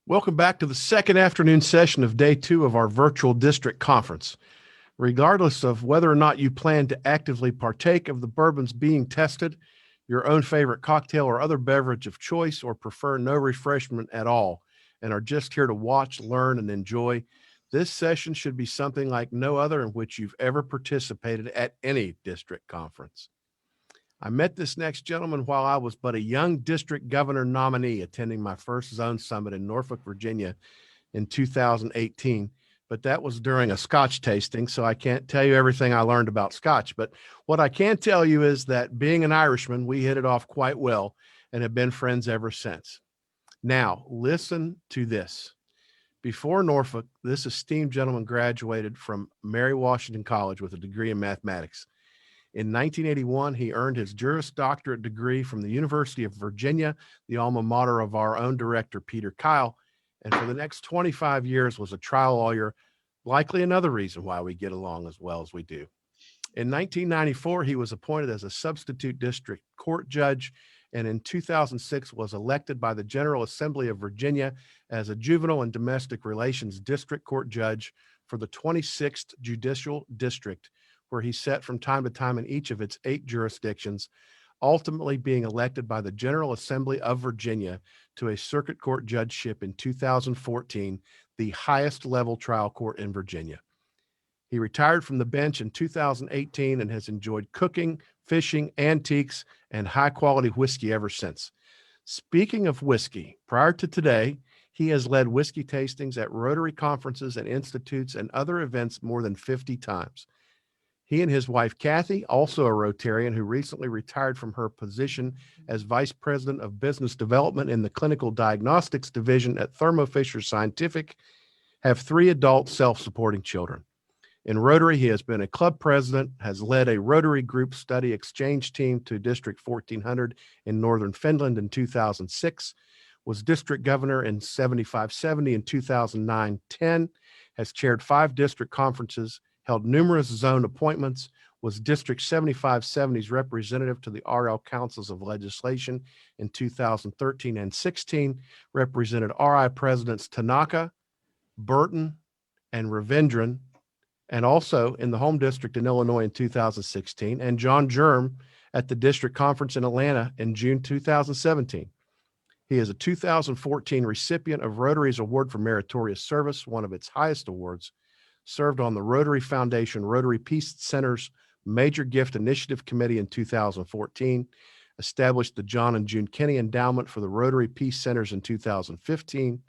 Welcome back to the second afternoon session of day 2 of our virtual district conference. Regardless of whether or not you plan to actively partake of the bourbons being tested, your own favorite cocktail or other beverage of choice, or prefer no refreshment at all, and are just here to watch, learn, and enjoy, this session should be something like no other in which you've ever participated at any district conference. I met this next gentleman while I was but a young district governor nominee attending my first zone summit in Norfolk, Virginia in 2018. But that was during a Scotch tasting, so I can't tell you everything I learned about Scotch. But what I can tell you is that being an Irishman, we hit it off quite well and have been friends ever since. Now, listen to this. Before Norfolk, this esteemed gentleman graduated from Mary Washington College with a degree in mathematics. In 1981, he earned his Juris Doctorate degree from the University of Virginia, the alma mater of our own director, Peter Kyle, and for the next 25 years was a trial lawyer, likely another reason why we get along as well as we do. In 1994, he was appointed as a substitute district court judge, and in 2006 was elected by the General Assembly of Virginia as a juvenile and domestic relations district court judge for the 26th Judicial District, where he sat from time to time in each of its 8 jurisdictions, ultimately being elected by the General Assembly of Virginia to a circuit court judgeship in 2014, the highest level trial court in Virginia. He retired from the bench in 2018 and has enjoyed cooking, fishing, antiques, and high-quality whiskey ever since. Speaking of whiskey, prior to today, he has led whiskey tastings at Rotary conferences and institutes and other events more than 50 times. He and his wife, Kathy, also a Rotarian who recently retired from her position as Vice President of Business Development in the Clinical Diagnostics Division at Thermo Fisher Scientific, have 3 adult self-supporting children. In Rotary, he has been a club president, has led a Rotary group study exchange team to District 1400 in Northern Finland in 2006, was district governor in 75-70 and 2009-10, has chaired 5 district conferences, held numerous zone appointments, was District 75-70's representative to the RL Councils of Legislation in 2013 and 16, represented RI Presidents Tanaka, Burton, and Ravindran, and also in the home district in Illinois in 2016, and John Germ at the district conference in Atlanta in June 2017. He is a 2014 recipient of Rotary's Award for Meritorious Service, one of its highest awards, served on the Rotary Foundation Rotary Peace Center's Major Gift Initiative Committee in 2014, established the John and June Kenney Endowment for the Rotary Peace Centers in 2015,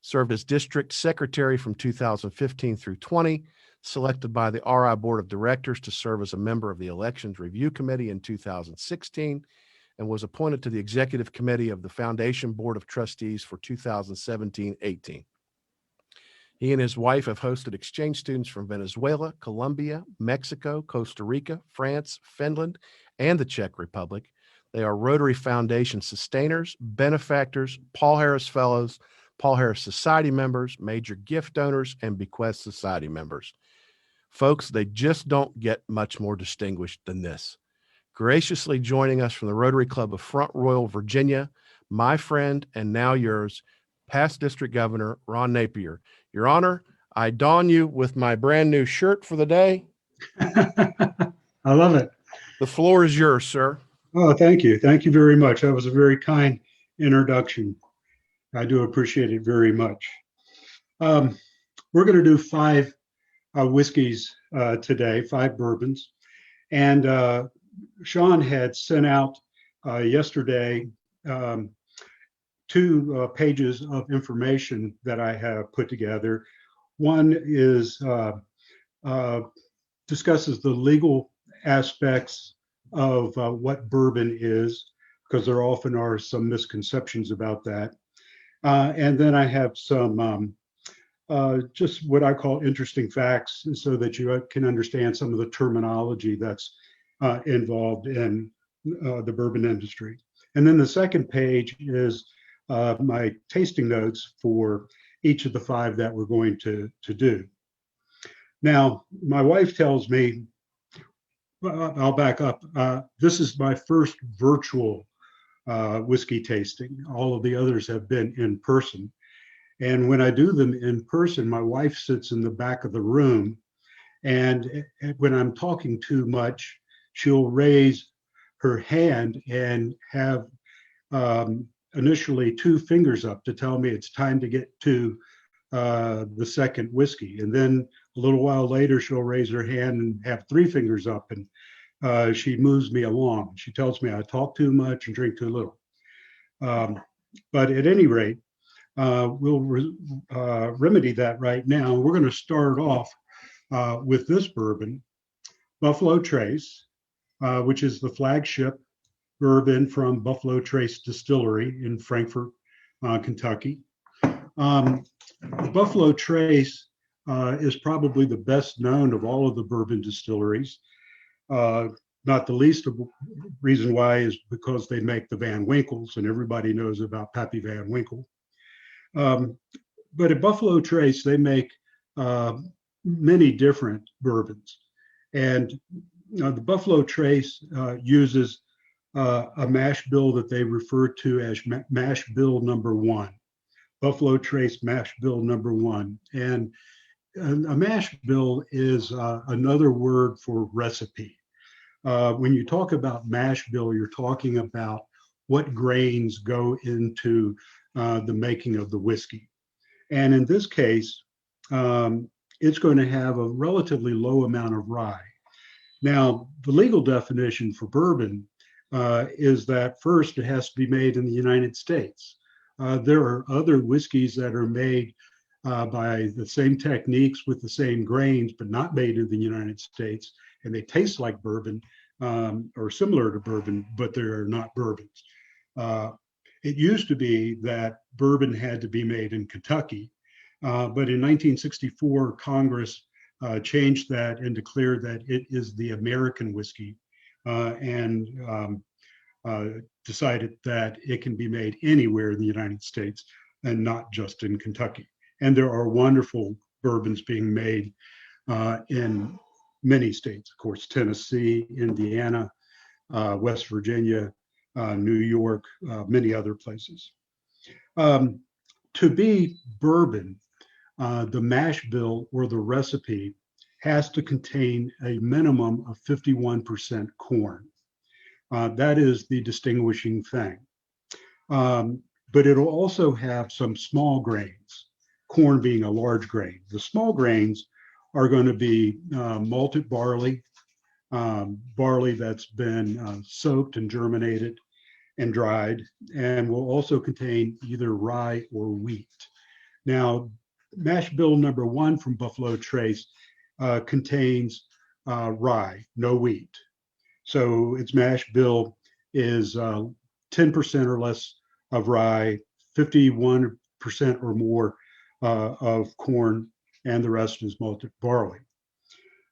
served as district secretary from 2015 through 20, selected by the RI Board of Directors to serve as a member of the Elections Review Committee in 2016, and was appointed to the Executive Committee of the Foundation Board of Trustees for 2017-18. He and his wife have hosted exchange students from Venezuela, Colombia, Mexico, Costa Rica, France, Finland, and the Czech Republic. They are Rotary Foundation sustainers, benefactors, Paul Harris Fellows, Paul Harris Society members, major gift donors, and Bequest Society members. Folks, they just don't get much more distinguished than this. Graciously joining us from the Rotary Club of Front Royal, Virginia, my friend and now yours, past District Governor Ron Napier. Your Honor, I don you with my brand new shirt for the day. I love it. The floor is yours, sir. Oh, thank you. Thank you very much. That was a very kind introduction. I do appreciate it very much. We're going to do 5 whiskeys today, 5 bourbons. And Sean had sent out yesterday 2 pages of information that I have put together. One is discusses the legal aspects of what bourbon is, because there often are some misconceptions about that. And then I have some just what I call interesting facts so that you can understand some of the terminology that's involved in the bourbon industry. And then the second page is my tasting notes for each of the 5 that we're going to do. Now, my wife tells me, I'll back up. This is my first virtual whiskey tasting. All of the others have been in person. And when I do them in person, my wife sits in the back of the room. And when I'm talking too much, she'll raise her hand and have initially two fingers up to tell me it's time to get to the second whiskey. And then a little while later, she'll raise her hand and have three fingers up, and she moves me along. She tells me I talk too much and drink too little. Um, but at any rate, we'll remedy that right now. We're going to start off with this bourbon, Buffalo Trace, which is the flagship bourbon from Buffalo Trace Distillery in Frankfort, Kentucky. Buffalo Trace is probably the best known of all of the bourbon distilleries. Not the least of reason why is because they make the Van Winkles, and everybody knows about Pappy Van Winkle. But at Buffalo Trace, they make many different bourbons. And the Buffalo Trace uses a mash bill that they refer to as mash bill number one. Buffalo Trace mash bill number one. And a mash bill is another word for recipe. When you talk about mash bill, you're talking about what grains go into the making of the whiskey. And in this case, it's going to have a relatively low amount of rye. Now, the legal definition for bourbon is that first, it has to be made in the United States. There are other whiskeys that are made by the same techniques with the same grains, but not made in the United States, and they taste like bourbon or similar to bourbon, but they're not bourbons. It used to be that bourbon had to be made in Kentucky, but in 1964, Congress changed that and declared that it is the American whiskey, and decided that it can be made anywhere in the United States and not just in Kentucky. And there are wonderful bourbons being made in many states, of course, Tennessee, Indiana, West Virginia, New York, many other places. To be bourbon, the mash bill or the recipe has to contain a minimum of 51% corn. That is the distinguishing thing. But it'll also have some small grains, corn being a large grain. The small grains are going to be malted barley, barley that's been soaked and germinated and dried, and will also contain either rye or wheat. Now, mash bill number one from Buffalo Trace contains rye, no wheat. So its mash bill is 10% or less of rye, 51% or more of corn, and the rest is malted barley.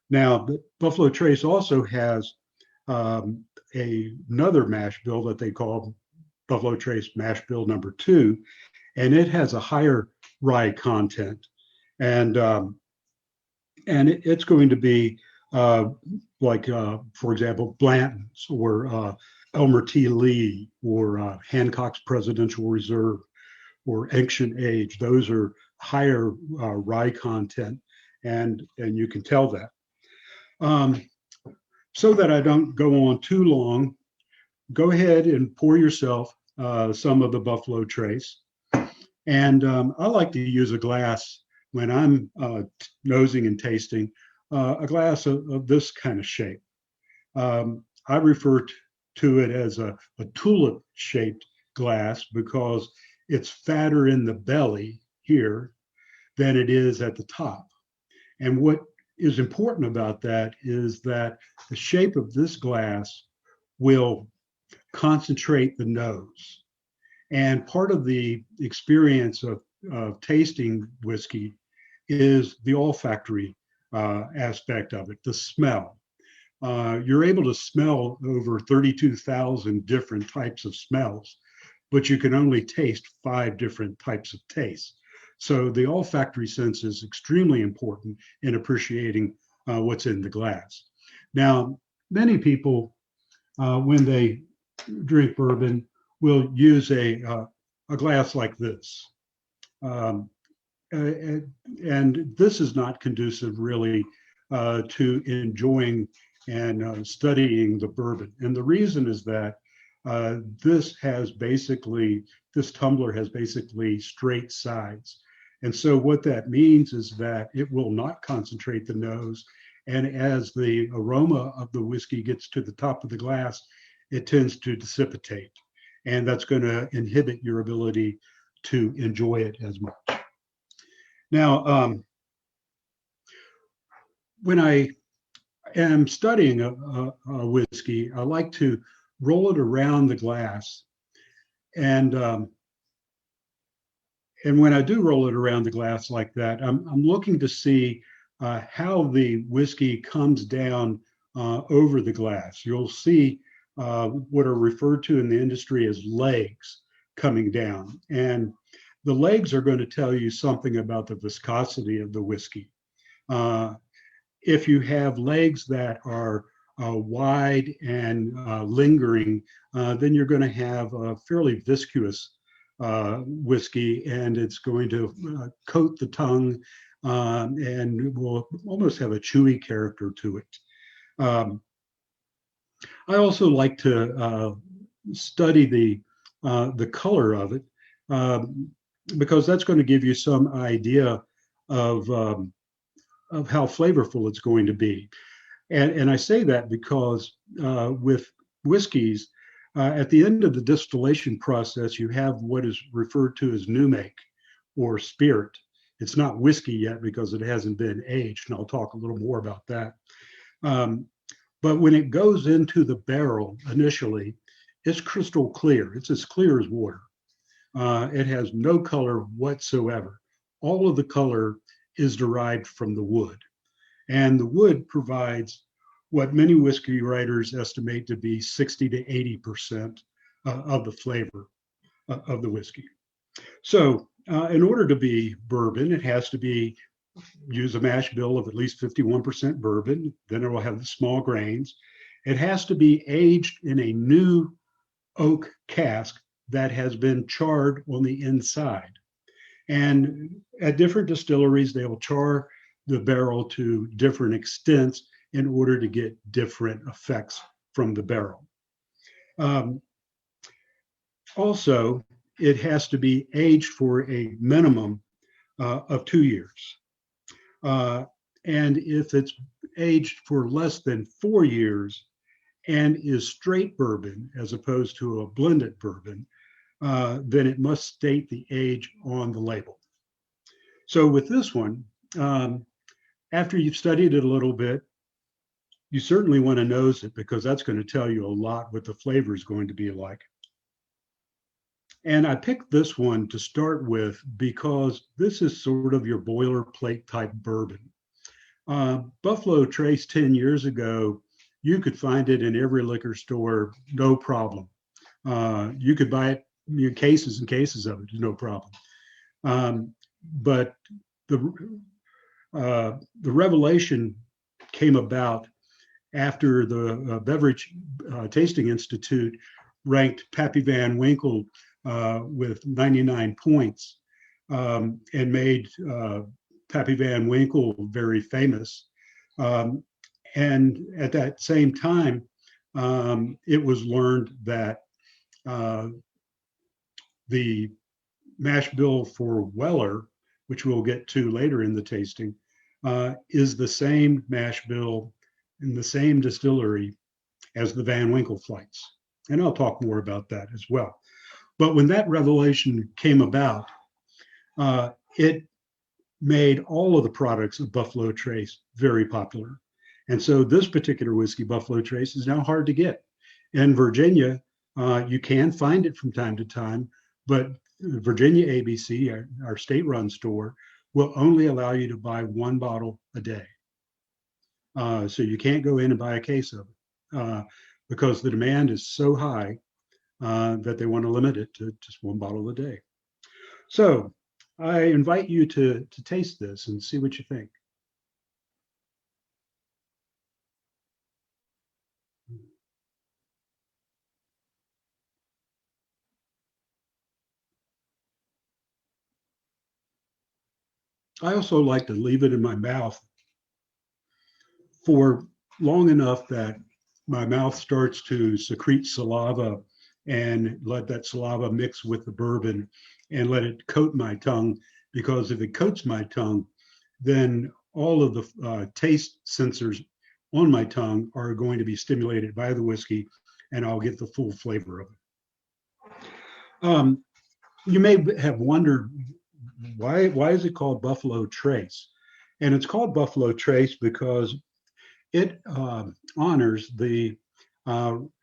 Now, Buffalo Trace also has another mash bill that they call Buffalo Trace mash bill number two, and it has a higher rye content. And it's going to be like, for example, Blanton's or Elmer T. Lee or Hancock's Presidential Reserve or Ancient Age. Those are higher rye content, and you can tell that. So that I don't go on too long, go ahead and pour yourself some of the Buffalo Trace. And I like to use a glass when I'm nosing and tasting, a glass of this kind of shape. I refer to it as a tulip-shaped glass because it's fatter in the belly here than it is at the top. And what is important about that is that the shape of this glass will concentrate the nose. And part of the experience of tasting whiskey is the olfactory aspect of it, the smell. You're able to smell over 32,000 different types of smells, but you can only taste 5 different types of tastes. So the olfactory sense is extremely important in appreciating what's in the glass. Now, many people, when they drink bourbon, will use a glass like this. Um, and this is not conducive really to enjoying and studying the bourbon. And the reason is that this tumbler has basically straight sides. And so what that means is that it will not concentrate the nose. And as the aroma of the whiskey gets to the top of the glass, it tends to dissipate. And that's going to inhibit your ability to enjoy it as much. Now, when I am studying a whiskey, I like to roll it around the glass. And when I do roll it around the glass like that, I'm looking to see how the whiskey comes down over the glass. You'll see what are referred to in the industry as legs coming down. And the legs are going to tell you something about the viscosity of the whiskey. If you have legs that are wide and lingering, then you're going to have a fairly viscous whiskey, and it's going to coat the tongue and will almost have a chewy character to it. I also like to study the color of it because that's going to give you some idea of how flavorful it's going to be. And I say that because with whiskeys, at the end of the distillation process, you have what is referred to as new make or spirit. It's not whiskey yet because it hasn't been aged, and I'll talk a little more about that. But when it goes into the barrel initially, it's crystal clear. It's as clear as water. It has no color whatsoever. All of the color is derived from the wood. And the wood provides what many whiskey writers estimate to be 60 to 80% of the flavor of the whiskey. So in order to be bourbon, it has to use a mash bill of at least 51% bourbon. Then it will have the small grains. It has to be aged in a new oak cask that has been charred on the inside. And at different distilleries, they will char the barrel to different extents in order to get different effects from the barrel. Also, it has to be aged for a minimum of 2 years. And if it's aged for less than 4 years and is straight bourbon as opposed to a blended bourbon, then it must state the age on the label. So with this one, after you've studied it a little bit, you certainly want to nose it because that's going to tell you a lot what the flavor is going to be like. And I picked this one to start with because this is sort of your boilerplate type bourbon. Buffalo Trace 10 years ago, you could find it in every liquor store, no problem. You could buy it, cases and cases of it, no problem. But the revelation came about after the Beverage Tasting Institute ranked Pappy Van Winkle with 99 points and made Pappy Van Winkle very famous. And at that same time, it was learned that the mash bill for Weller, which we'll get to later in the tasting, is the same mash bill in the same distillery as the Van Winkle flights. And I'll talk more about that as well. But when that revelation came about, it made all of the products of Buffalo Trace very popular. And so this particular whiskey, Buffalo Trace, is now hard to get. In Virginia, you can find it from time to time, but Virginia ABC, our state-run store, will only allow you to buy one bottle a day. So you can't go in and buy a case of it because the demand is so high that they want to limit it to just one bottle a day. So I invite you to taste this and see what you think. I also like to leave it in my mouth for long enough that my mouth starts to secrete saliva and let that saliva mix with the bourbon and let it coat my tongue. Because if it coats my tongue, then all of the taste sensors on my tongue are going to be stimulated by the whiskey and I'll get the full flavor of it. You may have wondered why is it called Buffalo Trace? And it's called Buffalo Trace because it honors the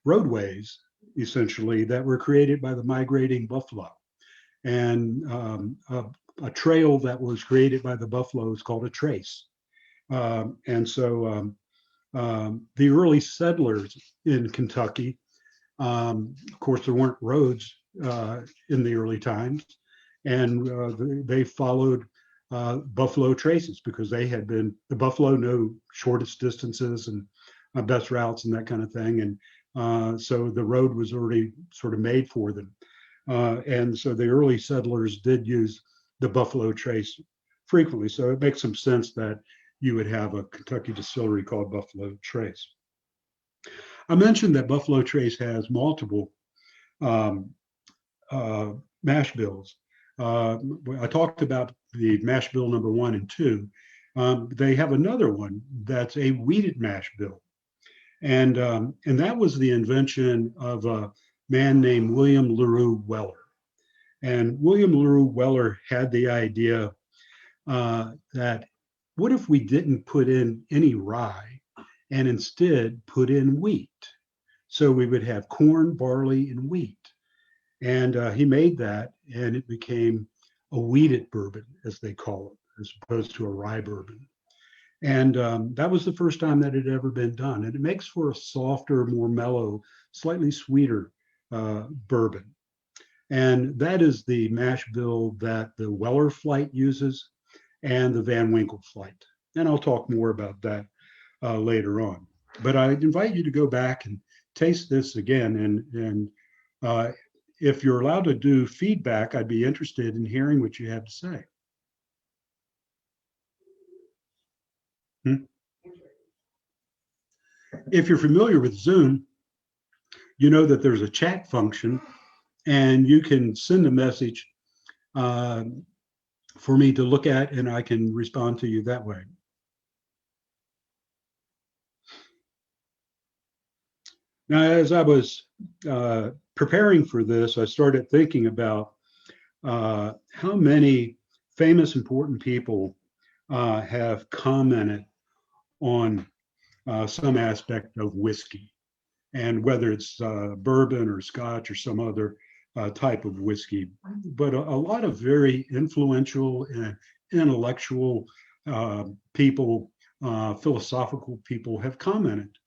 roadways essentially that were created by the migrating buffalo. And a trail that was created by the buffalo is called a trace. The early settlers in Kentucky, of course, there weren't roads in the early times, and they followed buffalo traces because the buffalo know shortest distances and best routes and that kind of thing. And so the road was already sort of made for them. And so the early settlers did use the buffalo trace frequently. So it makes some sense that you would have a Kentucky distillery called Buffalo Trace. I mentioned that Buffalo Trace has multiple mash bills. I talked about the mash bill number 1 and 2. They have another one that's a wheated mash bill. And that was the invention of a man named William LaRue Weller. And William LaRue Weller had the idea that what if we didn't put in any rye and instead put in wheat? So we would have corn, barley, and wheat. And he made that, and it became a wheated bourbon, as they call it, as opposed to a rye bourbon. And that was the first time that it had ever been done. And it makes for a softer, more mellow, slightly sweeter bourbon. And that is the mash bill that the Weller flight uses and the Van Winkle flight. And I'll talk more about that later on. But I invite you to go back and taste this again. And if you're allowed to do feedback, I'd be interested in hearing what you have to say. If you're familiar with Zoom, you know that there's a chat function and you can send a message for me to look at and I can respond to you that way. Now, as I was preparing for this, I started thinking about how many famous, important people have commented on some aspect of whiskey, and whether it's bourbon or scotch or some other type of whiskey. But a lot of very influential and intellectual people, philosophical people have commented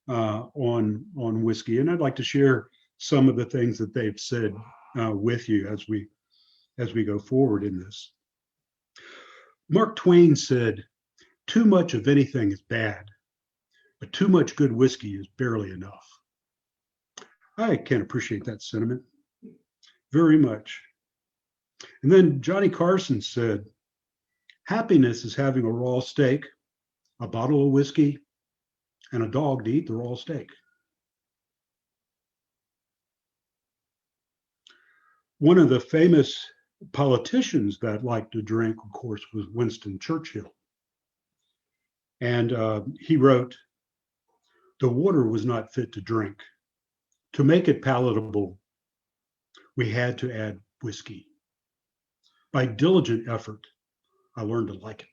on whiskey. And I'd like to share some of the things that they've said with you as we go forward in this. Mark Twain said, "Too much of anything is bad, but too much good whiskey is barely enough." I can appreciate that sentiment very much. And then Johnny Carson said, "Happiness is having a raw steak, a bottle of whiskey, and a dog to eat the raw steak." One of the famous politicians that liked to drink, of course, was Winston Churchill. And he wrote, "The water was not fit to drink. To make it palatable, we had to add whiskey. By diligent effort, I learned to like it."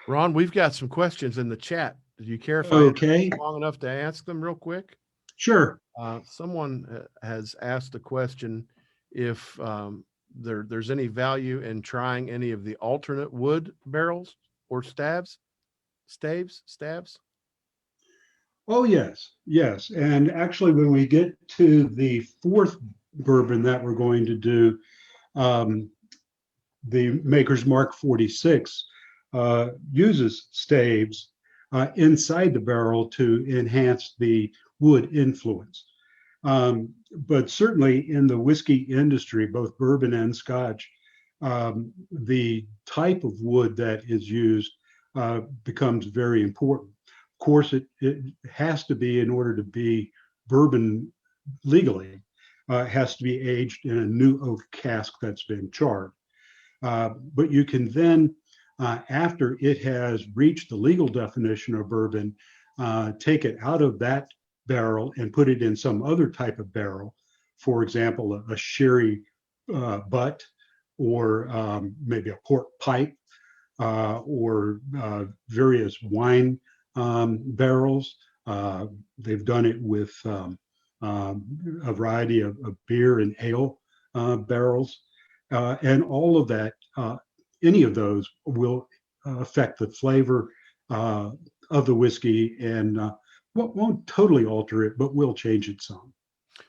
Ron, we've got some questions in the chat. Do you care if Okay. I long enough to ask them real quick? Sure. Someone has asked a question if there's any value in trying any of the alternate wood barrels or staves. Oh, yes. And actually, when we get to the fourth bourbon that we're going to do, the Maker's Mark 46 uses staves inside the barrel to enhance the wood influence. But certainly in the whiskey industry, both bourbon and scotch, the type of wood that is used becomes very important. Of course, it has to be, in order to be bourbon legally, it has to be aged in a new oak cask that's been charred. But you can then, after it has reached the legal definition of bourbon, take it out of that barrel and put it in some other type of barrel. For example, a sherry butt, or maybe a port pipe, or various wine barrels. They've done it with a variety of beer and ale barrels. And all of that, any of those will affect the flavor of the whiskey, and won't totally alter it, but will change it some.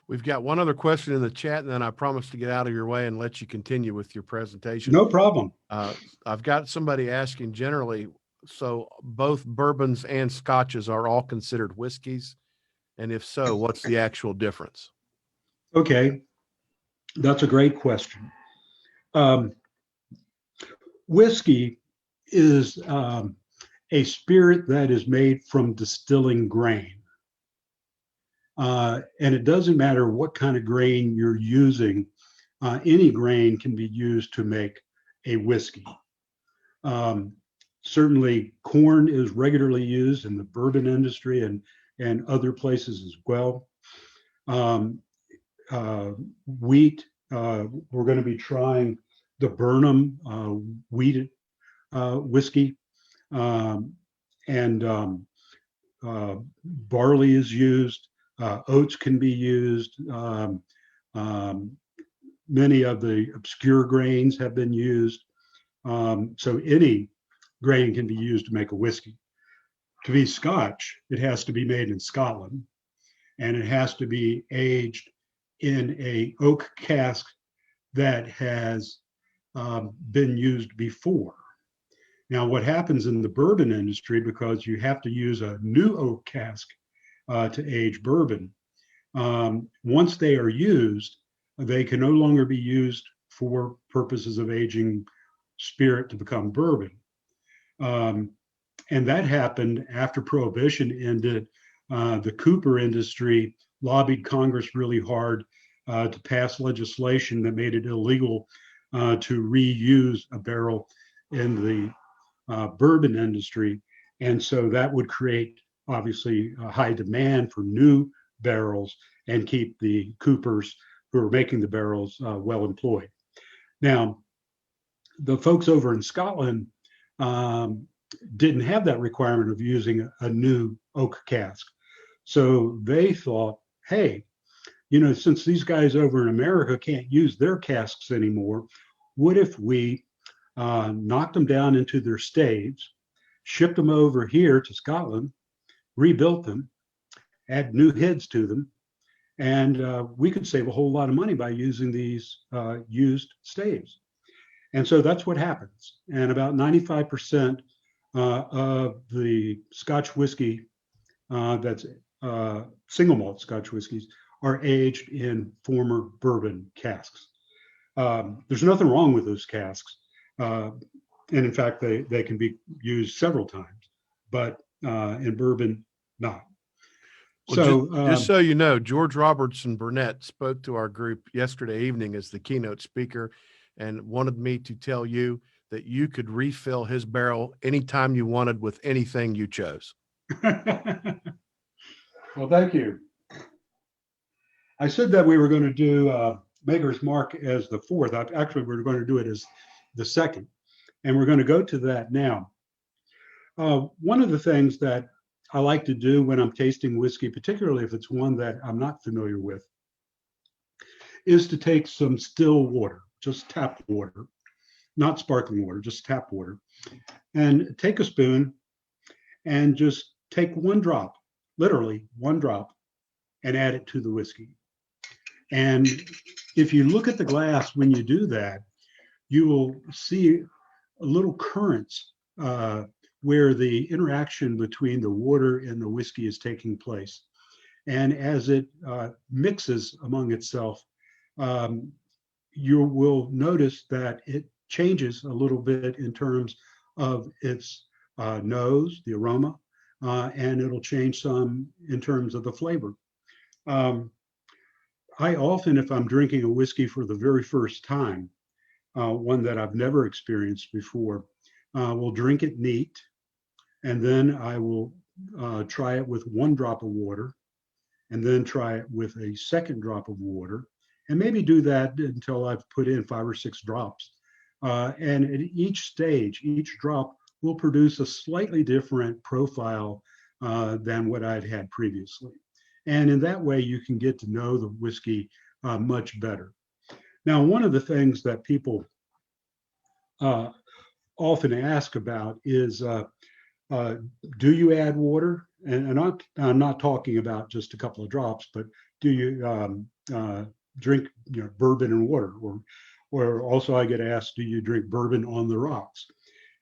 We've got one other question in the chat, and then I promise to get out of your way and let you continue with your presentation. No problem. I've got somebody asking generally, so both bourbons and scotches are all considered whiskeys? And if so, what's the actual difference? Okay, that's a great question. Whiskey is a spirit that is made from distilling grain. And it doesn't matter what kind of grain you're using, any grain can be used to make a whiskey. Certainly, corn is regularly used in the bourbon industry and other places as well. Wheat, we're going to be trying the Burnham wheat whiskey, and barley is used. Oats can be used. Many of the obscure grains have been used. So any grain can be used to make a whiskey. To be Scotch, it has to be made in Scotland, and it has to be aged in a oak cask that has been used before. Now, what happens in the bourbon industry, because you have to use a new oak cask to age bourbon, once they are used, they can no longer be used for purposes of aging spirit to become bourbon. And that happened after Prohibition ended. The cooper industry lobbied Congress really hard to pass legislation that made it illegal to reuse a barrel in the bourbon industry. And so that would create, obviously, a high demand for new barrels and keep the coopers who are making the barrels well employed. Now, the folks over in Scotland didn't have that requirement of using a new oak cask. So they thought, hey, since these guys over in America can't use their casks anymore, what if we knocked them down into their staves, shipped them over here to Scotland, rebuilt them, add new heads to them, and we could save a whole lot of money by using these used staves. And so that's what happens. And about 95% of the Scotch whiskey that's single malt Scotch whiskeys are aged in former bourbon casks. There's nothing wrong with those casks. And in fact, they can be used several times, but in bourbon, not. Well, just so you know, George Robertson Burnett spoke to our group yesterday evening as the keynote speaker and wanted me to tell you that you could refill his barrel anytime you wanted with anything you chose. Well, thank you. I said that we were going to do Maker's Mark as the fourth. Actually, we're going to do it as the second, and we're going to go to that now. One of the things that I like to do when I'm tasting whiskey, particularly if it's one that I'm not familiar with, is to take some still water, just tap water, not sparkling water, just tap water, and take a spoon and just take one drop, literally one drop, and add it to the whiskey. And if you look at the glass when you do that, you will see little currents where the interaction between the water and the whiskey is taking place. And as it mixes among itself, you will notice that it changes a little bit in terms of its nose, the aroma, and it'll change some in terms of the flavor. Um, I often, if I'm drinking a whiskey for the very first time, one that I've never experienced before, will drink it neat, and then I will try it with 1 drop of water, and then try it with a second drop of water, and maybe do that until I've put in 5 or 6 drops. And at each stage, each drop will produce a slightly different profile than what I'd had previously. And in that way, you can get to know the whiskey much better. Now, one of the things that people often ask about is, do you add water? And I'm not talking about just a couple of drops, but do you drink bourbon and water? Or also I get asked, do you drink bourbon on the rocks?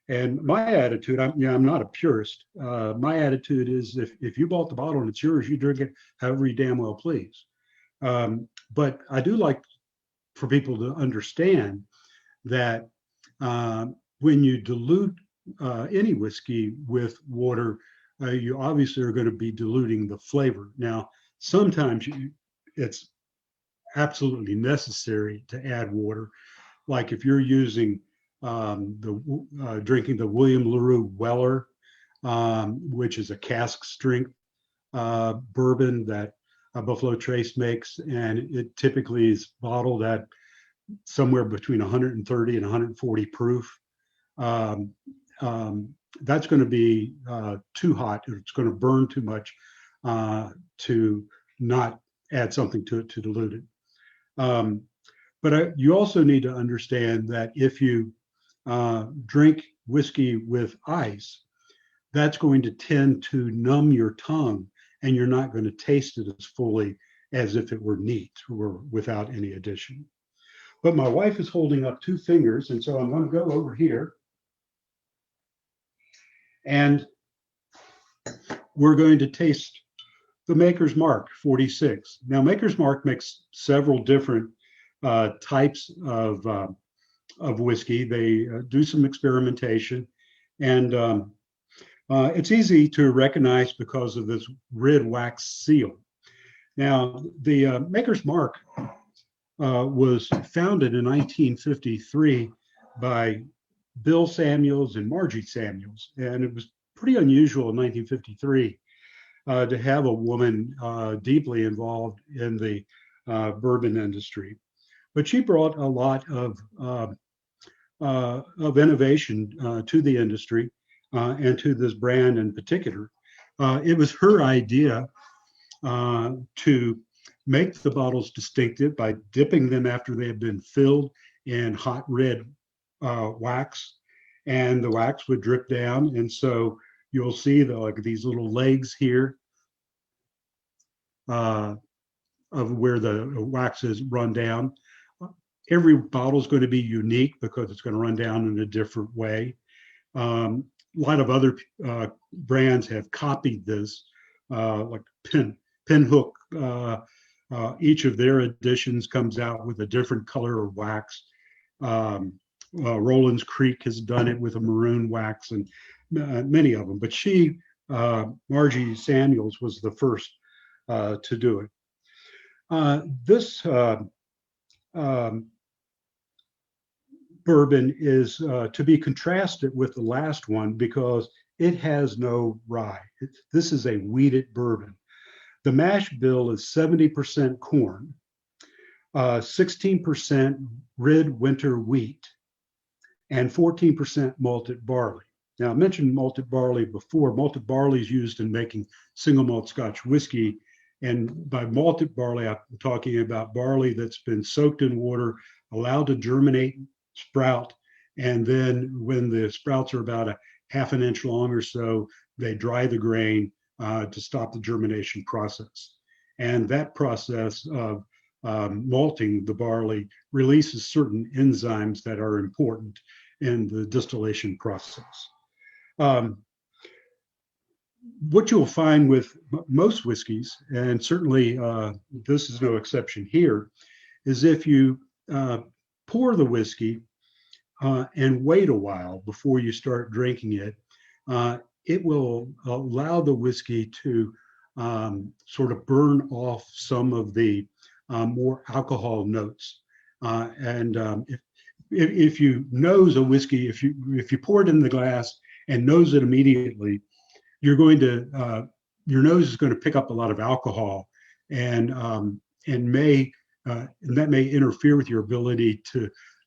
And my attitude, I'm not a purist. My attitude is if you bought the bottle and it's yours, you drink it however you damn well please. But I do like for people to understand that when you dilute any whiskey with water, you obviously are going to be diluting the flavor. Now, sometimes it's absolutely necessary to add water. Like if you're using drinking the William LaRue Weller, which is a cask strength bourbon that Buffalo Trace makes, and it typically is bottled at somewhere between 130 and 140 proof. That's going to be too hot. It's going to burn too much to not add something to it to dilute it. But you also need to understand that if you drink whiskey with ice, that's going to tend to numb your tongue, and you're not going to taste it as fully as if it were neat or without any addition. But my wife is holding up 2 fingers, and so I'm going to go over here. And we're going to taste the Maker's Mark 46. Now, Maker's Mark makes several different types of whiskey. They do some experimentation, and it's easy to recognize because of this red wax seal. Now, the Maker's Mark was founded in 1953 by Bill Samuels and Margie Samuels, and it was pretty unusual in 1953 to have a woman deeply involved in the bourbon industry. But she brought a lot of innovation to the industry and to this brand in particular. It was her idea to make the bottles distinctive by dipping them after they had been filled in hot red wax, and the wax would drip down. And so you'll see like these little legs here of where the wax is run down. Every bottle is going to be unique because it's going to run down in a different way. A lot of other brands have copied this, like Pinhook. Each of their editions comes out with a different color of wax. Roland's Creek has done it with a maroon wax, and many of them. But Margie Samuels, was the first to do it. This bourbon is to be contrasted with the last one because it has no rye. This is a wheated bourbon. The mash bill is 70% corn, 16% red winter wheat, and 14% malted barley. Now, I mentioned malted barley before. Malted barley is used in making single malt Scotch whiskey. And by malted barley, I'm talking about barley that's been soaked in water, allowed to germinate, sprout, and then when the sprouts are about a half an inch long or so, they dry the grain to stop the germination process. And that process of malting the barley releases certain enzymes that are important in the distillation process. What you'll find with most whiskeys, and certainly this is no exception here, is if you pour the whiskey and wait a while before you start drinking it, it will allow the whiskey to sort of burn off some of the more alcohol notes. If you nose a whiskey, if you pour it in the glass and nose it immediately, you're going to your nose is going to pick up a lot of alcohol, and may and that may interfere with your ability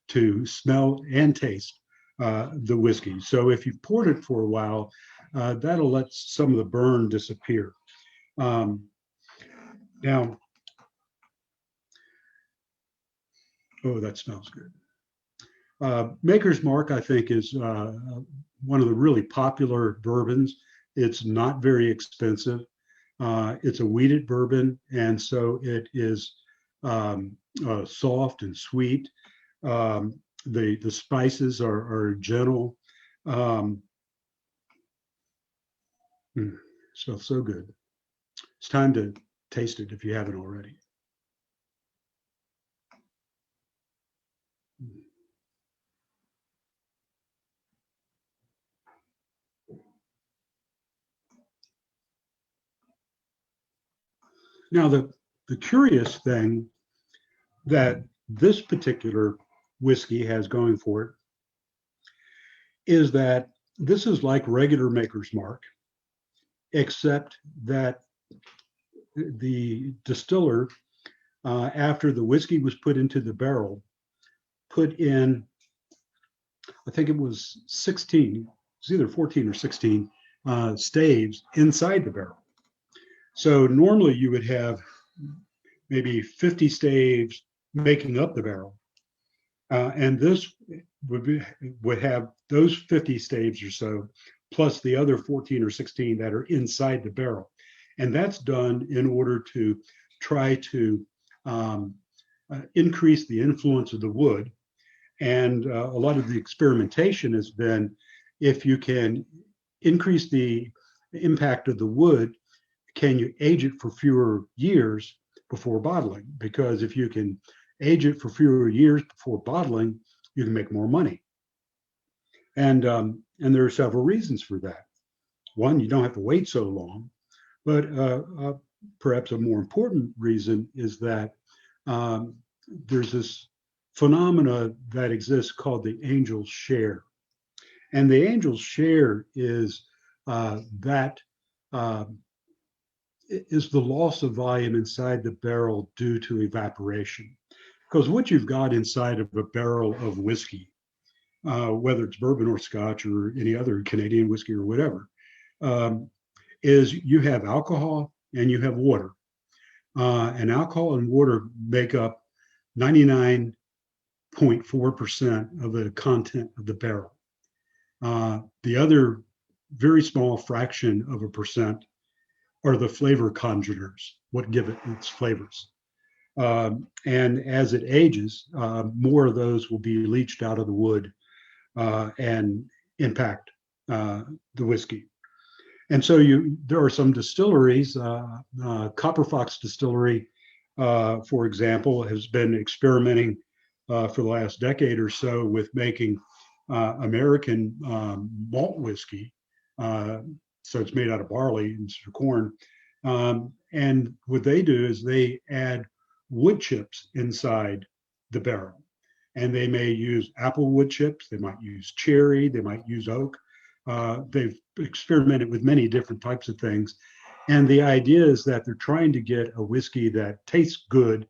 to smell and taste the whiskey. So if you've poured it for a while, that'll let some of the burn disappear. Now, oh, that smells good. Maker's Mark, I think, is one of the really popular bourbons. It's not very expensive. It's a wheated bourbon, and so it is soft and sweet. The spices are gentle. Smells so good. It's time to taste it if you haven't already. Now, the curious thing that this particular whiskey has going for it is that this is like regular Maker's Mark, except that the distiller, after the whiskey was put into the barrel, put in, I think it was 16, it's either 14 or 16 staves inside the barrel. So normally you would have maybe 50 staves making up the barrel. And this would have those 50 staves or so, plus the other 14 or 16 that are inside the barrel. And that's done in order to try to increase the influence of the wood. And a lot of the experimentation has been, if you can increase the impact of the wood, can you age it for fewer years before bottling? Because if you can age it for fewer years before bottling, you can make more money. And there are several reasons for that. One, you don't have to wait so long, but perhaps a more important reason is that there's this phenomena that exists called the angel's share. And the angel's share is is the loss of volume inside the barrel due to evaporation. Because what you've got inside of a barrel of whiskey, whether it's bourbon or scotch or any other Canadian whiskey or whatever, is you have alcohol and you have water. And alcohol and water make up 99.4% of the content of the barrel. The other very small fraction of a percent are the flavor congeners, what give it its flavors. And as it ages, more of those will be leached out of the wood and impact the whiskey. And so there are some distilleries, Copper Fox Distillery, for example, has been experimenting for the last decade or so with making American malt whiskey. So it's made out of barley instead of corn. And what they do is they add wood chips inside the barrel. And they may use apple wood chips, they might use cherry, they might use oak. They've experimented with many different types of things. And the idea is that they're trying to get a whiskey that tastes good,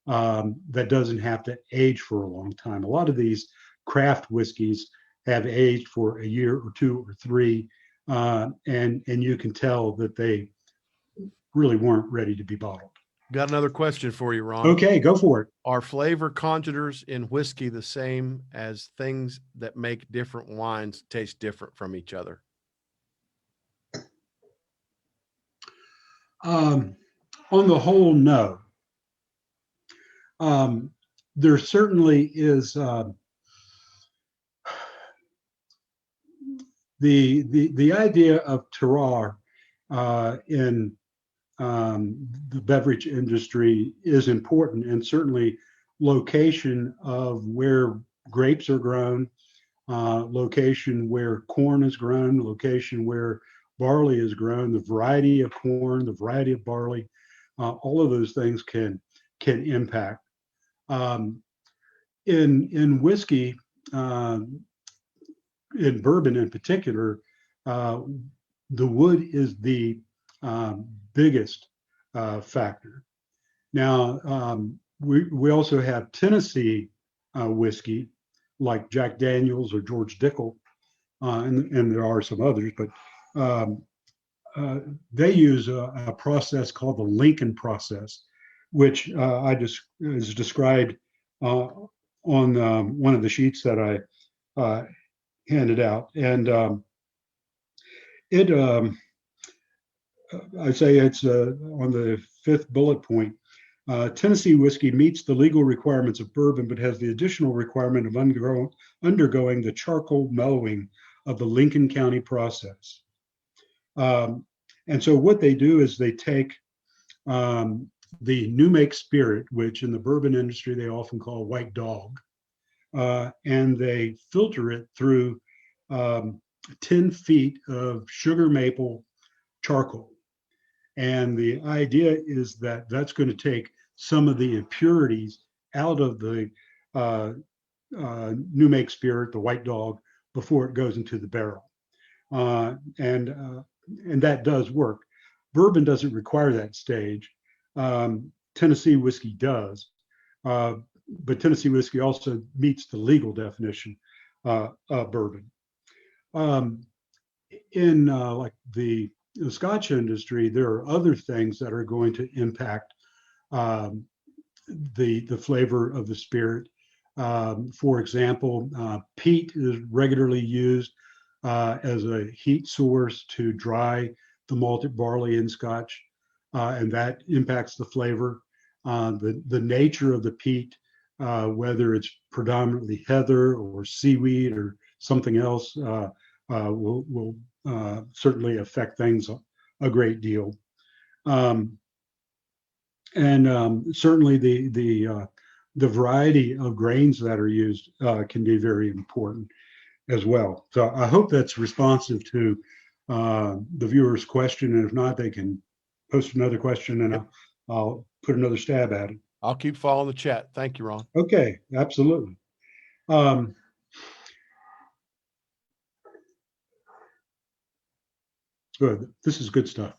that doesn't have to age for a long time. A lot of these craft whiskeys have aged for a year or two or three, and you can tell that they really weren't ready to be bottled. Got another question for you, Ron. Okay, go for it. Are flavor congeners in whiskey the same as things that make different wines taste different from each other? On the whole, no. There certainly is the idea of terroir in the beverage industry is important, and certainly location of where grapes are grown, location where corn is grown, location where barley is grown, the variety of corn, the variety of barley, all of those things can impact. In whiskey, in bourbon in particular, the wood is the biggest factor. Now, we also have Tennessee whiskey, like Jack Daniels or George Dickel, and there are some others, but they use a process called the Lincoln process, which is described on one of the sheets that I handed out. And it, I say it's on the fifth bullet point. Tennessee whiskey meets the legal requirements of bourbon, but has the additional requirement of undergoing the charcoal mellowing of the Lincoln County process. And so what they do is they take the new make spirit, which in the bourbon industry they often call white dog, and they filter it through 10 feet of sugar maple charcoal. And the idea is that that's going to take some of the impurities out of the new make spirit, the white dog, before it goes into the barrel. And that does work. Bourbon doesn't require that stage. Tennessee whiskey does. But Tennessee whiskey also meets the legal definition of bourbon. In like the Scotch industry, there are other things that are going to impact the flavor of the spirit. For example, peat is regularly used as a heat source to dry the malted barley in Scotch, and that impacts the flavor. The nature of the peat, whether it's predominantly heather or seaweed or something else, will certainly affect things a great deal. Certainly the variety of grains that are used can be very important as well. So I hope that's responsive to the viewer's question, and if not, they can post another question and I'll put another stab at it. I'll keep following the chat. Thank you, Ron. Okay, absolutely. Good. This is good stuff.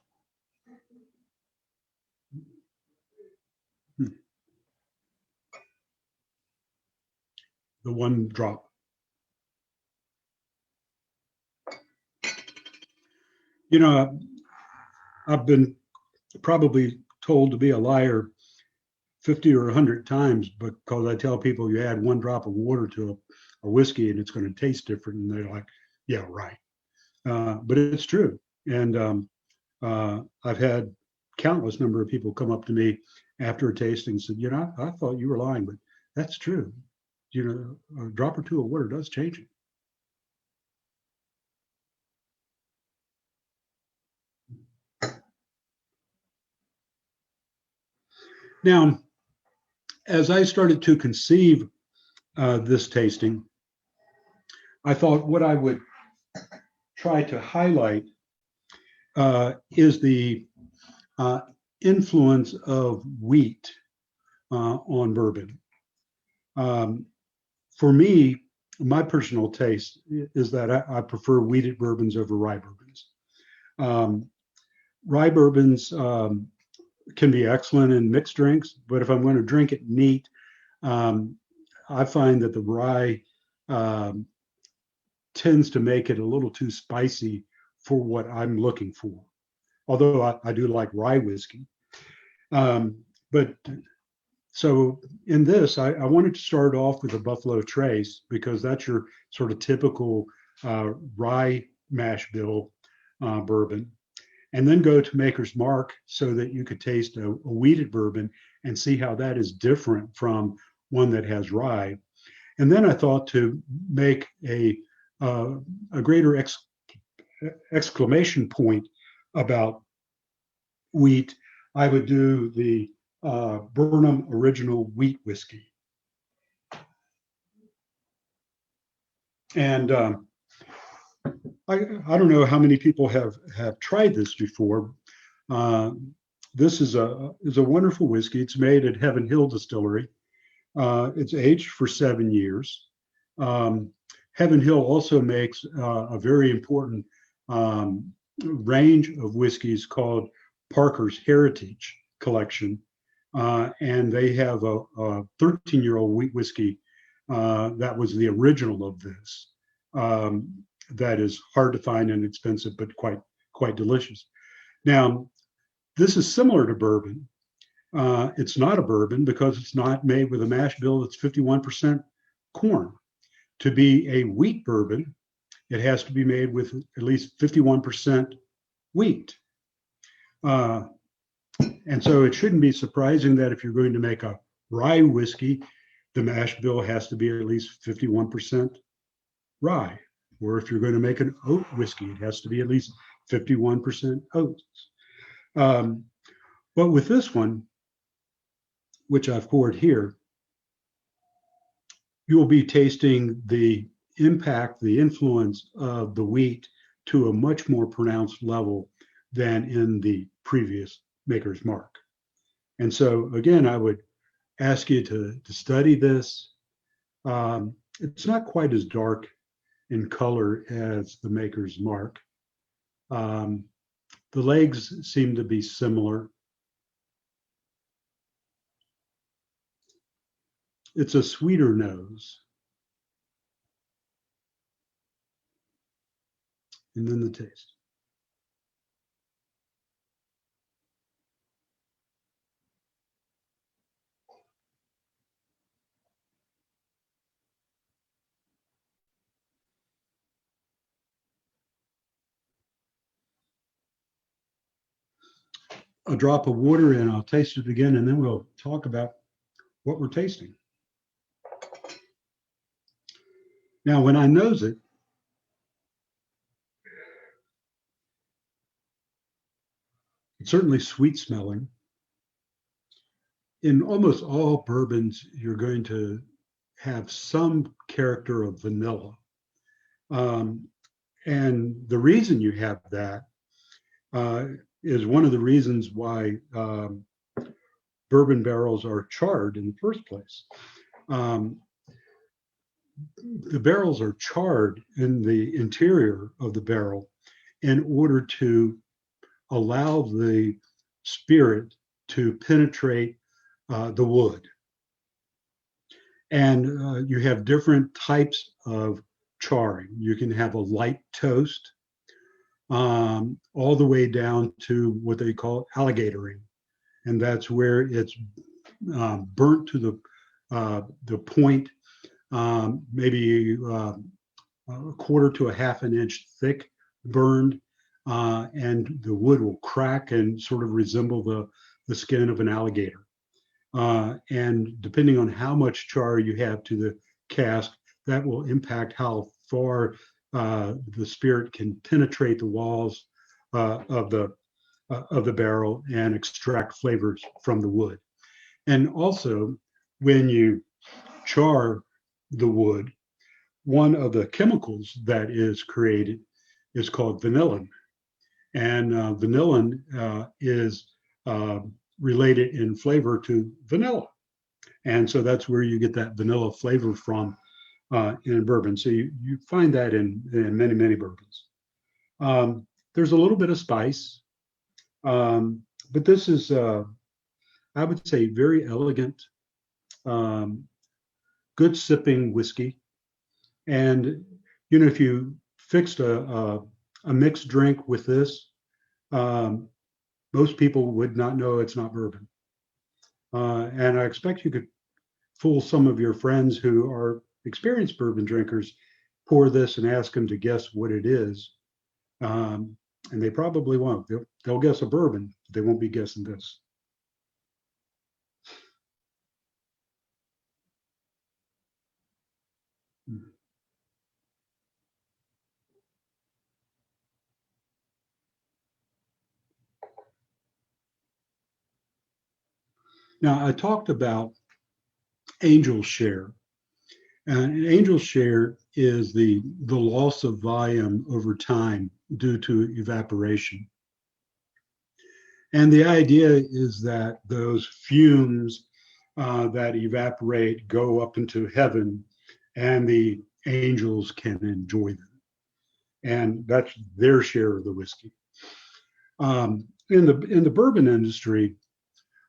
The one drop. You know, I've been probably told to be a liar 50 or 100 times because I tell people you add one drop of water to a whiskey and it's going to taste different. And they're like, yeah, right. But it's true. And I've had countless number of people come up to me after a tasting and said, you know, I thought you were lying, but that's true. You know, a drop or two of water does change it. Now, as I started to conceive this tasting, I thought what I would try to highlight is the influence of wheat on bourbon. For me, my personal taste is that I prefer wheated bourbons over rye bourbons. Rye bourbons can be excellent in mixed drinks, but if I'm going to drink it neat, I find that the rye tends to make it a little too spicy for what I'm looking for. Although I do like rye whiskey. But so in this, I wanted to start off with a Buffalo Trace because that's your sort of typical rye mash bill bourbon. And then go to Maker's Mark so that you could taste a wheated bourbon and see how that is different from one that has rye. And then I thought to make a greater exclamation point about wheat, I would do the Burnham Original Wheat Whiskey. And I don't know how many people have tried this before. Uh, this is a wonderful whiskey. It's made at Heaven Hill Distillery. It's aged for 7 years. Heaven Hill also makes a very important range of whiskeys called Parker's Heritage Collection. And they have a 13-year-old wheat whiskey that was the original of this. That is hard to find and expensive, but quite delicious. Now, this is similar to bourbon. It's not a bourbon because it's not made with a mash bill that's 51% corn. To be a wheat bourbon, it has to be made with at least 51% wheat. And so it shouldn't be surprising that if you're going to make a rye whiskey, the mash bill has to be at least 51% rye. Or if you're going to make an oat whiskey, it has to be at least 51% oats. But with this one, which I've poured here, you will be tasting the impact, the influence of the wheat to a much more pronounced level than in the previous Maker's Mark. And so, again, I would ask you to study this. It's not quite as dark in color as the Maker's Mark. The legs seem to be similar. It's a sweeter nose. And then the taste. A drop of water and I'll taste it again, and then we'll talk about what we're tasting. Now, when I nose it, it's certainly sweet smelling. In almost all bourbons, you're going to have some character of vanilla. And the reason you have that is one of the reasons why bourbon barrels are charred in the first place. The barrels are charred in the interior of the barrel in order to allow the spirit to penetrate the wood. And you have different types of charring. You can have a light toast all the way down to what they call alligatoring. And that's where it's burnt to the point, maybe a quarter to a half an inch thick burned, and the wood will crack and sort of resemble the skin of an alligator. And depending on how much char you have to the cask, that will impact how far the spirit can penetrate the walls of the barrel and extract flavors from the wood. And also, when you char the wood, one of the chemicals that is created is called vanillin. And vanillin is related in flavor to vanilla. And so that's where you get that vanilla flavor from in bourbon. So you find that in many, many bourbons. There's a little bit of spice, but this is, I would say, very elegant, good sipping whiskey. And, you know, if you fixed a mixed drink with this, most people would not know it's not bourbon. And I expect you could fool some of your friends who are experienced bourbon drinkers, pour this and ask them to guess what it is. And they probably won't. They'll guess a bourbon, but they won't be guessing this. Now, I talked about angel share. And angel share is the loss of volume over time due to evaporation. And the idea is that those fumes that evaporate go up into heaven and the angels can enjoy them. And that's their share of the whiskey. In the bourbon industry,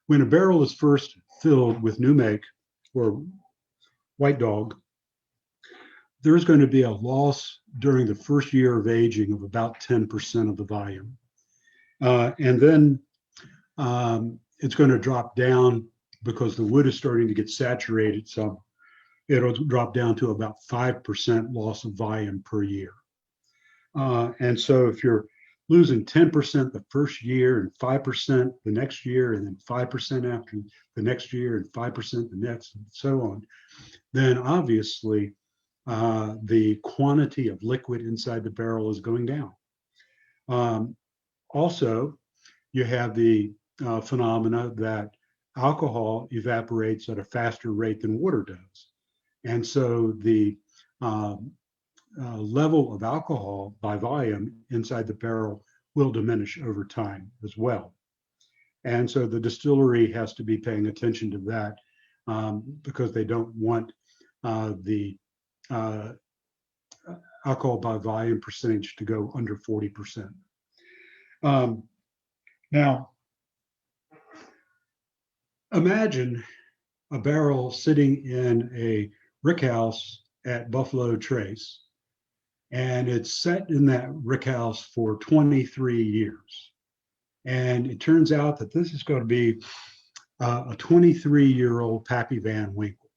when a barrel is first filled with new make or white dog, there's going to be a loss during the first year of aging of about 10% of the volume. And then it's going to drop down because the wood is starting to get saturated. So it'll drop down to about 5% loss of volume per year. And so if you're losing 10% the first year and 5% the next year, and then 5% after the next year and 5% the next, and so on, then obviously the quantity of liquid inside the barrel is going down. Also, you have the phenomena that alcohol evaporates at a faster rate than water does. And so the level of alcohol by volume inside the barrel will diminish over time as well. And so the distillery has to be paying attention to that because they don't want the alcohol by volume percentage to go under 40%. Now, imagine a barrel sitting in a rickhouse at Buffalo Trace, and it's set in that rickhouse for 23 years. And it turns out that this is going to be a 23-year-old Pappy Van Winkle.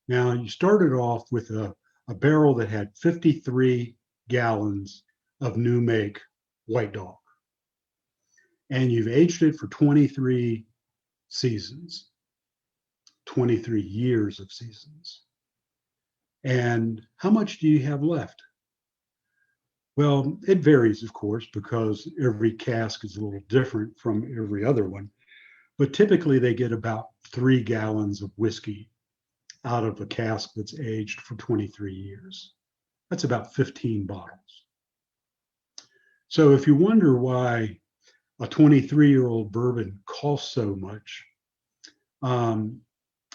Now, you started off with a barrel that had 53 gallons of new make white dog. And you've aged it for 23 seasons, 23 years of seasons. And how much do you have left? Well, it varies, of course, because every cask is a little different from every other one. But typically they get about 3 gallons of whiskey out of a cask that's aged for 23 years. That's about 15 bottles. So if you wonder why a 23-year-old bourbon costs so much,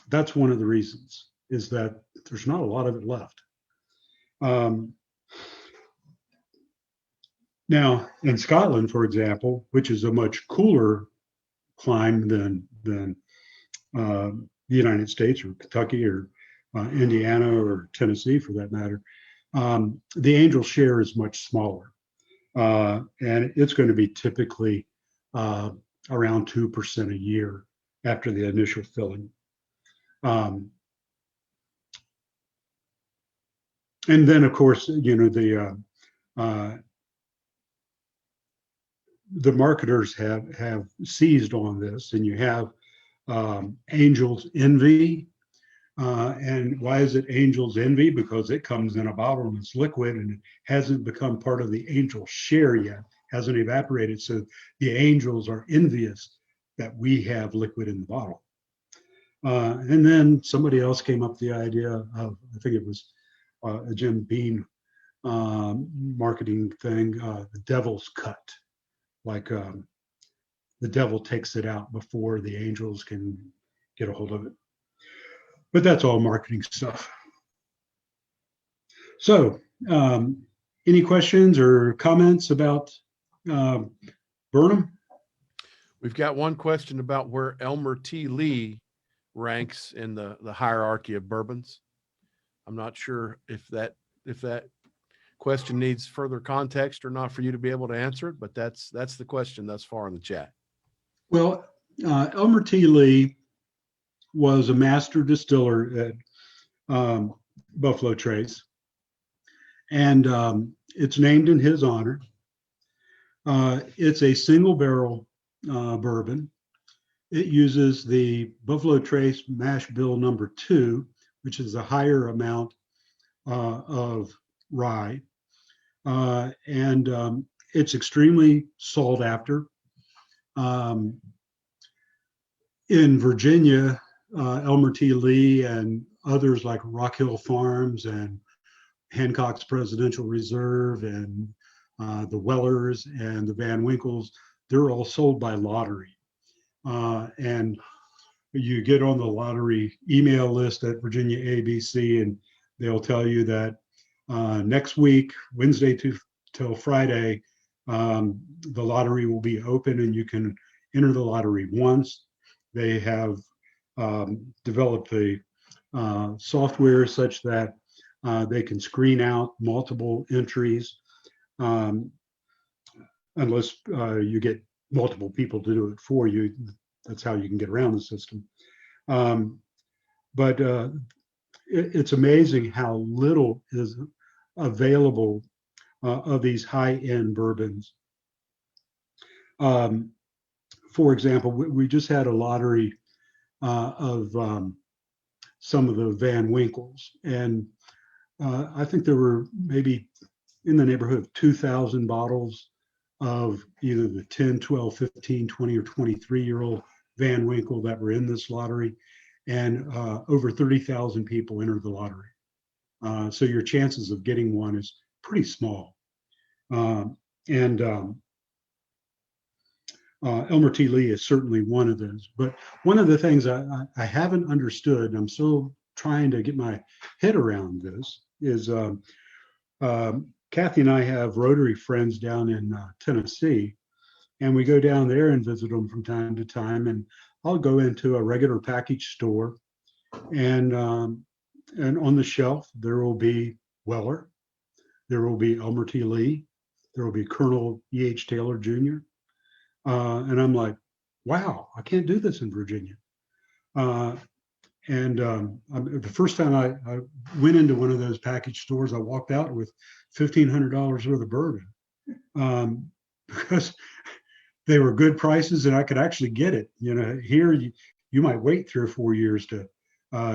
that's one of the reasons, is that there's not a lot of it left. Now, in Scotland, for example, which is a much cooler climate than the United States or Kentucky or Indiana or Tennessee, for that matter, the angel share is much smaller. And it's going to be typically around 2% a year after the initial filling. And then, of course, you know, the marketers have seized on this, and you have Angel's Envy. And why is it Angel's Envy? Because it comes in a bottle and it's liquid and it hasn't become part of the angel share yet, hasn't evaporated. So the angels are envious that we have liquid in the bottle. And then somebody else came up with the idea of, I think it was a Jim Beam marketing thing, the devil's cut. Like the devil takes it out before the angels can get a hold of it. But that's all marketing stuff. So any questions or comments about Burnham? We've got one question about where Elmer T. Lee ranks in the hierarchy of bourbons. I'm not sure if that question needs further context or not for you to be able to answer it, but that's the question thus far in the chat. Well, Elmer T. Lee was a master distiller at Buffalo Trace, and it's named in his honor. It's a single barrel bourbon. It uses the Buffalo Trace Mash Bill number 2, which is a higher amount of rye. And it's extremely sought after. In Virginia, Elmer T. Lee and others like Rock Hill Farms and Hancock's Presidential Reserve and the Wellers and the Van Winkles, they're all sold by lottery. And you get on the lottery email list at Virginia ABC, and they'll tell you that next week, Wednesday till Friday, the lottery will be open and you can enter the lottery once. They have developed a software such that they can screen out multiple entries unless you get multiple people to do it for you. That's how you can get around the system. But it's amazing how little is available of these high-end bourbons. For example, we just had a lottery of some of the Van Winkles, and I think there were maybe in the neighborhood of 2,000 bottles of either the 10, 12, 15, 20, or 23-year-old Van Winkle that were in this lottery, and over 30,000 people entered the lottery. So your chances of getting one is pretty small. Elmer T. Lee is certainly one of those. But one of the things I haven't understood, and I'm still trying to get my head around this, is Kathy and I have Rotary friends down in Tennessee, and we go down there and visit them from time to time. And I'll go into a regular package store, and on the shelf there will be Weller, there will be Elmer T. Lee, there will be Colonel E.H. Taylor Jr. And I'm like, wow, I can't do this in Virginia. The first time I went into one of those package stores, I walked out with $1,500 worth of bourbon because they were good prices and I could actually get it. You know, here you might wait 3 or 4 years to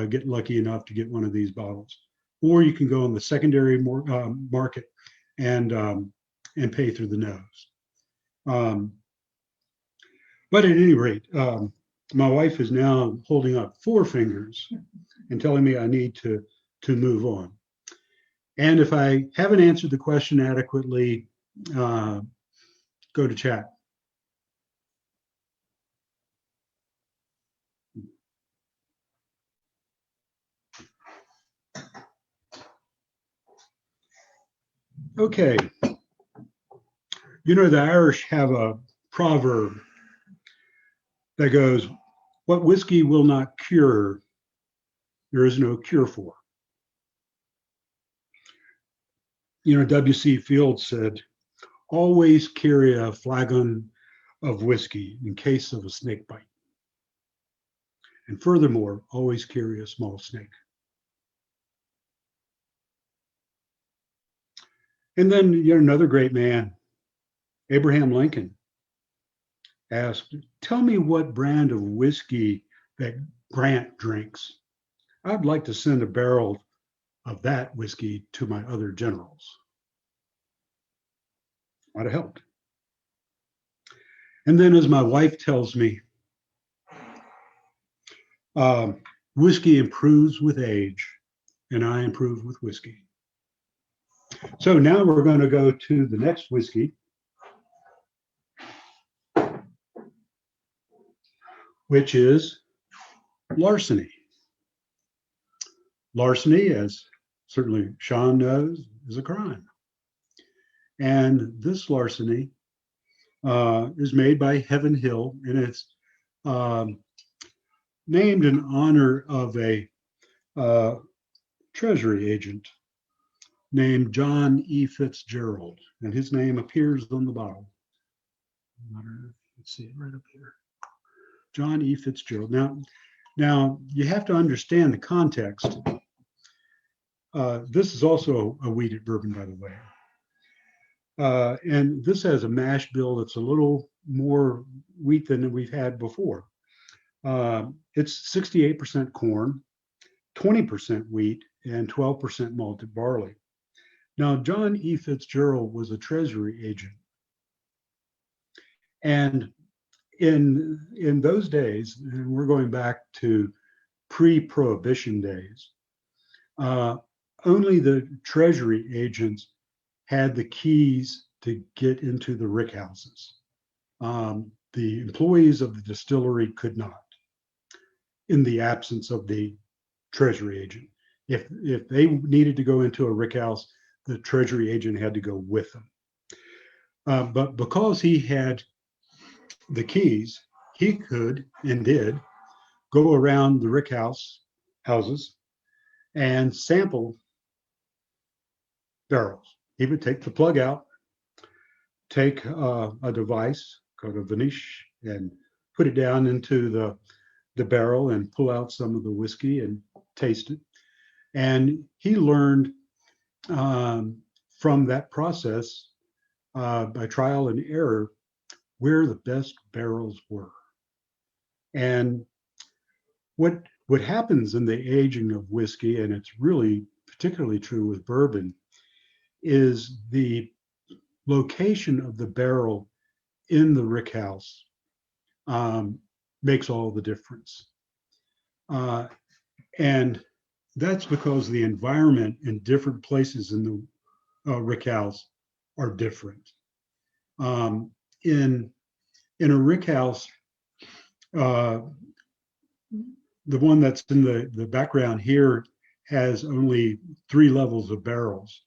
get lucky enough to get one of these bottles, or you can go on the secondary market and pay through the nose. But at any rate, my wife is now holding up 4 fingers and telling me I need to move on. And if I haven't answered the question adequately, go to chat. Okay. You know, the Irish have a proverb that goes, what whiskey will not cure, there is no cure for. You know, W.C. Fields said, always carry a flagon of whiskey in case of a snake bite. And furthermore, always carry a small snake. And then, you know, another great man, Abraham Lincoln, asked, tell me what brand of whiskey that Grant drinks. I'd like to send a barrel of that whiskey to my other generals. Might have helped. And then, as my wife tells me, whiskey improves with age, and I improve with whiskey. So now we're going to go to the next whiskey, which is larceny. Larceny, as certainly Sean knows, is a crime. And this larceny is made by Heaven Hill, and it's named in honor of a Treasury agent named John E. Fitzgerald, and his name appears on the bottle. Let's see it right up here. John E. Fitzgerald. Now you have to understand the context. This is also a wheated bourbon, by the way. And this has a mash bill that's a little more wheat than we've had before. It's 68% corn, 20% wheat, and 12% malted barley. Now, John E. Fitzgerald was a Treasury agent. And in those days, and we're going back to pre-Prohibition days, only the treasury agents had the keys to get into the rick houses. The employees of the distillery could not, in the absence of the treasury agent. If they needed to go into a rick house, the treasury agent had to go with them. But because he had the keys, he could and did go around the rick houses and sample barrels. He would take the plug out, take a device called a vanish, and put it down into the barrel and pull out some of the whiskey and taste it. And he learned from that process by trial and error where the best barrels were. And what happens in the aging of whiskey, and it's really particularly true with bourbon, is the location of the barrel in the rick house makes all the difference. And that's because the environment in different places in the rick house are different. In a rick house, the one that's in the background here has only 3 levels of barrels.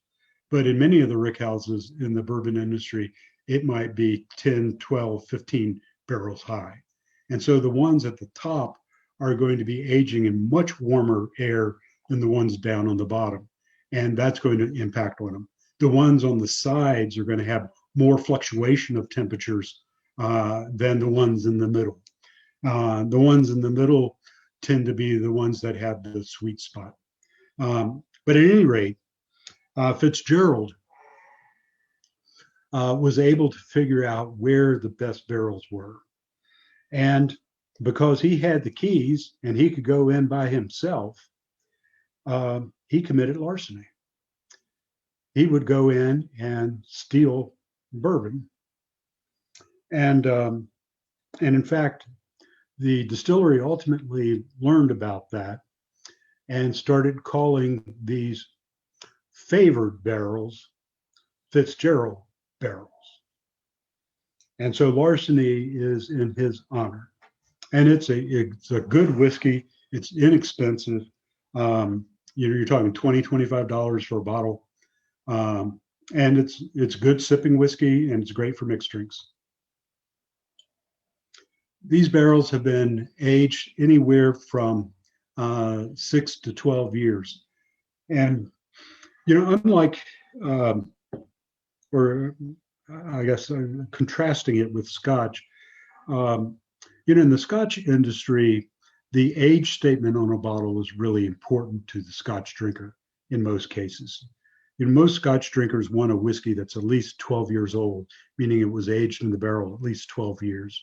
But in many of the rick houses in the bourbon industry, it might be 10, 12, 15 barrels high. And so the ones at the top are going to be aging in much warmer air than the ones down on the bottom. And that's going to impact on them. The ones on the sides are going to have more fluctuation of temperatures than the ones in the middle. The ones in the middle tend to be the ones that have the sweet spot. But at any rate, Fitzgerald was able to figure out where the best barrels were. And because he had the keys and he could go in by himself, he committed larceny. He would go in and steal bourbon. And in fact, the distillery ultimately learned about that and started calling these favored barrels Fitzgerald barrels. And so larceny is in his honor. And it's a good whiskey. It's inexpensive. You're talking $20, $25 for a bottle. And it's good sipping whiskey, and it's great for mixed drinks. These barrels have been aged anywhere from 6 to 12 years. And, unlike, or I guess contrasting it with Scotch, in the Scotch industry, the age statement on a bottle is really important to the Scotch drinker in most cases. Most Scotch drinkers want a whiskey that's at least 12 years old, meaning it was aged in the barrel at least 12 years.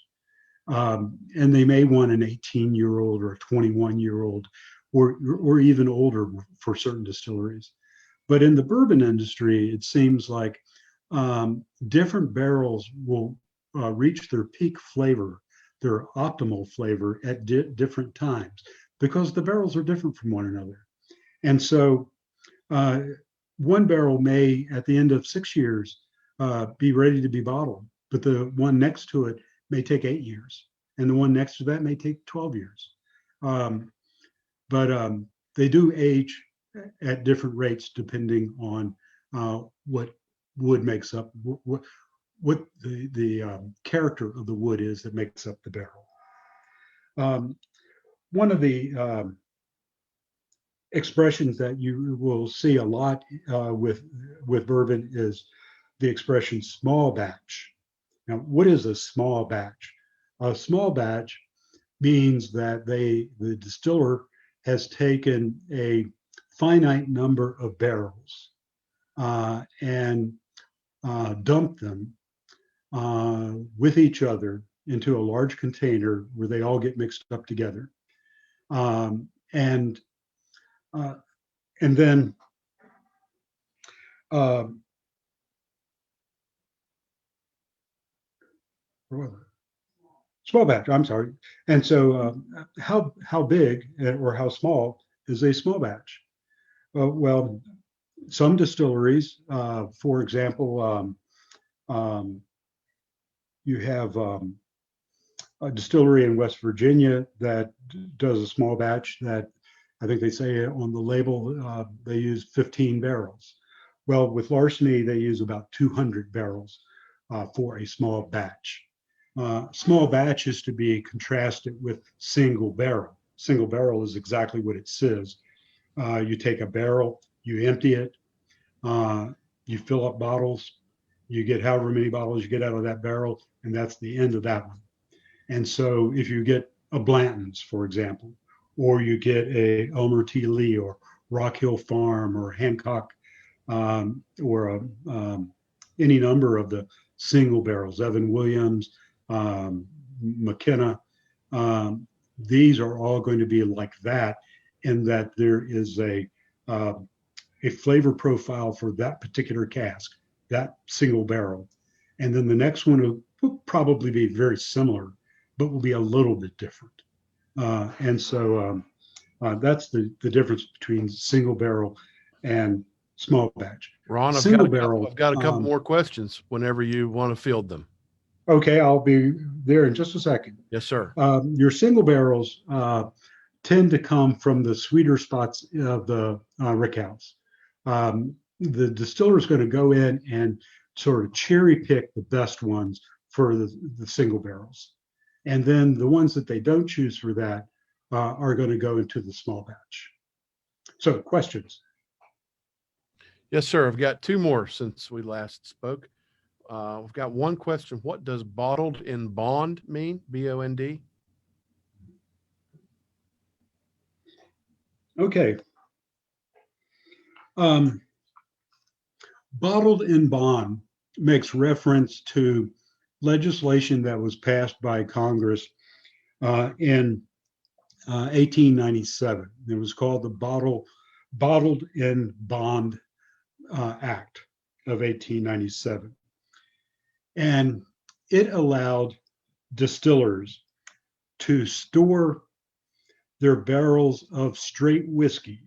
And they may want an 18-year-old or a 21-year-old or even older for certain distilleries. But in the bourbon industry, it seems like different barrels will reach their peak flavor, their optimal flavor at different times, because the barrels are different from one another. And so one barrel may, at the end of 6 years, be ready to be bottled, but the one next to it may take 8 years, and the one next to that may take 12 years. But they do age at different rates depending on what wood makes up, what the character of the wood is that makes up the barrel. One of the expressions that you will see a lot with bourbon is the expression small batch. Now, what is a small batch? A small batch means that the distiller has taken a finite number of barrels and dumped them with each other into a large container where they all get mixed up together. And then small batch, I'm sorry. And so how big or how small is a small batch? Well, Some distilleries, for example, you have a distillery in West Virginia that does a small batch that I think they say on the label they use 15 barrels. Well, with larceny, they use about 200 barrels for a small batch. Small batch is to be contrasted with single barrel. Single barrel is exactly what it says. You take a barrel, you empty it, uh, you fill up bottles, you get however many bottles you get out of that barrel, and that's the end of that one. And so if you get a Blanton's, for example, or you get a Elmer T. Lee or Rock Hill Farm or Hancock or any number of the single barrels, Evan Williams, McKenna, um, these are all going to be like that in that there is uh, a flavor profile for that particular cask, that single barrel. And then the next one will probably be very similar, but will be a little bit different. And so that's the difference between single barrel and small batch. Ron, Single barrel, I've got a couple more questions whenever you want to field them. okay, I'll be there in just a second. Yes, sir. Your single barrels tend to come from the sweeter spots of the rickhouse. The distiller is going to go in and sort of cherry pick the best ones for the single barrels. And then the ones that they don't choose for that are going to go into the small batch. So, questions? Yes, sir. I've got two more since we last spoke. We've got one question. What does bottled in bond mean? BOND? Okay. Um, Bottled in bond makes reference to legislation that was passed by Congress in 1897. It was called the Bottled in Bond Act of 1897. And it allowed distillers to store their barrels of straight whiskey,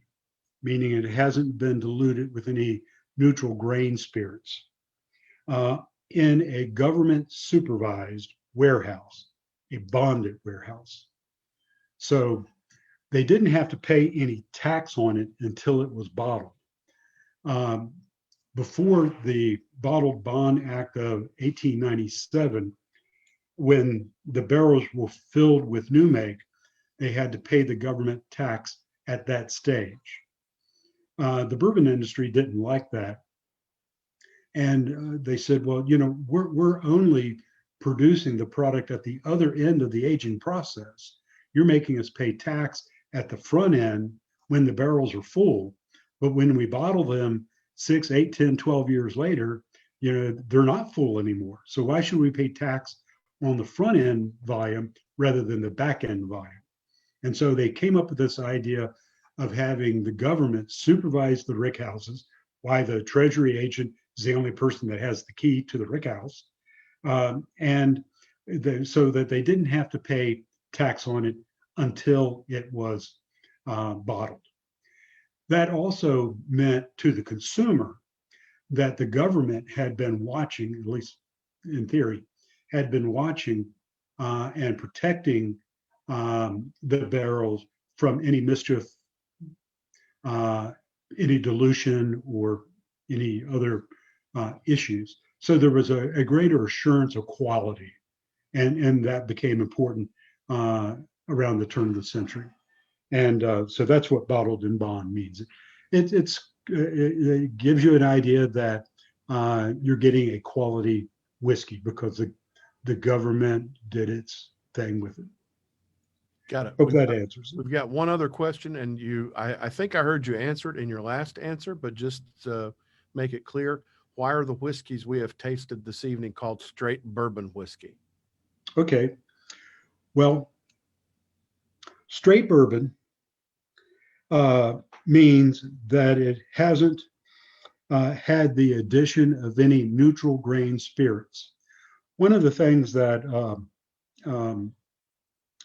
meaning it hasn't been diluted with any neutral grain spirits, uh, in a government supervised warehouse, a bonded warehouse. So they didn't have to pay any tax on it until it was bottled. Um, Before the Bottled Bond Act of 1897, when the barrels were filled with new make, they had to pay the government tax at that stage. The bourbon industry didn't like that. And they said, well, we're only producing the product at the other end of the aging process. You're making us pay tax at the front end when the barrels are full. But when we bottle them 6, 8, 10, 12 years later, they're not full anymore. So why should we pay tax on the front end volume rather than the back end volume? And so they came up with this idea of having the government supervise the rick houses, why the treasury agent is the only person that has the key to the rick house, so that they didn't have to pay tax on it until it was bottled. That also meant to the consumer that the government had been watching, at least in theory, had been watching and protecting the barrels from any mischief, any dilution, or any other issues. So there was a greater assurance of quality, and that became important around the turn of the century. And so that's what bottled in bond means. It gives you an idea that you're getting a quality whiskey because the government did its thing with it. Got it. Hope that answers it. We've got one other question, and I think I heard you answer it in your last answer, but just to make it clear, why are the whiskeys we have tasted this evening called straight bourbon whiskey? Okay. Well, straight bourbon means that it hasn't had the addition of any neutral grain spirits. One of the things that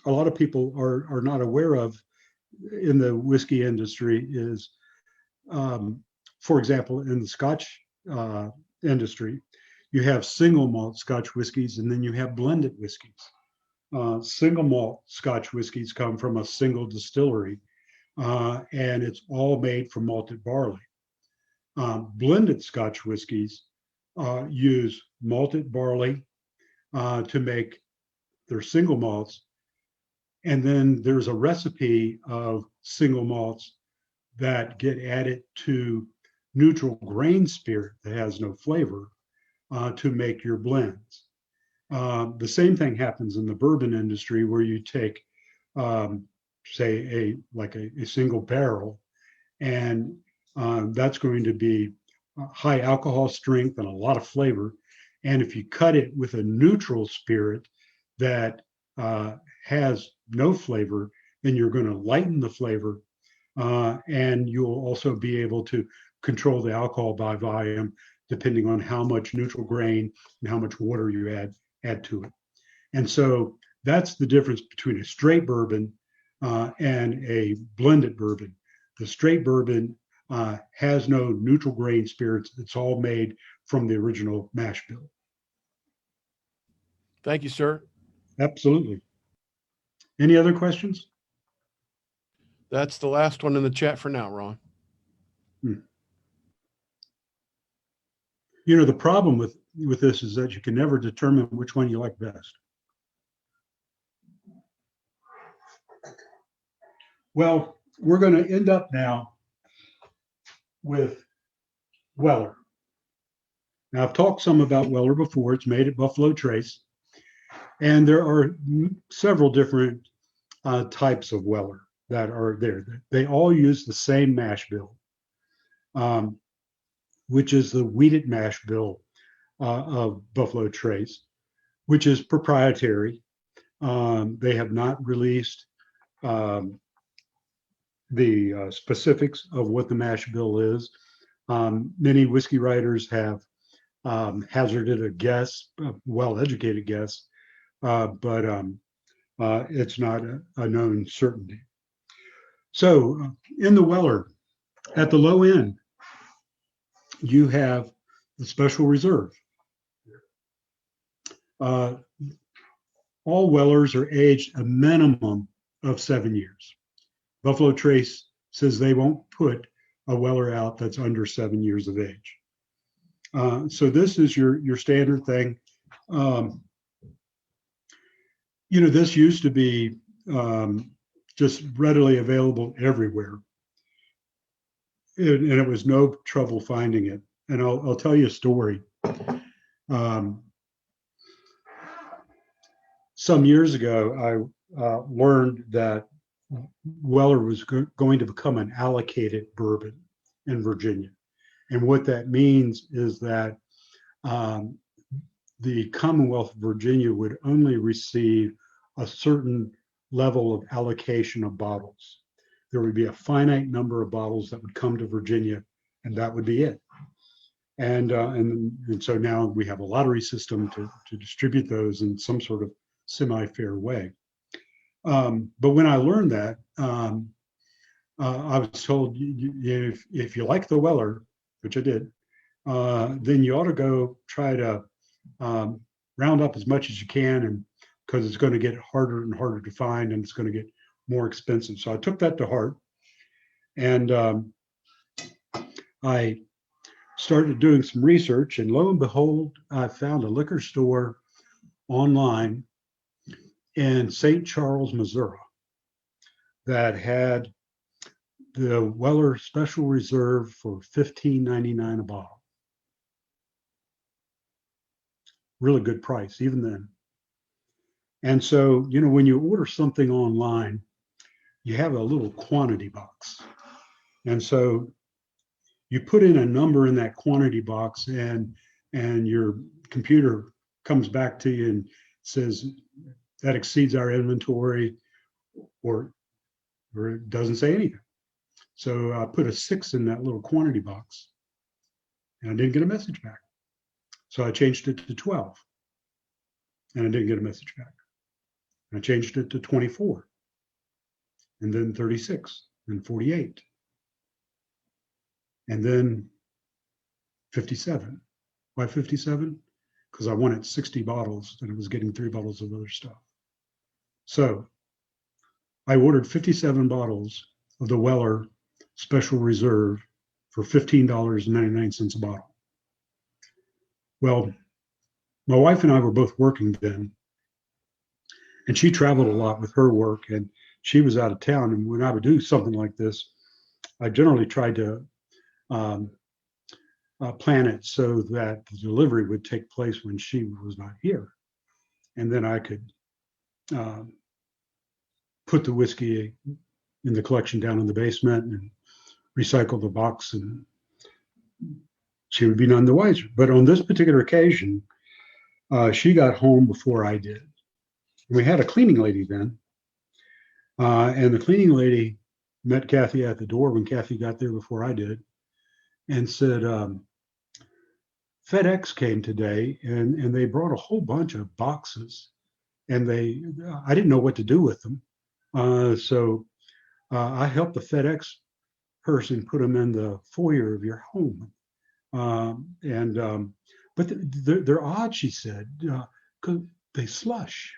a lot of people are not aware of in the whiskey industry is for example, in the Scotch industry, you have single malt Scotch whiskeys and then you have blended whiskeys. Single malt Scotch whiskeys come from a single distillery, and it's all made from malted barley. Blended Scotch whiskeys use malted barley to make their single malts. And then there's a recipe of single malts that get added to neutral grain spirit that has no flavor to make your blends. The same thing happens in the bourbon industry where you take, say, a single barrel, and that's going to be high alcohol strength and a lot of flavor. And if you cut it with a neutral spirit that has no flavor, then you're going to lighten the flavor, and you'll also be able to control the alcohol by volume depending on how much neutral grain and how much water you add to it. And so that's the difference between a straight bourbon and a blended bourbon. The straight bourbon has no neutral grain spirits. It's all made from the original mash bill. Thank you, sir. Absolutely. Any other questions? That's the last one in the chat for now, Ron. You know, the problem with this is that you can never determine which one you like best. Well, we're going to end up now with Weller. Now, I've talked some about Weller before. It's made at Buffalo Trace. And there are several different types of Weller that are there. They all use the same mash bill, which is the wheated mash bill of Buffalo Trace, which is proprietary. They have not released the specifics of what the mash bill is. Many whiskey writers have hazarded a guess, a well-educated guess, but it's not a known certainty. So in the Weller, at the low end, you have the special reserve. All Wellers are aged a minimum of 7 years. Buffalo Trace says they won't put a Weller out that's under 7 years of age. So this is your standard thing. You know, this used to be just readily available everywhere. And it was no trouble finding it. And I'll tell you a story. Some years ago, I learned that Weller was going to become an allocated bourbon in Virginia. And what that means is that the Commonwealth of Virginia would only receive a certain level of allocation of bottles. There would be a finite number of bottles that would come to Virginia, and that would be it. And so now we have a lottery system to distribute those in some sort of semi-fair way. But when I learned that, I was told if you like the Weller, which I did, then you ought to go try to round up as much as you can, and because it's going to get harder and harder to find, and it's going to get more expensive. So I took that to heart, and I started doing some research, and lo and behold, I found a liquor store online in St. Charles, Missouri, that had the Weller Special Reserve for $15.99 a bottle. Really good price, even then. And so, you know, when you order something online, you have a little quantity box. And so you put in a number in that quantity box, and your computer comes back to you and says that exceeds our inventory, or it doesn't say anything. So I put a 6 in that little quantity box, and I didn't get a message back. So I changed it to 12, and I didn't get a message back. I changed it to 24, and then 36, and 48. and then 57. Why 57? Because I wanted 60 bottles and I was getting 3 bottles of other stuff. So I ordered 57 bottles of the Weller Special Reserve for $15.99 a bottle. Well, my wife and I were both working then, and she traveled a lot with her work, and she was out of town. And when I would do something like this, I generally tried to plan it so that the delivery would take place when she was not here. And then I could put the whiskey in the collection down in the basement and recycle the box, and she would be none the wiser. But on this particular occasion, she got home before I did. We had a cleaning lady then, and the cleaning lady met Kathy at the door when Kathy got there before I did, and said, FedEx came today, and they brought a whole bunch of boxes, and I didn't know what to do with them. So I helped the FedEx person put them in the foyer of your home. But they're odd, she said, because they slush.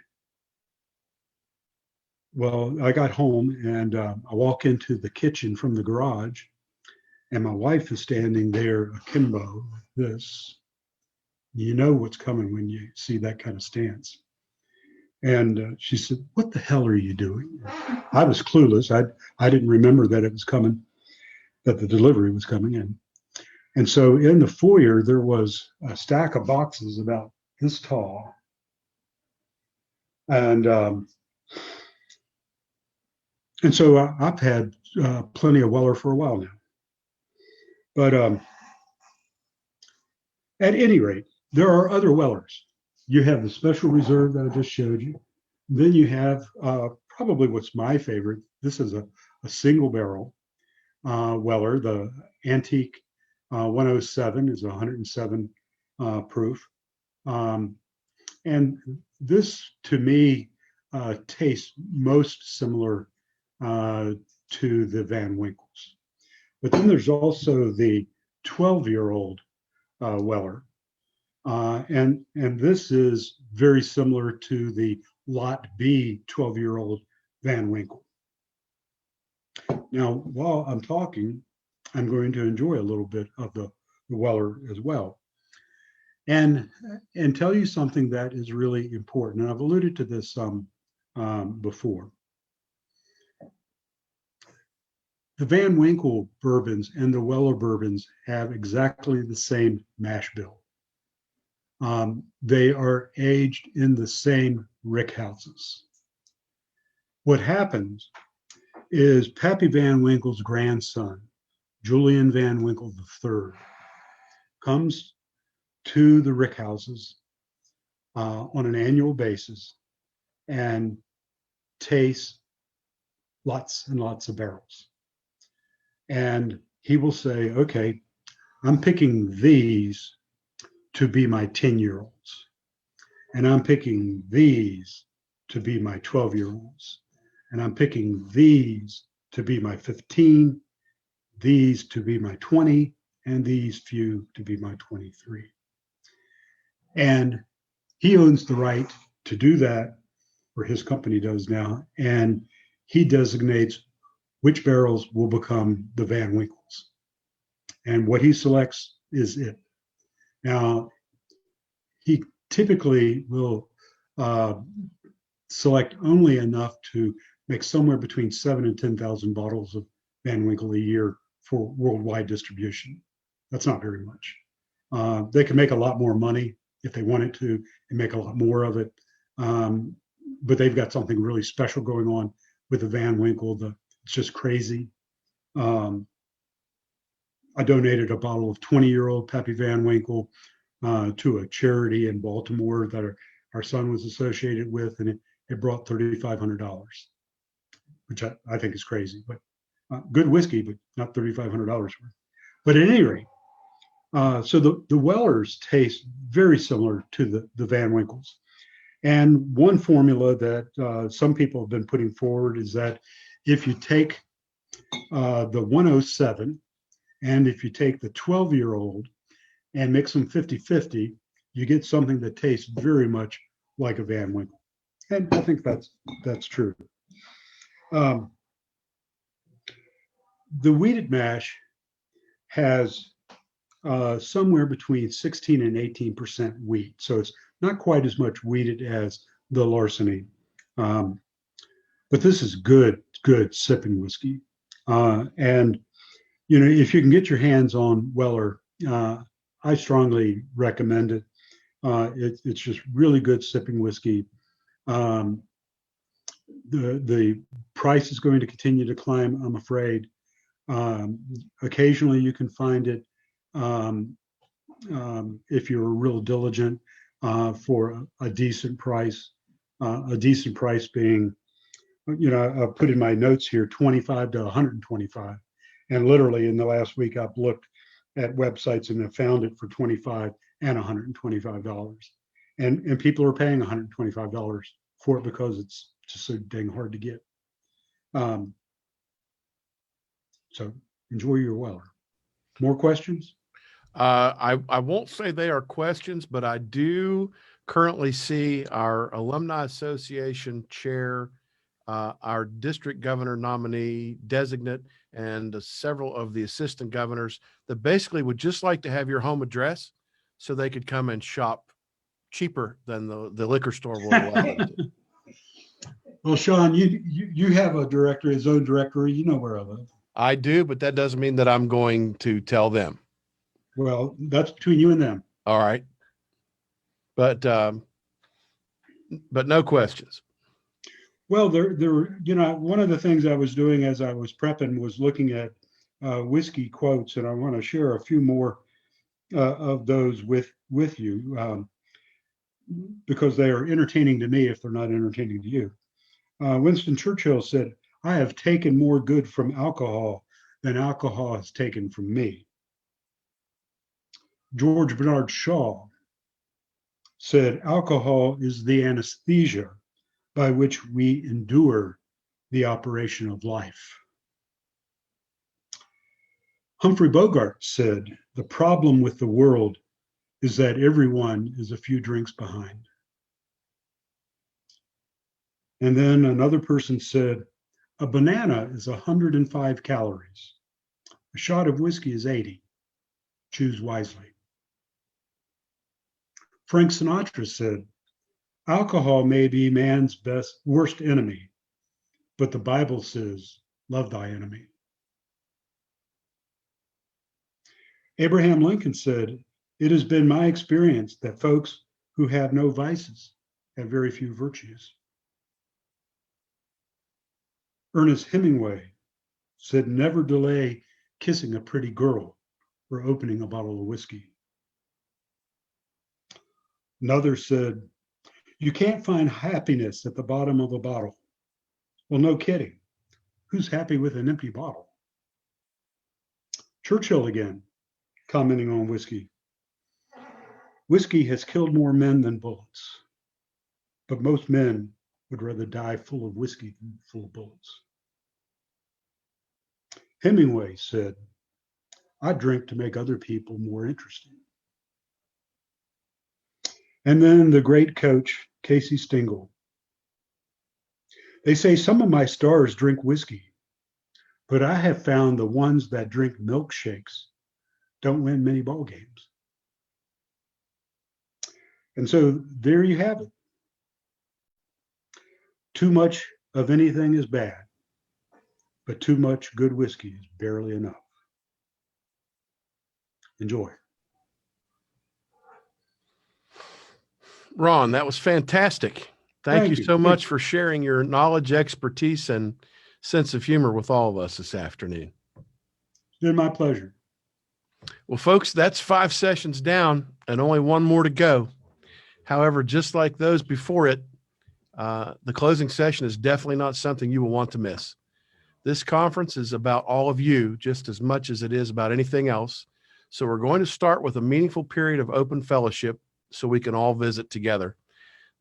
Well, I got home and I walk into the kitchen from the garage, and my wife is standing there akimbo. This, you know what's coming when you see that kind of stance. And she said, "What the hell are you doing?" I was clueless. I didn't remember that it was coming, that the delivery was coming in. And so in the foyer, there was a stack of boxes about this tall. And so I've had plenty of Weller for a while now. But at any rate, there are other Wellers. You have the Special Reserve that I just showed you. Then you have probably what's my favorite. This is a single barrel Weller. The Antique 107 is 107 proof. And this, to me, tastes most similar to the Van Winkles. But then there's also the 12-year-old Weller. And this is very similar to the Lot B 12-year-old Van Winkle. Now, while I'm talking, I'm going to enjoy a little bit of the Weller as well. And tell you something that is really important. And I've alluded to this before. The Van Winkle bourbons and the Weller bourbons have exactly the same mash bill. They are aged in the same rick houses. What happens is Pappy Van Winkle's grandson, Julian Van Winkle III, comes to the rick houses on an annual basis and tastes lots and lots of barrels. And he will say, okay, I'm picking these to be my 10-year-olds. And I'm picking these to be my 12-year-olds. And I'm picking these to be my 15, these to be my 20, and these few to be my 23. And he owns the right to do that, or his company does now. And he designates which barrels will become the Van Winkles. And what he selects is it. Now, he typically will select only enough to make somewhere between 7,000 and 10,000 bottles of Van Winkle a year for worldwide distribution. That's not very much. They can make a lot more money if they wanted to and make a lot more of it. But they've got something really special going on with the Van Winkle. It's just crazy. I donated a bottle of 20-year-old Pappy Van Winkle to a charity in Baltimore that our son was associated with, and it brought $3,500, which I think is crazy. But good whiskey, but not $3,500 worth. But at any rate, so the Wellers taste very similar to the Van Winkles. And one formula that some people have been putting forward is that if you take the 107 And if you take the 12-year-old and mix them 50-50, you get something that tastes very much like a Van Winkle. And I think that's true. Um, the wheated mash has somewhere between 16 and 18% wheat. So it's not quite as much wheated as the Larceny. But this is good sipping whiskey. And, if you can get your hands on Weller, I strongly recommend it. It's just really good sipping whiskey. The price is going to continue to climb, I'm afraid. Occasionally you can find it if you're real diligent for a decent price. A decent price being, I put in my notes here, 25 to 125. And literally in the last week, I've looked at websites and have found it for $25 and $125. And people are paying $125 for it because it's just so dang hard to get. So enjoy your Weller. More questions? I won't say they are questions, but I do currently see our Alumni Association chair, our district governor nominee designate, and several of the assistant governors that basically would just like to have your home address so they could come and shop cheaper than the liquor store will allow them to. Well, Sean, you have a directory, his own directory. You know where I live. I do, but that doesn't mean that I'm going to tell them. Well, that's between you and them. All right. But no questions. Well, there, one of the things I was doing as I was prepping was looking at whiskey quotes, and I want to share a few more of those with you because they are entertaining to me if they're not entertaining to you. Winston Churchill said, "I have taken more good from alcohol than alcohol has taken from me." George Bernard Shaw said, "Alcohol is the anesthesia by which we endure the operation of life." Humphrey Bogart said, "The problem with the world is that everyone is a few drinks behind." And then another person said, "A banana is 105 calories. A shot of whiskey is 80. Choose wisely." Frank Sinatra said, "Alcohol may be man's worst enemy, but the Bible says, love thy enemy." Abraham Lincoln said, "It has been my experience that folks who have no vices have very few virtues." Ernest Hemingway said, "Never delay kissing a pretty girl or opening a bottle of whiskey." Another said, "You can't find happiness at the bottom of a bottle." Well, no kidding. Who's happy with an empty bottle? Churchill again, commenting on whiskey. "Whiskey has killed more men than bullets, but most men would rather die full of whiskey than full of bullets." Hemingway said, "I drink to make other people more interesting." And then the great coach, Casey Stengel. "They say some of my stars drink whiskey, but I have found the ones that drink milkshakes don't win many ball games." And so there you have it. Too much of anything is bad, but too much good whiskey is barely enough. Enjoy. Ron, that was fantastic. Thank you so much for sharing your knowledge, expertise, and sense of humor with all of us this afternoon. It's been my pleasure. Well, folks, that's 5 sessions down and only one more to go. However, just like those before it, the closing session is definitely not something you will want to miss. This conference is about all of you just as much as it is about anything else. So we're going to start with a meaningful period of open fellowship so we can all visit together.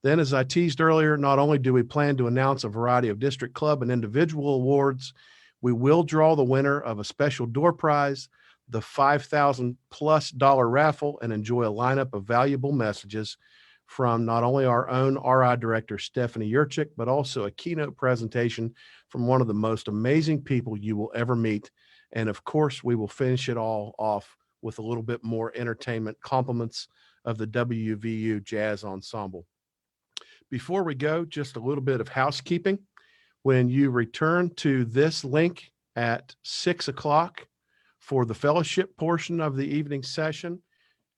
Then, as I teased earlier, not only do we plan to announce a variety of district club and individual awards, we will draw the winner of a special door prize the $5,000+ raffle and enjoy a lineup of valuable messages from not only our own RI director, Stephanie Yurchik, but also a keynote presentation from one of the most amazing people you will ever meet. And of course, we will finish it all off with a little bit more entertainment compliments of the WVU Jazz Ensemble. Before we go, just a little bit of housekeeping. When you return to this link at 6 o'clock for the fellowship portion of the evening session,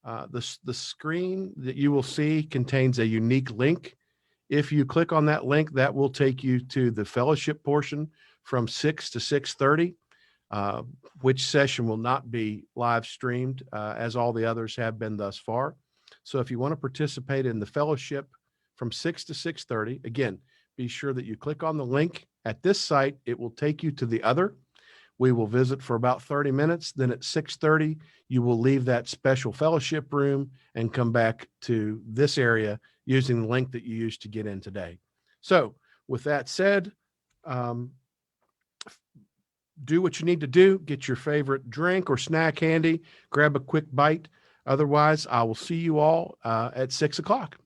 the screen that you will see contains a unique link. If you click on that link, that will take you to the fellowship portion from 6 to 6:30, which session will not be live streamed as all the others have been thus far. So if you want to participate in the fellowship from 6 to 6:30, again, be sure that you click on the link at this site. It will take you to the other. We will visit for about 30 minutes. Then at 6:30, you will leave that special fellowship room and come back to this area using the link that you used to get in today. So with that said, do what you need to do. Get your favorite drink or snack handy. Grab a quick bite. Otherwise, I will see you all at 6 o'clock.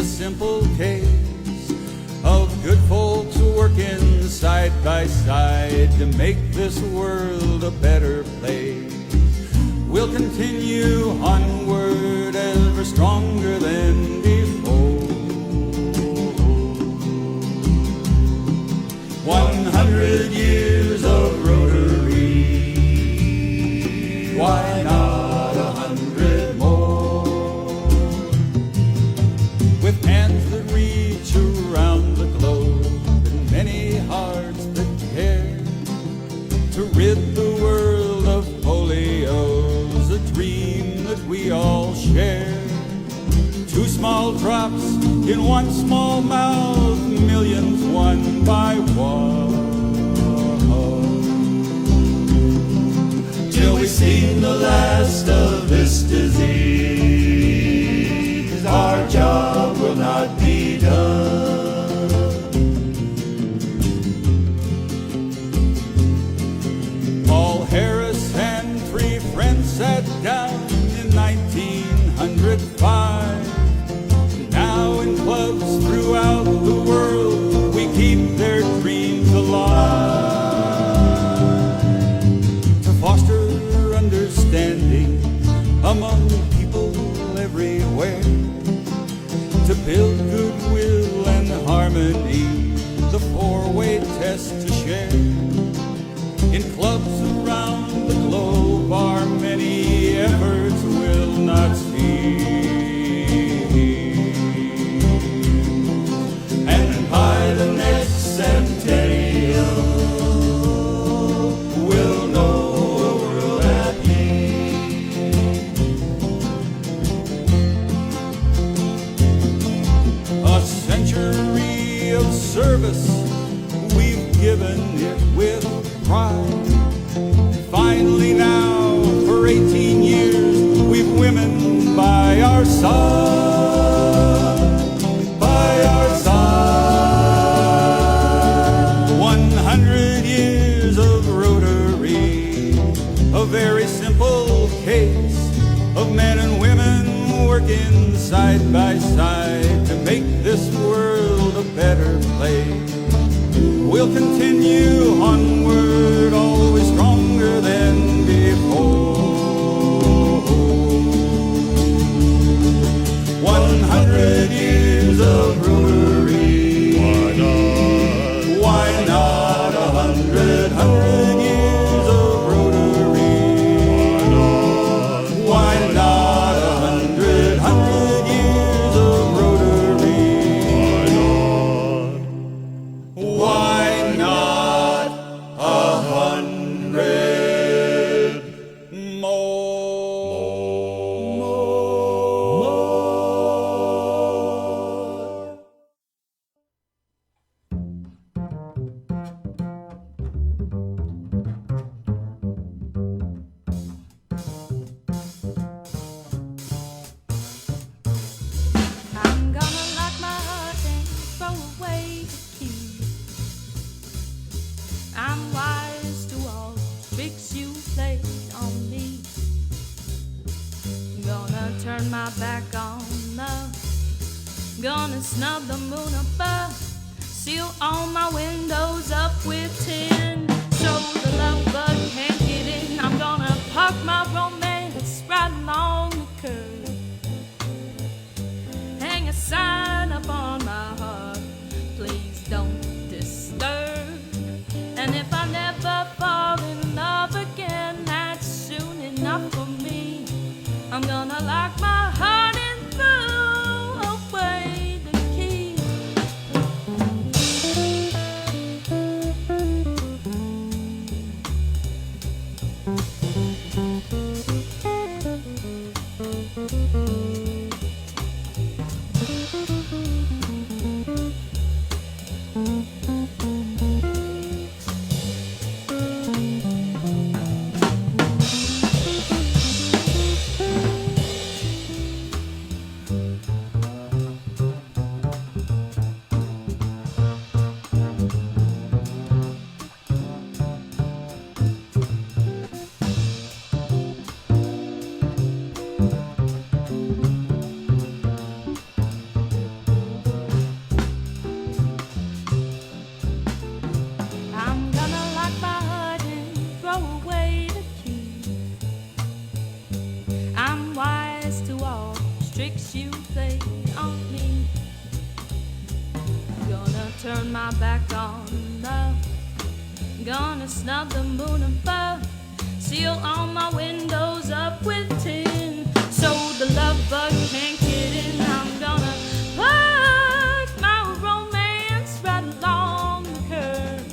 Simple case of good folks working side by side to make this world a better place. We'll continue onward ever stronger than before. 100 years of Rotary, why not 100 more? With hands that reach around the globe and many hearts that care to rid the world of polio's a dream that we all share. 2 small drops in one small mouth, millions one by one, till we've seen the last of this disease. Our job will not be done. Paul Harris and 3 friends sat down in 1905. Now in clubs throughout the world, we keep their dreams alive, to foster understanding among people everywhere, to build goodwill and harmony, the 4-way test to share. In clubs around the globe, our many efforts will not cease. And by the next centennial, we'll know a world at peace. A century of service, we've given it with pride. Finally now, for 18 years, we've women by our side, by our side. 100 years of Rotary, a very simple case of men and women working side by side to make this world a better place. We'll continue onward, always stronger than before. 100 years of Rotary, why not? Why not 100 years of Rotary? Why not 100 years of Rotary? Why not 100 more? I'm gonna lock my heart and throw away the key. I'm wise to all the tricks you played on me. Gonna turn my back on love. Gonna snub the moon above. Seal all my windows up with tin, so the love bug can't get in. I'm gonna park my romance right along the curb. Hang a sign up on my heart, please don't disturb. And if I never turn my back on love. Gonna snub the moon above, seal all my windows up with tin, so the love bug can't get in. I'm gonna park my romance right along the curb,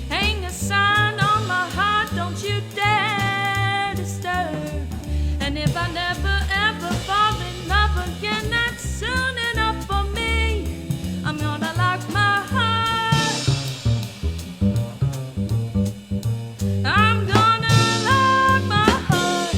hang a sign on my heart, don't you dare disturb. And if I never ever fall in love again, that's soon enough for me. I'm gonna lock my heart. I'm gonna lock my heart.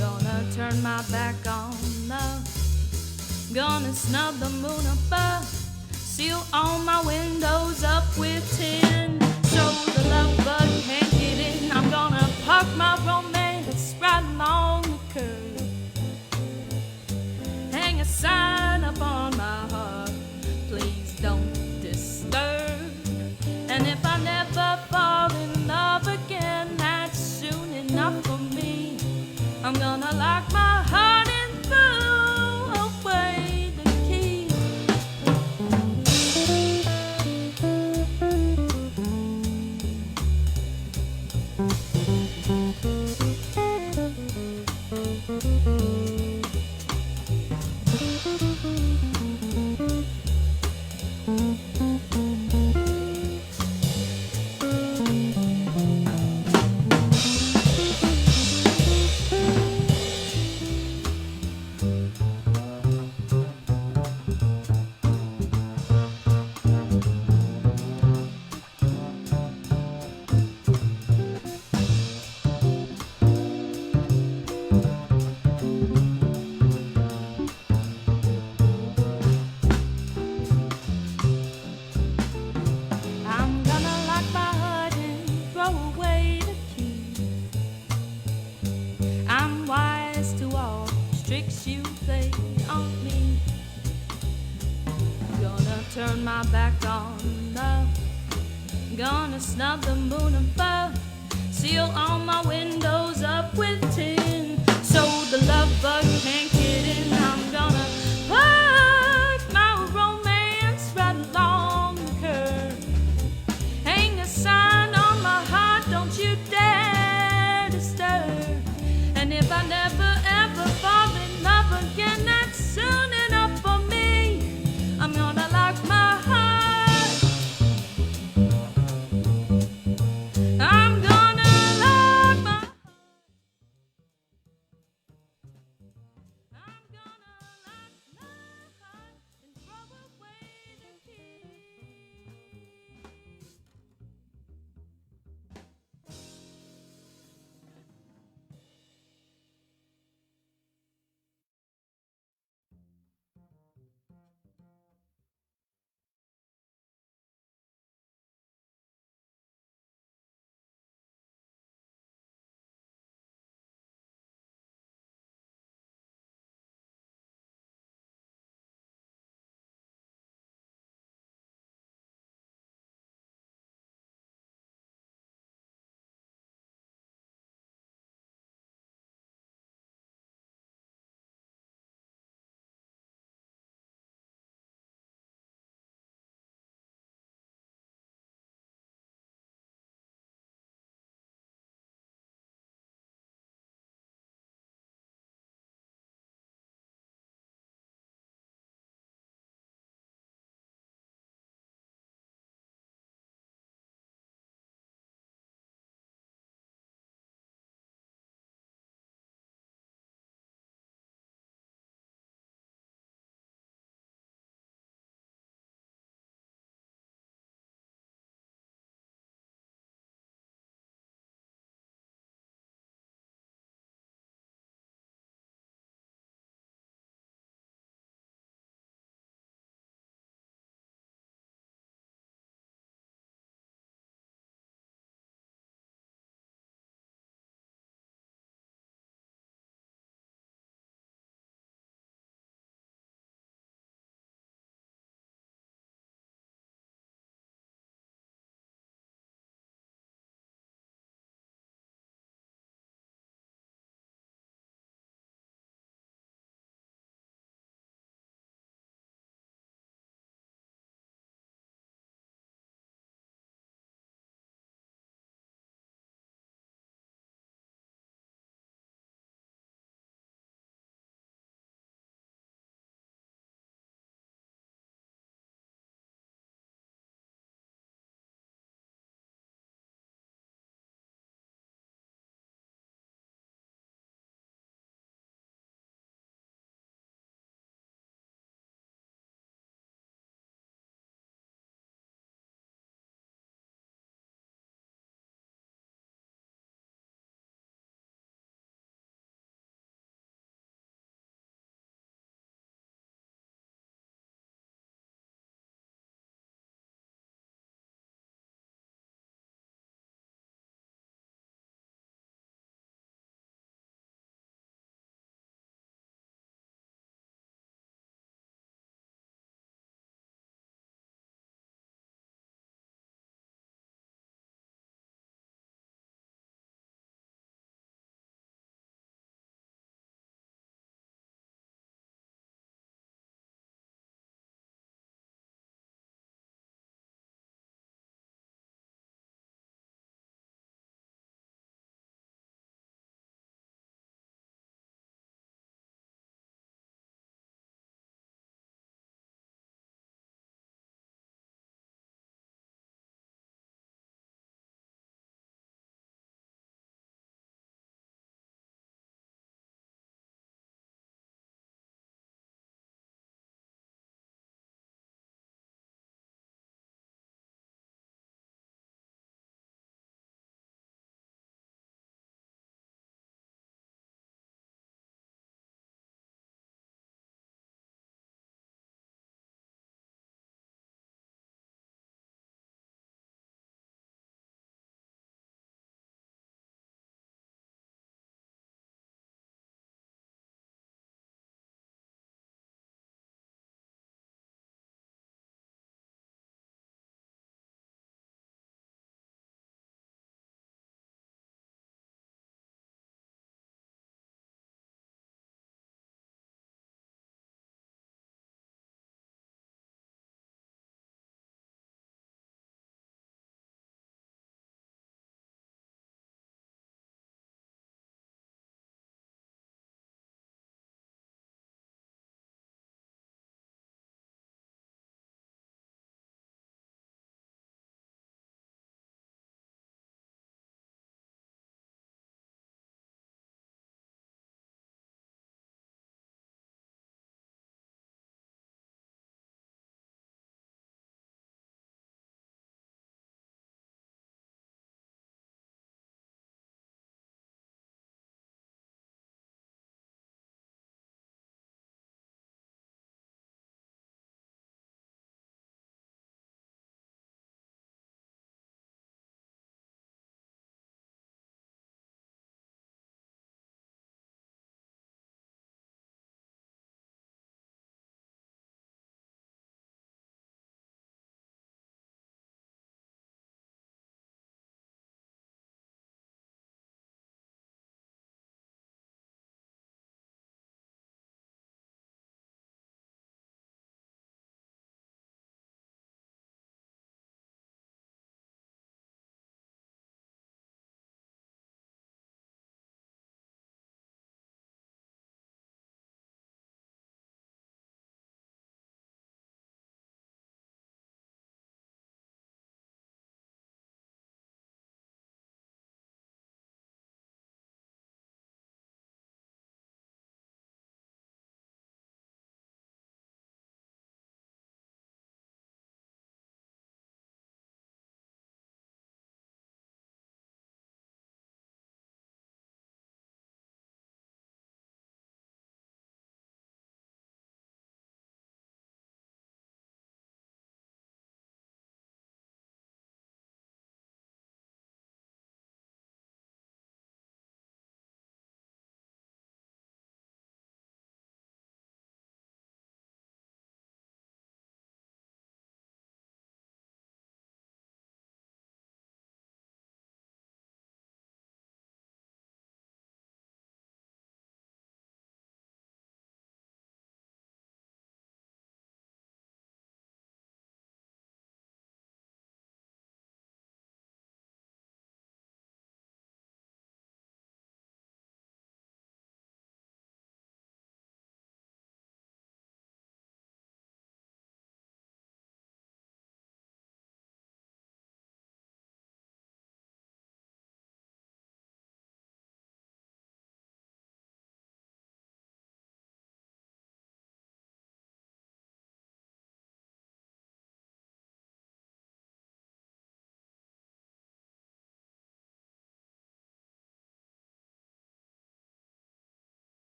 Gonna turn my back on love. Gonna snub the moon above. Seal all my windows up with tin, so the love bug can't get in. I'm gonna park my romance right along the curb. Hang a sign up on my heart, please don't disturb. And if I never fall in love again, that's soon enough for me. I'm gonna lock my heart and throw away the key. I'm gonna lock my heart and throw away the key. I'm wise to all tricks you play on me. Gonna turn my back on love. Gonna snub the moon above. Seal all my windows up with tin, so the love bug can't get in. I'm gonna park my romance right along the curb. Hang a sign on my heart, don't you dare disturb. And if I never ever fall in love again, that's soon enough for me. I'm gonna lock my heart. I'm gonna lock my heart. I'm gonna lock my heart and throw away the key.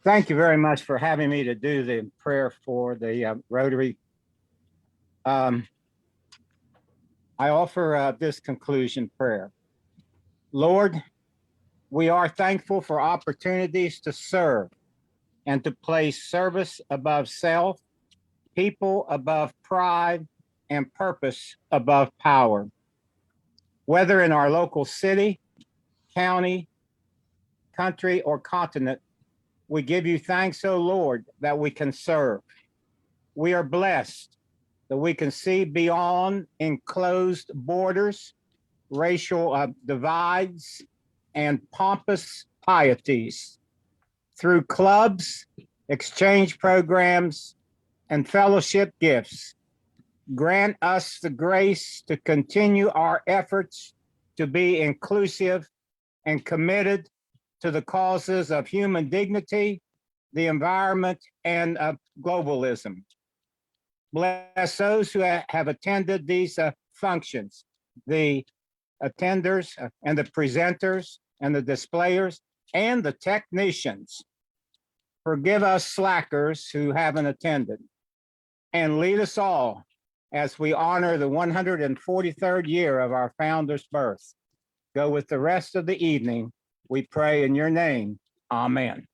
Thank you very much for having me to do the prayer for the Rotary. I offer this conclusion prayer. Lord, we are thankful for opportunities to serve and to place service above self, people above pride, and purpose above power. Whether in our local city, county, country, or continent, we give you thanks, O Lord, that we can serve. We are blessed that we can see beyond enclosed borders, racial divides, and pompous pieties. Through clubs, exchange programs, and fellowship gifts, grant us the grace to continue our efforts to be inclusive and committed to the causes of human dignity, the environment, and globalism. Bless those who have attended these functions, the attenders and the presenters and the displayers and the technicians. Forgive us slackers who haven't attended, and lead us all as we honor the 143rd year of our founder's birth. Go with the rest of the evening. We pray in your name. Amen.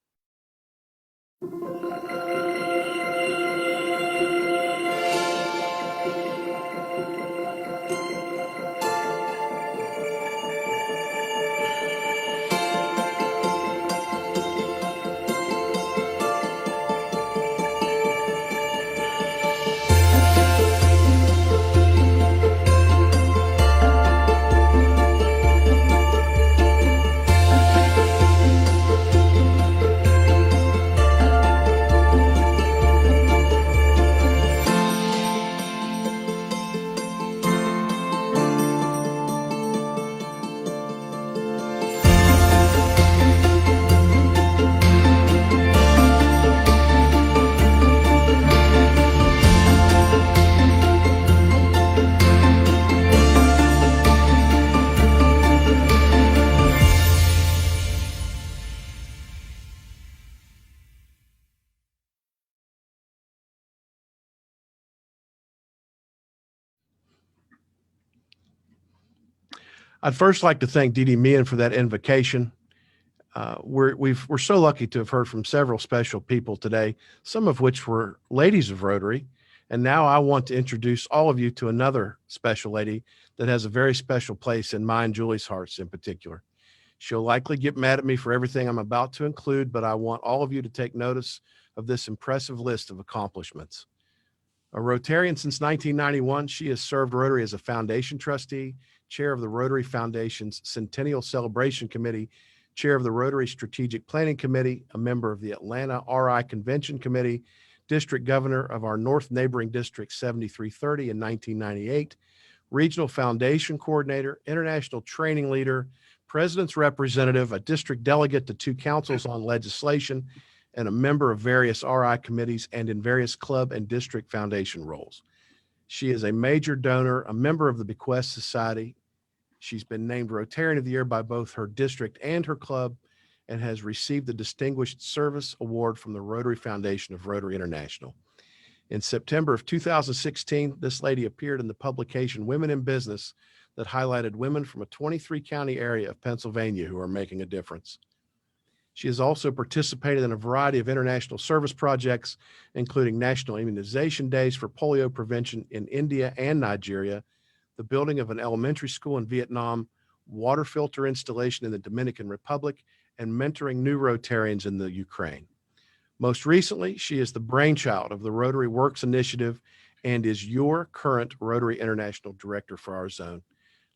I'd first like to thank Dee Dee Meehan for that invocation. We're so lucky to have heard from several special people today, some of which were ladies of Rotary. And now I want to introduce all of you to another special lady that has a very special place in mine, Julie's hearts in particular. She'll likely get mad at me for everything I'm about to include, but I want all of you to take notice of this impressive list of accomplishments. A Rotarian since 1991, she has served Rotary as a foundation trustee, chair of the Rotary Foundation's Centennial Celebration Committee, chair of the Rotary Strategic Planning Committee, a member of the Atlanta RI Convention Committee, district governor of our North Neighboring District 7330 in 1998, regional foundation coordinator, international training leader, president's representative, a district delegate to 2 councils on legislation, and a member of various RI committees and in various club and district foundation roles. She is a major donor, a member of the Bequest Society. She's been named Rotarian of the Year by both her district and her club, and has received the Distinguished Service Award from the Rotary Foundation of Rotary International. In September of 2016, this lady appeared in the publication Women in Business that highlighted women from a 23-county area of Pennsylvania who are making a difference. She has also participated in a variety of international service projects, including National Immunization Days for polio prevention in India and Nigeria, the building of an elementary school in Vietnam, water filter installation in the Dominican Republic, and mentoring new Rotarians in the Ukraine. Most recently, she is the brainchild of the Rotary Works Initiative and is your current Rotary International Director for our zone.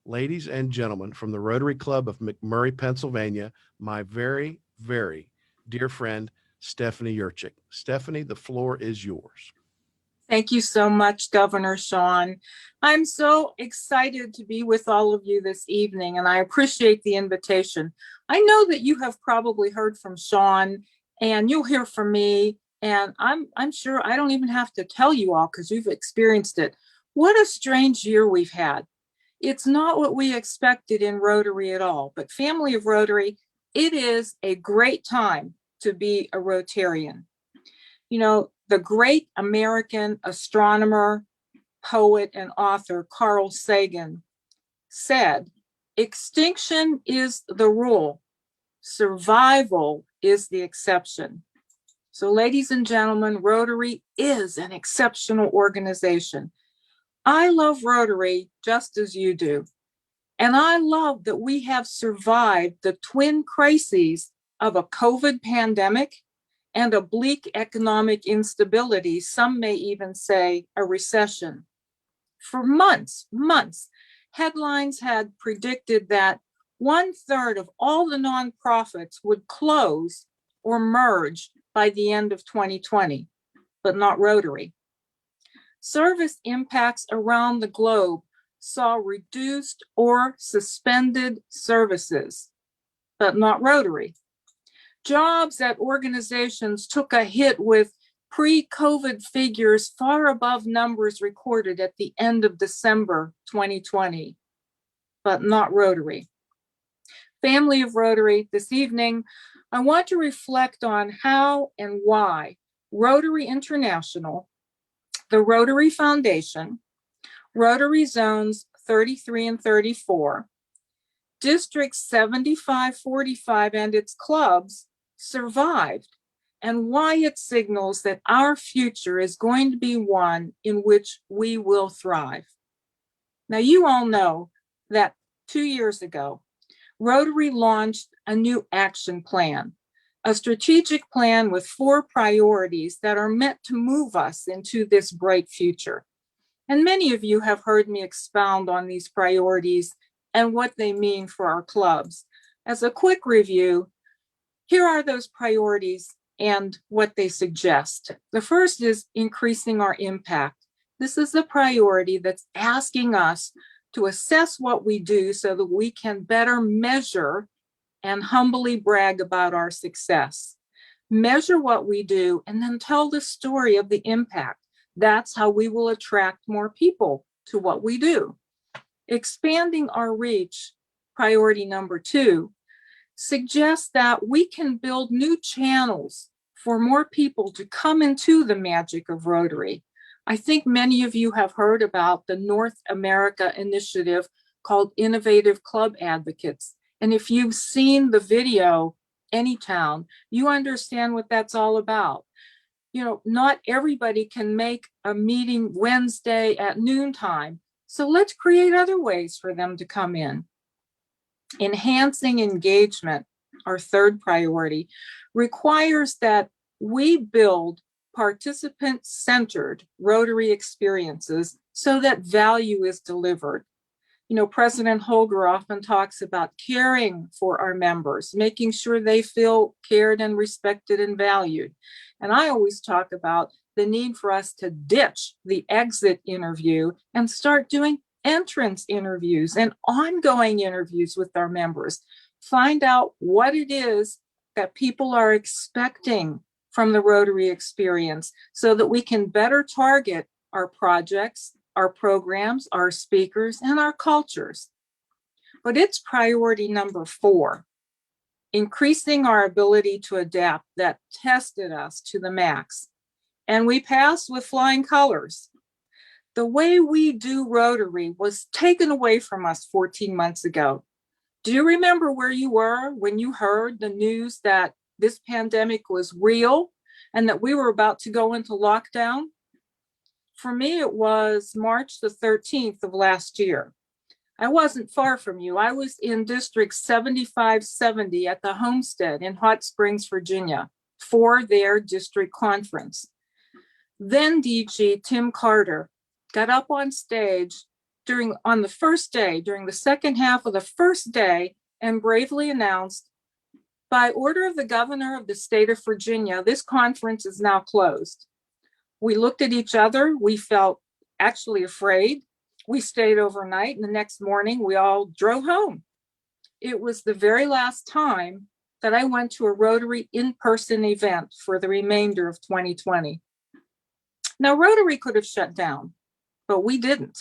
Ladies and gentlemen, from the Rotary Club of McMurray, Pennsylvania, my very, very dear friend, Stephanie Yurchik. Stephanie, the floor is yours. Thank you so much, Governor Sean. I'm so excited to be with all of you this evening, and I appreciate the invitation. I know that you have probably heard from Sean, and you'll hear from me, and I'm sure I don't even have to tell you all because you've experienced it. What a strange year we've had. It's not what we expected in Rotary at all, but family of Rotary, it is a great time to be a Rotarian. You know, the great American astronomer, poet, and author Carl Sagan said, "Extinction is the rule, survival is the exception." So, ladies and gentlemen, Rotary is an exceptional organization. I love Rotary just as you do. And I love that we have survived the twin crises of a COVID pandemic and a bleak economic instability. Some may even say a recession. For months, headlines had predicted that 1/3 of all the nonprofits would close or merge by the end of 2020, but not Rotary. Service impacts around the globe saw reduced or suspended services, but not Rotary. Jobs at organizations took a hit with pre-COVID figures far above numbers recorded at the end of December 2020, but not Rotary. Family of Rotary, this evening, I want to reflect on how and why Rotary International, the Rotary Foundation, Rotary Zones 33 and 34, District 7545 and its clubs survived, and why it signals that our future is going to be one in which we will thrive. Now, you all know that 2 years ago, Rotary launched a new action plan, a strategic plan with 4 priorities that are meant to move us into this bright future. And many of you have heard me expound on these priorities and what they mean for our clubs. As a quick review, here are those priorities and what they suggest. The first is increasing our impact. This is a priority that's asking us to assess what we do so that we can better measure and humbly brag about our success. Measure what we do and then tell the story of the impact. That's how we will attract more people to what we do. Expanding our reach, priority number 2, suggests that we can build new channels for more people to come into the magic of Rotary. I think many of you have heard about the North America initiative called Innovative Club Advocates. And if you've seen the video, Anytown, you understand what that's all about. You know, not everybody can make a meeting Wednesday at noontime. So let's create other ways for them to come in. Enhancing engagement, our third priority, requires that we build participant-centered Rotary experiences so that value is delivered. You know, President Holger often talks about caring for our members, making sure they feel cared and respected and valued. And I always talk about the need for us to ditch the exit interview and start doing entrance interviews and ongoing interviews with our members. Find out what it is that people are expecting from the Rotary experience so that we can better target our projects, our programs, our speakers, and our cultures. But it's priority number 4, increasing our ability to adapt, that tested us to the max. And we passed with flying colors. The way we do Rotary was taken away from us 14 months ago. Do you remember where you were when you heard the news that this pandemic was real and that we were about to go into lockdown? For me, it was March the 13th of last year. I wasn't far from you. I was in District 7570 at the Homestead in Hot Springs, Virginia, for their district conference. Then DG Tim Carter got up on stage on the first day, during the second half of the first day, and bravely announced, by order of the governor of the state of Virginia, this conference is now closed. We looked at each other. We felt actually afraid. We stayed overnight, and the next morning we all drove home. It was the very last time that I went to a Rotary in-person event for the remainder of 2020. Now, Rotary could have shut down, but we didn't.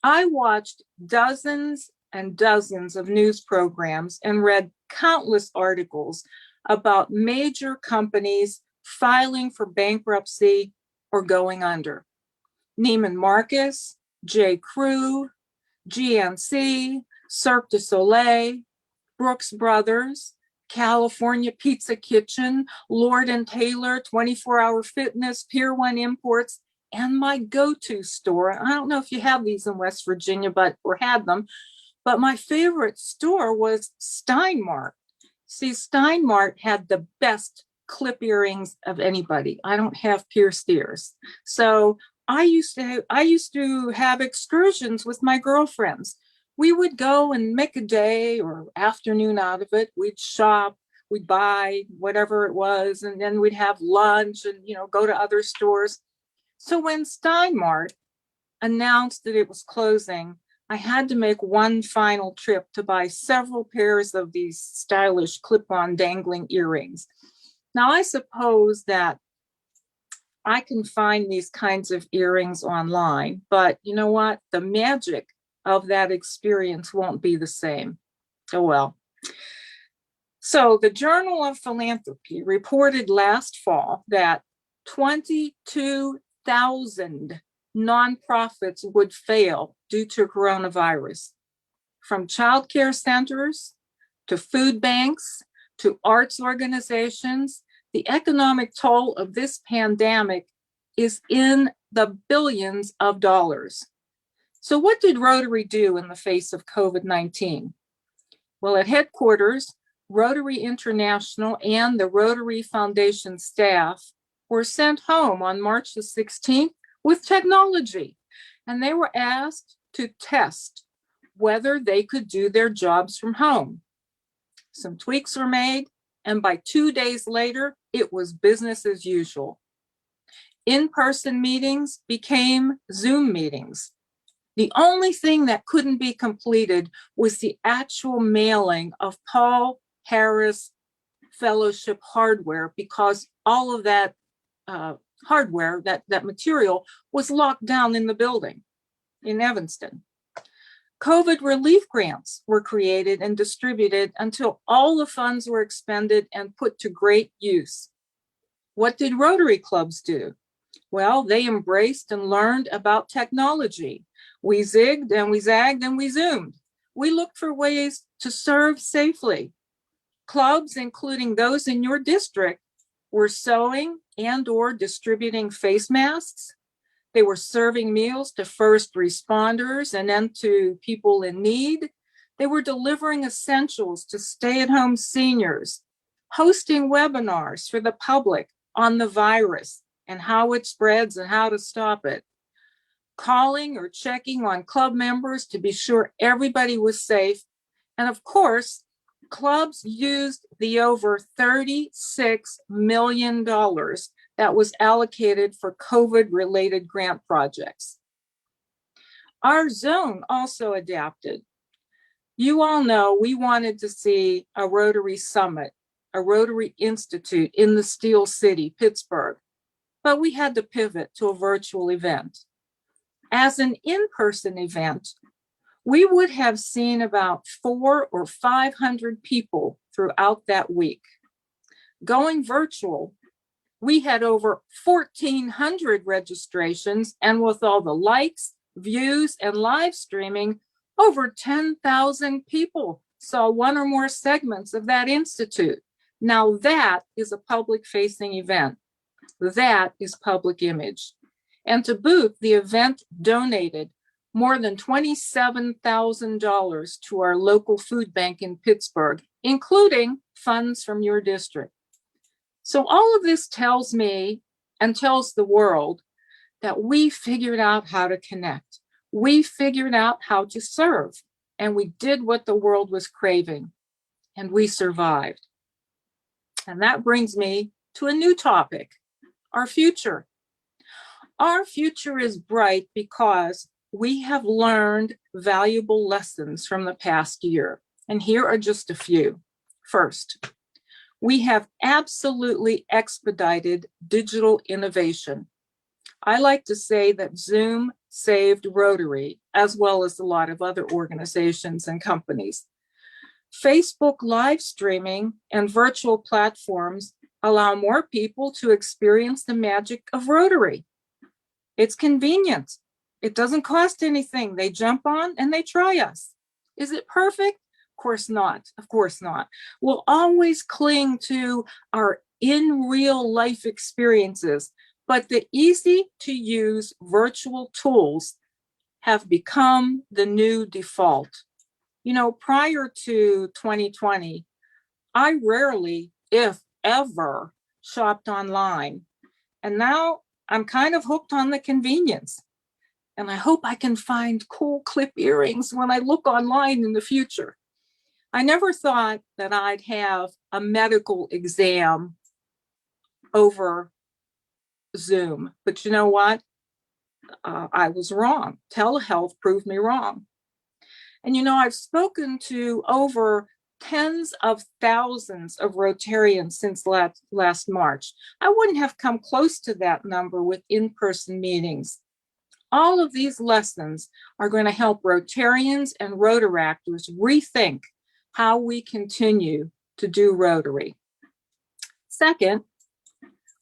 I watched dozens and dozens of news programs and read countless articles about major companies filing for bankruptcy or going under. Neiman Marcus, J. Crew, GNC, Cirque du Soleil, Brooks Brothers, California Pizza Kitchen, Lord and Taylor, 24-Hour Fitness, Pier 1 Imports, and my go-to store. I don't know if you have these in West Virginia, or had them, but my favorite store was Steinmart. See, Steinmart had the best clip earrings of anybody. I don't have pierced ears. So I used to have excursions with my girlfriends. We would go and make a day or afternoon out of it. We'd shop, we'd buy whatever it was, and then we'd have lunch and, go to other stores. So when Steinmart announced that it was closing, I had to make one final trip to buy several pairs of these stylish clip-on dangling earrings. Now, I suppose that I can find these kinds of earrings online, but you know what? The magic of that experience won't be the same. Oh well. So the Journal of Philanthropy reported last fall that 22,000 nonprofits would fail due to coronavirus, from child care centers to food banks to arts organizations. The economic toll of this pandemic is in the billions of dollars. So what did Rotary do in the face of COVID-19? Well, at headquarters, Rotary International and the Rotary Foundation staff were sent home on March the 16th with technology, and they were asked to test whether they could do their jobs from home. Some tweaks were made, and by 2 days later, it was business as usual. In-person meetings became Zoom meetings. The only thing that couldn't be completed was the actual mailing of Paul Harris Fellowship hardware, because all of that hardware, that material, was locked down in the building in Evanston. COVID relief grants were created and distributed until all the funds were expended and put to great use. What did Rotary clubs do? Well, they embraced and learned about technology. We zigged and we zagged and we zoomed. We looked for ways to serve safely. Clubs, including those in your district, were sewing and/or distributing face masks. They were serving meals to first responders and then to people in need. They were delivering essentials to stay-at-home seniors, hosting webinars for the public on the virus and how it spreads and how to stop it, calling or checking on club members to be sure everybody was safe. And of course, clubs used the over $36 million that was allocated for COVID-related grant projects. Our zone also adapted. You all know we wanted to see a Rotary Summit, a Rotary Institute in the Steel City, Pittsburgh, but we had to pivot to a virtual event. As an in-person event, we would have seen about 400 or 500 people throughout that week. Going virtual, we had over 1,400 registrations, and with all the likes, views, and live streaming, over 10,000 people saw one or more segments of that institute. Now that is a public-facing event. That is public image. And to boot, the event donated more than $27,000 to our local food bank in Pittsburgh, including funds from your district. So all of this tells me and tells the world that we figured out how to connect. We figured out how to serve, and we did what the world was craving, and we survived. And that brings me to a new topic, our future. Our future is bright because we have learned valuable lessons from the past year, and here are just a few. First, we have absolutely expedited digital innovation. I like to say that Zoom saved Rotary, as well as a lot of other organizations and companies. Facebook live streaming and virtual platforms allow more people to experience the magic of Rotary. It's convenient. It doesn't cost anything. They jump on and they try us. Is it perfect? Of course not. Of course not. We'll always cling to our in real life experiences, but the easy to use virtual tools have become the new default. You know, prior to 2020, I rarely, if ever, shopped online. And now I'm kind of hooked on the convenience. And I hope I can find cool clip earrings when I look online in the future. I never thought that I'd have a medical exam over Zoom, but you know what? I was wrong. Telehealth proved me wrong. And you know, I've spoken to over tens of thousands of Rotarians since last March. I wouldn't have come close to that number with in-person meetings. All of these lessons are going to help Rotarians and Rotaractors rethink how we continue to do Rotary. Second,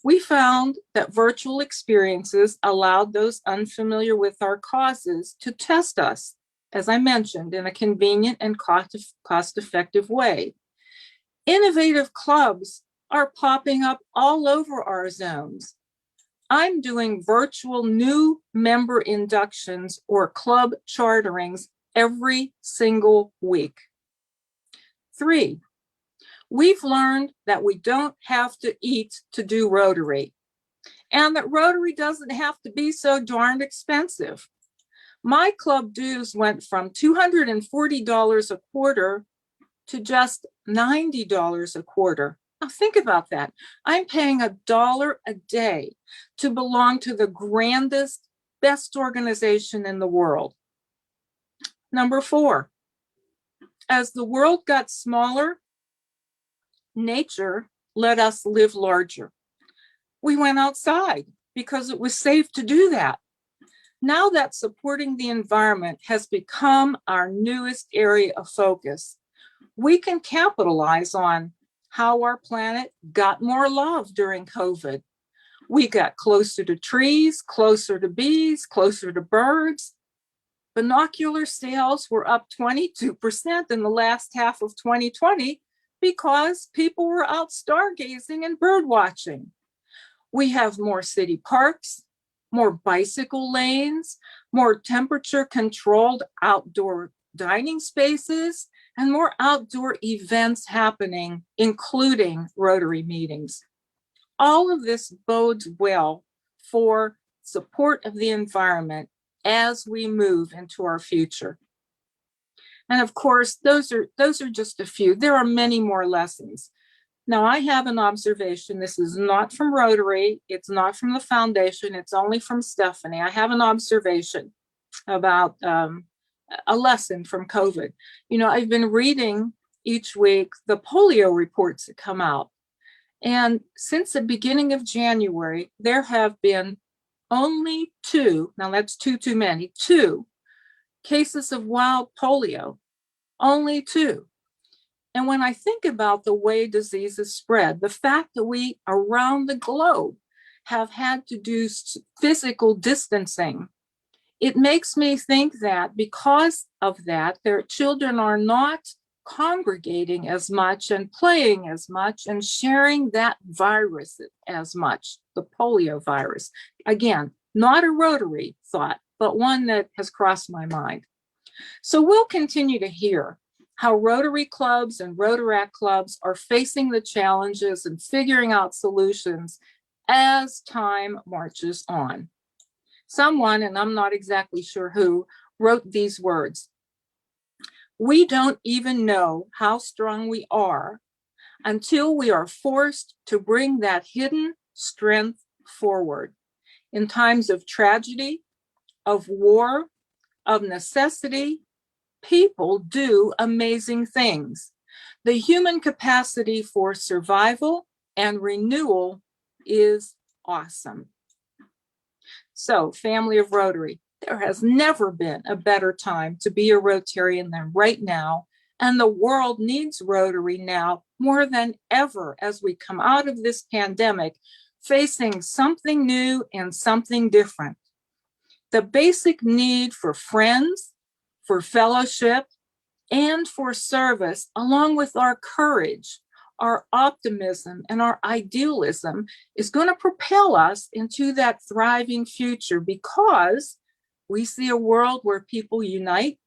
we found that virtual experiences allowed those unfamiliar with our causes to test us, as I mentioned, in a convenient and cost-effective way. Innovative clubs are popping up all over our zones. I'm doing virtual new member inductions or club charterings every single week. 3, we've learned that we don't have to eat to do Rotary, and that Rotary doesn't have to be so darned expensive. My club dues went from $240 a quarter to just $90 a quarter. Now think about that. I'm paying $1 a day to belong to the grandest, best organization in the world. Number 4, as the world got smaller, nature let us live larger. We went outside because it was safe to do that. Now that supporting the environment has become our newest area of focus, we can capitalize on how our planet got more love during COVID. We got closer to trees, closer to bees, closer to birds. Binocular sales were up 22% in the last half of 2020 because people were out stargazing and bird watching. We have more city parks, more bicycle lanes, more temperature-controlled outdoor dining spaces, and more outdoor events happening, including Rotary meetings. All of this bodes well for support of the environment as we move into our future. And of course, those are just a few. There are many more lessons. Now, I have an observation. This is not from Rotary. It's not from the foundation. It's only from Stephanie. I have an observation about a lesson from COVID. You know, I've been reading each week the polio reports that come out. And since the beginning of January, there have been only 2, now that's too many, 2 cases of wild polio, only 2. And when I think about the way diseases spread, the fact that we around the globe have had to do physical distancing, it makes me think that because of that, their children are not congregating as much and playing as much and sharing that virus as much, the polio virus. Again, not a Rotary thought, but one that has crossed my mind. So we'll continue to hear how Rotary clubs and Rotaract clubs are facing the challenges and figuring out solutions as time marches on. Someone, and I'm not exactly sure who, wrote these words: "We don't even know how strong we are until we are forced to bring that hidden strength forward. In times of tragedy, of war, of necessity, people do amazing things. The human capacity for survival and renewal is awesome." So, family of Rotary, there has never been a better time to be a Rotarian than right now, And the world needs Rotary now more than ever as we come out of this pandemic, facing something new and something different. The basic need for friends, for fellowship, and for service, along with our courage, our optimism, and our idealism, is going to propel us into that thriving future, because we see a world where people unite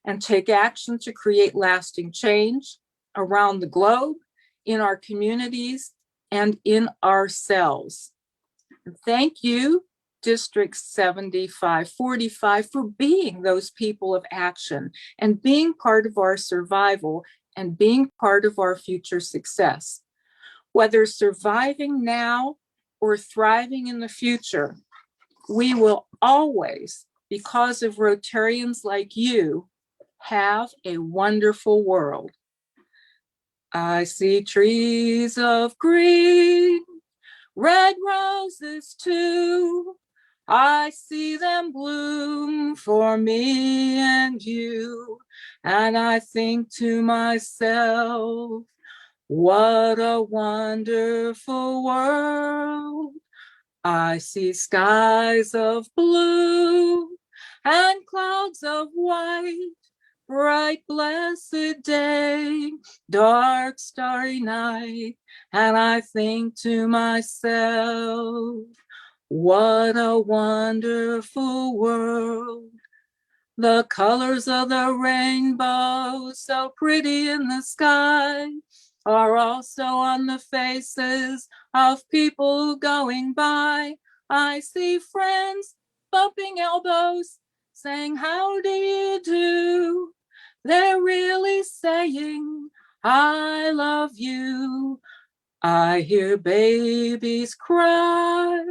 and take action to create lasting change around the globe, in our communities, and in ourselves. Thank you, District 7545, for being those people of action and being part of our survival and being part of our future success. Whether surviving now or thriving in the future, we will always, because of Rotarians like you, have a wonderful world. I see trees of green, red roses too. I see them bloom for me and you. And I think to myself, what a wonderful world. I see skies of blue and clouds of white, bright blessed day, dark starry night, and I think to myself, what a wonderful world. The colors of the rainbow, so pretty in the sky, are also on the faces of people going by. I see friends bumping elbows, saying, how do you do? They're really saying, I love you. I hear babies cry.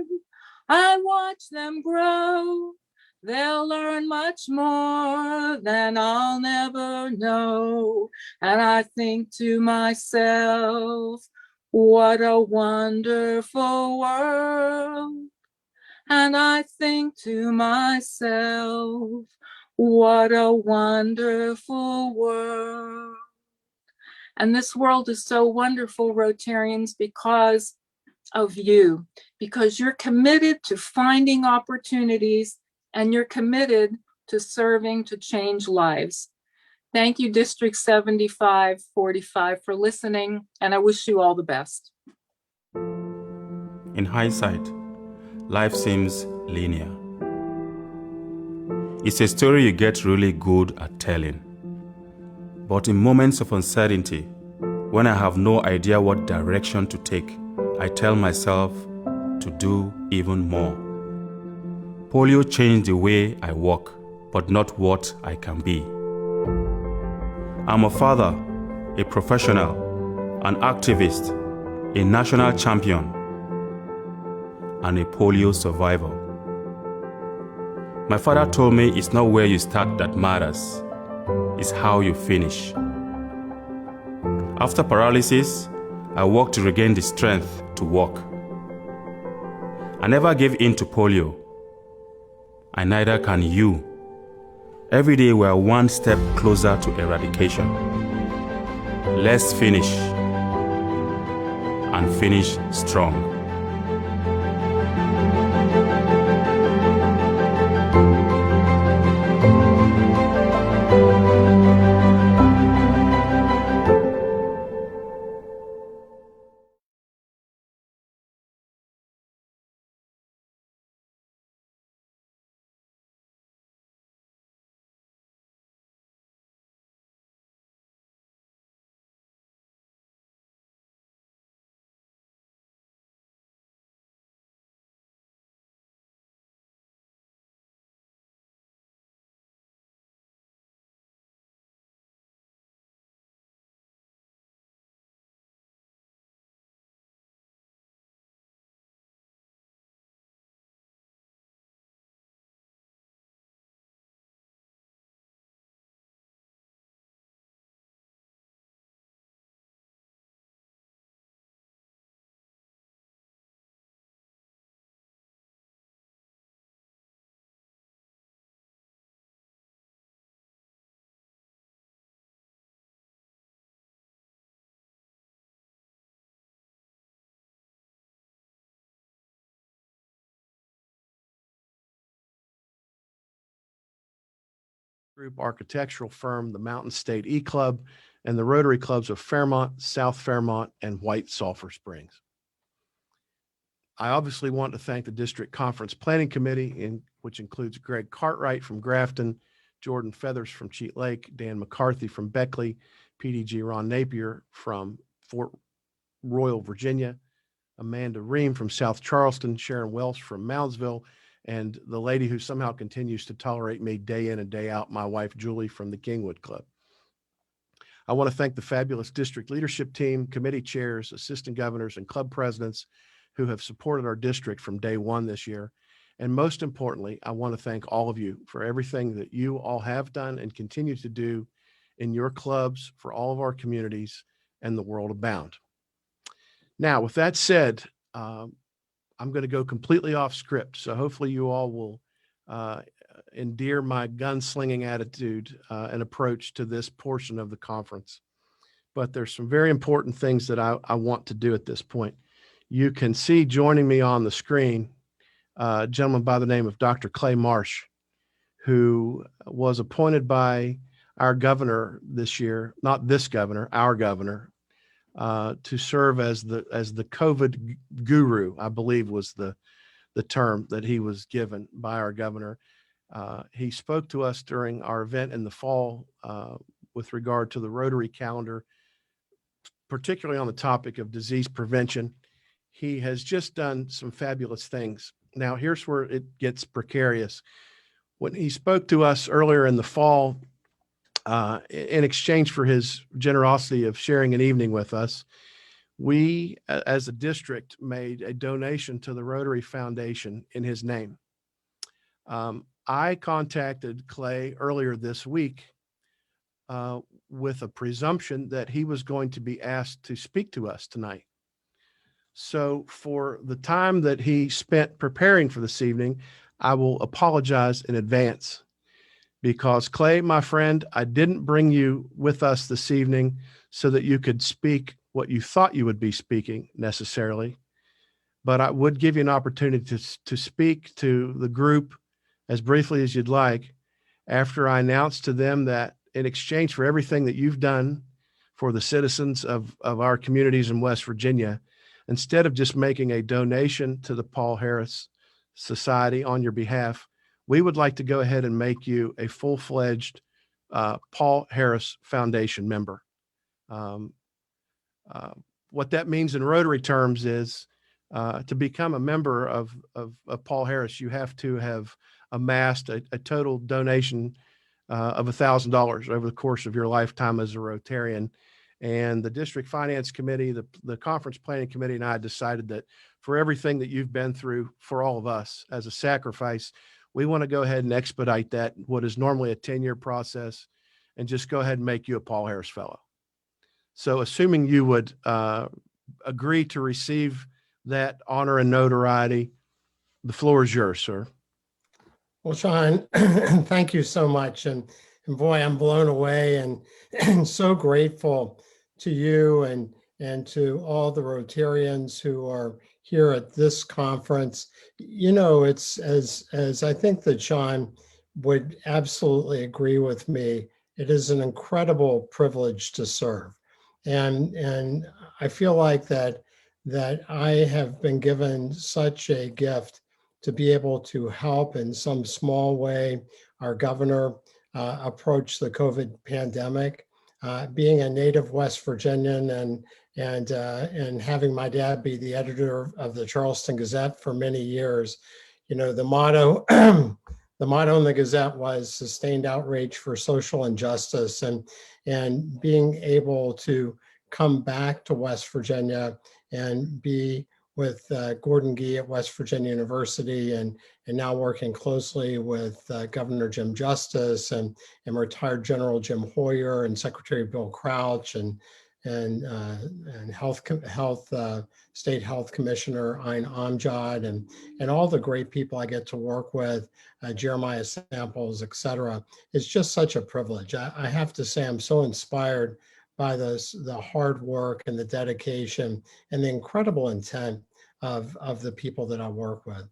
I watch them grow. They'll learn much more than I'll never know. And I think to myself, what a wonderful world. And I think to myself, what a wonderful world. And this world is so wonderful, Rotarians, because of you, because you're committed to finding opportunities and you're committed to serving to change lives. Thank you, District 7545, for listening, and I wish you all the best. In hindsight, life seems linear. It's a story you get really good at telling. But in moments of uncertainty, when I have no idea what direction to take, I tell myself to do even more. Polio changed the way I walk, but not what I can be. I'm a father, a professional, an activist, a national champion, and a polio survivor. My father told me it's not where you start that matters, it's how you finish. After paralysis, I worked to regain the strength to walk. I never gave in to polio, and neither can you. Every day we are one step closer to eradication. Let's finish, and finish strong. Group architectural firm, the Mountain State E-Club, and the Rotary Clubs of Fairmont, South Fairmont, and White Sulphur Springs. I obviously want to thank the District Conference Planning Committee, which includes Greg Cartwright from Grafton, Jordan Feathers from Cheat Lake, Dan McCarthy from Beckley, PDG Ron Napier from Fort Royal, Virginia, Amanda Ream from South Charleston, Sharon Welsh from Moundsville, and the lady who somehow continues to tolerate me day in and day out, my wife, Julie, from the Kingwood Club. I want to thank the fabulous district leadership team, committee chairs, assistant governors, and club presidents who have supported our district from day one this year. And most importantly, I want to thank all of you for everything that you all have done and continue to do in your clubs for all of our communities and the world abound. Now, with that said, I'm going to go completely off script. So hopefully you all will endear my gunslinging attitude and approach to this portion of the conference. But there's some very important things that I want to do at this point. You can see joining me on the screen a gentleman by the name of Dr. Clay Marsh, who was appointed by our governor this year, not this governor, our governor, to serve as the COVID guru, I believe was the term that he was given by our governor. He spoke to us during our event in the fall with regard to the Rotary calendar, particularly on the topic of disease prevention. He has just done some fabulous things. Now, here's where it gets precarious. When he spoke to us earlier in the fall, in exchange for his generosity of sharing an evening with us, we, as a district, made a donation to the Rotary Foundation in his name. I contacted Clay earlier this week with a presumption that he was going to be asked to speak to us tonight. So for the time that he spent preparing for this evening, I will apologize in advance. Because Clay, my friend, I didn't bring you with us this evening so that you could speak what you thought you would be speaking necessarily, but I would give you an opportunity to speak to the group as briefly as you'd like after I announce to them that in exchange for everything that you've done for the citizens of our communities in West Virginia, instead of just making a donation to the Paul Harris Society on your behalf, we would like to go ahead and make you a full-fledged Paul Harris Foundation member. What that means in Rotary terms is to become a member of Paul Harris, you have to have amassed a total donation of $1,000 over the course of your lifetime as a Rotarian. And the District Finance Committee, the Conference Planning Committee, and I decided that for everything that you've been through for all of us as a sacrifice, we want to go ahead and expedite that, what is normally a 10-year process, and just go ahead and make you a Paul Harris Fellow. So assuming you would agree to receive that honor and notoriety, the floor is yours, sir. Well, Sean, thank you so much. And boy, I'm blown away and so grateful to you and to all the Rotarians who are here at this conference. You know, it's as I think that Sean would absolutely agree with me, it is an incredible privilege to serve. And I feel like that I have been given such a gift to be able to help in some small way our governor approach the COVID pandemic. Being a native West Virginian and having my dad be the editor of the Charleston Gazette for many years, you know, the motto the motto in the Gazette was sustained outrage for social injustice, and being able to come back to West Virginia and be with Gordon Gee at West Virginia University and now working closely with Governor Jim Justice and retired General Jim Hoyer and Secretary Bill Crouch and State Health Commissioner Ayn Amjad and all the great people I get to work with, Jeremiah Samples, et cetera. It's just such a privilege. I have to say I'm so inspired by the hard work and the dedication and the incredible intent of the people that I work with.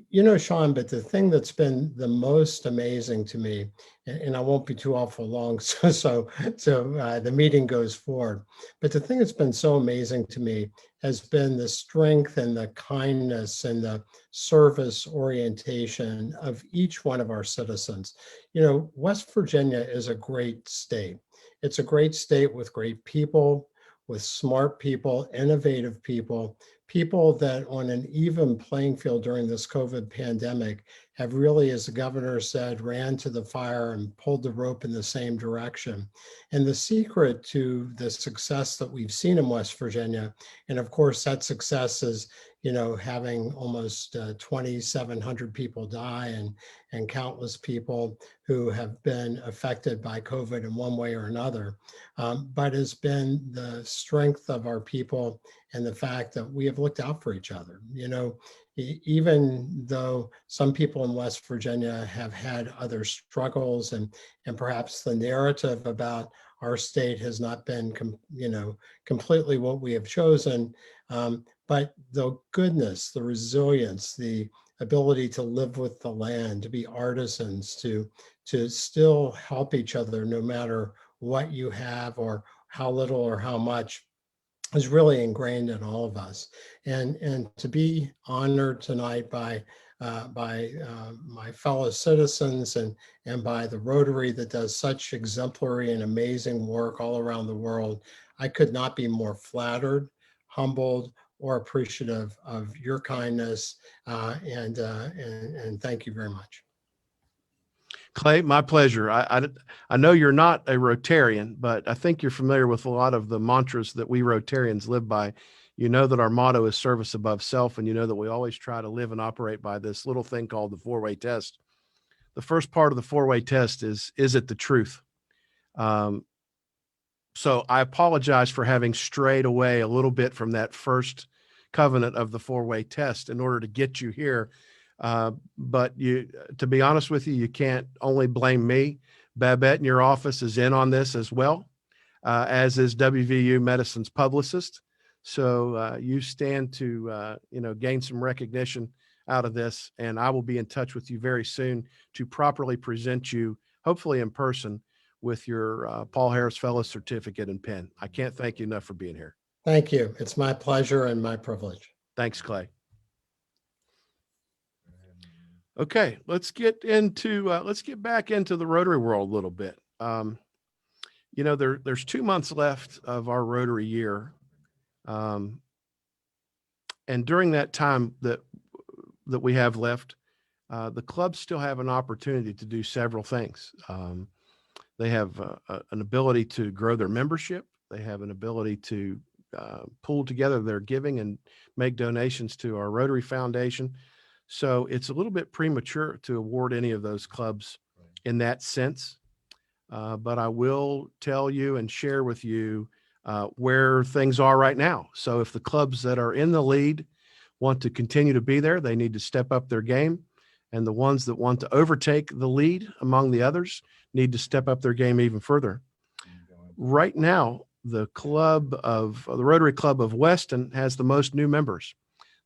You know, Sean, but the thing that's been the most amazing to me, and I won't be too awful long, so the meeting goes forward. But the thing that's been so amazing to me has been the strength and the kindness and the service orientation of each one of our citizens. You know, West Virginia is a great state. It's a great state with great people, with smart people, innovative people, people that on an even playing field during this COVID pandemic have really, as the governor said, ran to the fire and pulled the rope in the same direction. And the secret to the success that we've seen in West Virginia, and of course that success is, you know, having almost 2,700 people die and countless people who have been affected by COVID in one way or another, but has been the strength of our people and the fact that we have looked out for each other. You know, even though some people in West Virginia have had other struggles and perhaps the narrative about our state has not been, you know, completely what we have chosen, but the goodness, the resilience, the ability to live with the land, to be artisans, to still help each other no matter what you have or how little or how much, is really ingrained in all of us. And to be honored tonight by my fellow citizens and by the Rotary that does such exemplary and amazing work all around the world, I could not be more flattered, humbled, or appreciative of your kindness, and thank you very much. Clay, my pleasure. I know you're not a Rotarian, but I think you're familiar with a lot of the mantras that we Rotarians live by. You know that our motto is service above self, and you know that we always try to live and operate by this little thing called the four-way test. The first part of the four-way test is it the truth? So I apologize for having strayed away a little bit from that first covenant of the four-way test in order to get you here. But to be honest with you, you can't only blame me. Babette in your office is in on this as well, as is WVU Medicine's publicist. So you stand to, gain some recognition out of this. And I will be in touch with you very soon to properly present you, hopefully in person, with your Paul Harris Fellow Certificate and pen. I can't thank you enough for being here. Thank you. It's my pleasure and my privilege. Thanks, Clay. Okay, let's get back into the Rotary world a little bit. There's 2 months left of our Rotary year. And during that time that we have left, the clubs still have an opportunity to do several things. They have an ability to grow their membership. They have an ability to pull together their giving and make donations to our Rotary Foundation. So it's a little bit premature to award any of those clubs in that sense. But I will tell you and share with you where things are right now. So if the clubs that are in the lead want to continue to be there, they need to step up their game. And the ones that want to overtake the lead among the others need to step up their game even further. Right now, the Rotary Club of Weston has the most new members.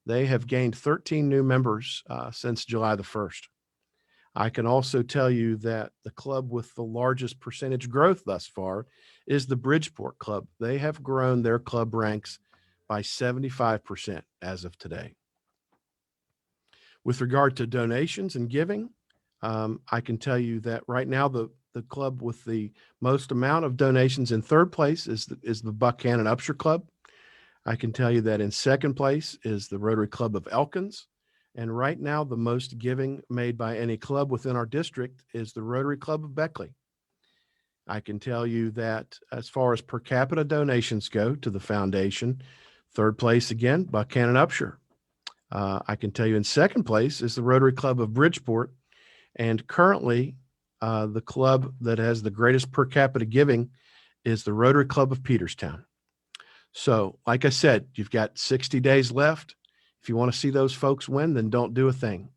They have gained 13 new members since July the 1st. I can also tell you that the club with the largest percentage growth thus far is the Bridgeport Club. They have grown their club ranks by 75% as of today. With regard to donations and giving, I can tell you that right now the club with the most amount of donations in third place is the Buchanan Upshur Club. I can tell you that in second place is the Rotary Club of Elkins. And right now, the most giving made by any club within our district is the Rotary Club of Beckley. I can tell you that as far as per capita donations go to the foundation, third place again, Buchanan Upshur. I can tell you in second place is the Rotary Club of Bridgeport. And currently, the club that has the greatest per capita giving is the Rotary Club of Peterstown. So, like I said, you've got 60 days left. If you want to see those folks win, then don't do a thing.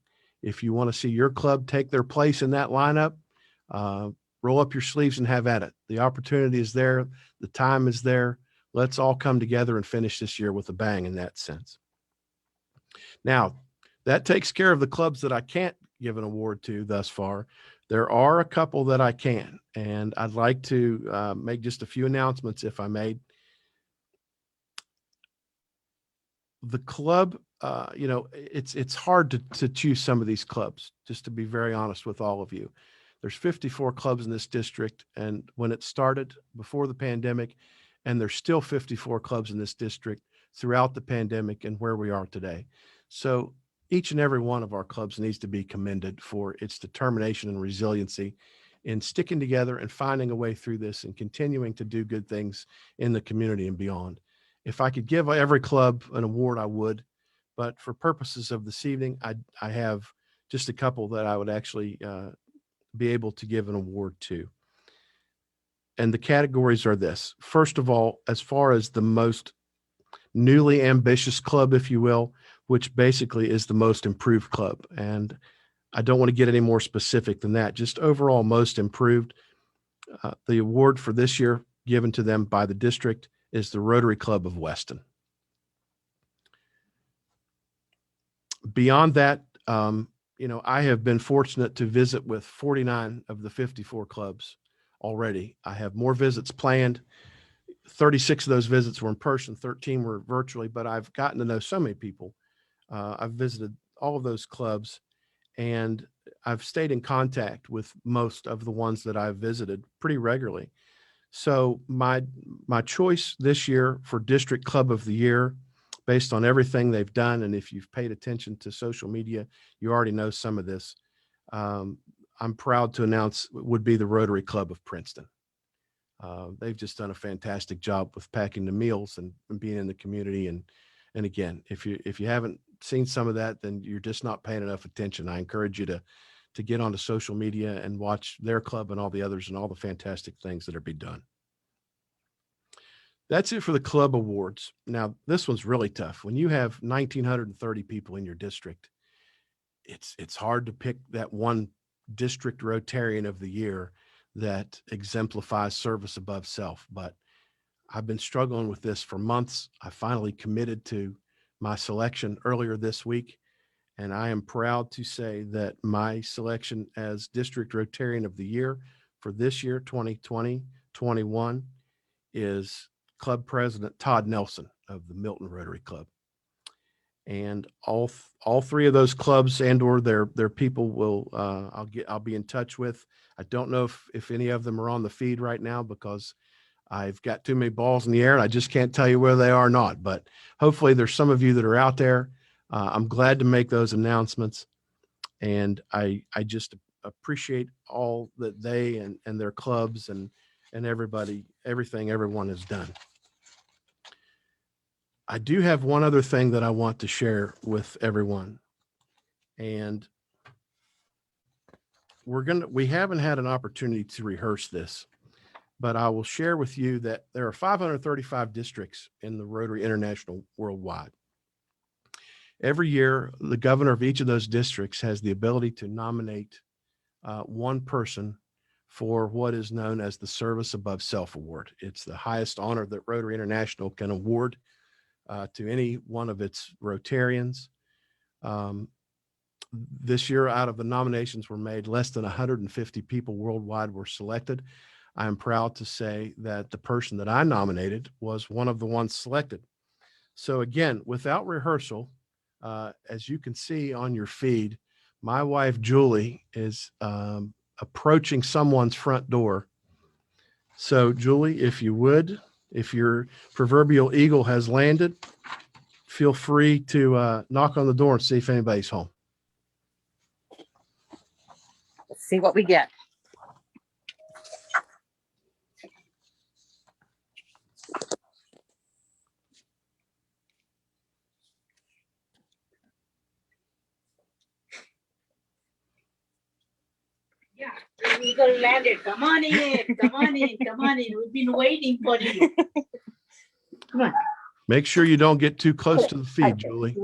If you want to see your club take their place in that lineup, roll up your sleeves and have at it. The opportunity is there. The time is there. Let's all come together and finish this year with a bang in that sense. Now, That takes care of the clubs that I can't give an award to thus far. There are a couple that I can, and I'd like to make just a few announcements, if I may. The club, it's hard to choose some of these clubs, just to be very honest with all of you. There's 54 clubs in this district, and when it started before the pandemic, and there's still 54 clubs in this district throughout the pandemic and where we are today. So each and every one of our clubs needs to be commended for its determination and resiliency in sticking together and finding a way through this and continuing to do good things in the community and beyond. If I could give every club an award, I would, but for purposes of this evening, I have just a couple that I would actually be able to give an award to. And the categories are this. First of all, as far as the most newly ambitious club, if you will, which basically is the most improved club. And I don't want to get any more specific than that, just overall most improved. The award for this year given to them by the district is the Rotary Club of Weston. Beyond that, I have been fortunate to visit with 49 of the 54 clubs already. I have more visits planned. 36 of those visits were in person, 13 were virtually, but I've gotten to know so many people. I've visited all of those clubs, and I've stayed in contact with most of the ones that I've visited pretty regularly. So my choice this year for District Club of the Year, based on everything they've done, and if you've paid attention to social media, you already know some of this. I'm proud to announce would be the Rotary Club of Princeton. They've just done a fantastic job with packing the meals and being in the community. And again, if you haven't seen some of that, then you're just not paying enough attention. I encourage you to get onto social media and watch their club and all the others and all the fantastic things that are being done. That's it for the club awards. Now, this one's really tough. When you have 1,930 people in your district, it's hard to pick that one district Rotarian of the year that exemplifies service above self. But I've been struggling with this for months. I finally committed to my selection earlier this week, and I am proud to say that my selection as District Rotarian of the Year for this year, 2020-21, is Club President Todd Nelson of the Milton Rotary Club. And all three of those clubs and or their people will I'll be in touch with. I don't know if any of them are on the feed right now because I've got too many balls in the air and I just can't tell you where they are or not. But hopefully there's some of you that are out there. I'm glad to make those announcements, and I just appreciate all that they and their clubs and everything everyone has done. I do have one other thing that I want to share with everyone, and we haven't had an opportunity to rehearse this, but I will share with you that there are 535 districts in the Rotary International worldwide. Every year, the governor of each of those districts has the ability to nominate one person for what is known as the Service Above Self Award. It's the highest honor that Rotary International can award to any one of its Rotarians. This year, out of the nominations were made, less than 150 people worldwide were selected. I am proud to say that the person that I nominated was one of the ones selected. So again, without rehearsal, as you can see on your feed, my wife, Julie, is approaching someone's front door. So Julie, if you would, if your proverbial eagle has landed, feel free to knock on the door and see if anybody's home. Let's see what we get. Yeah, the eagle landed. Come on in, come on in, come on in. We've been waiting for you. Come on. Make sure you don't get too close to the feed, Julie.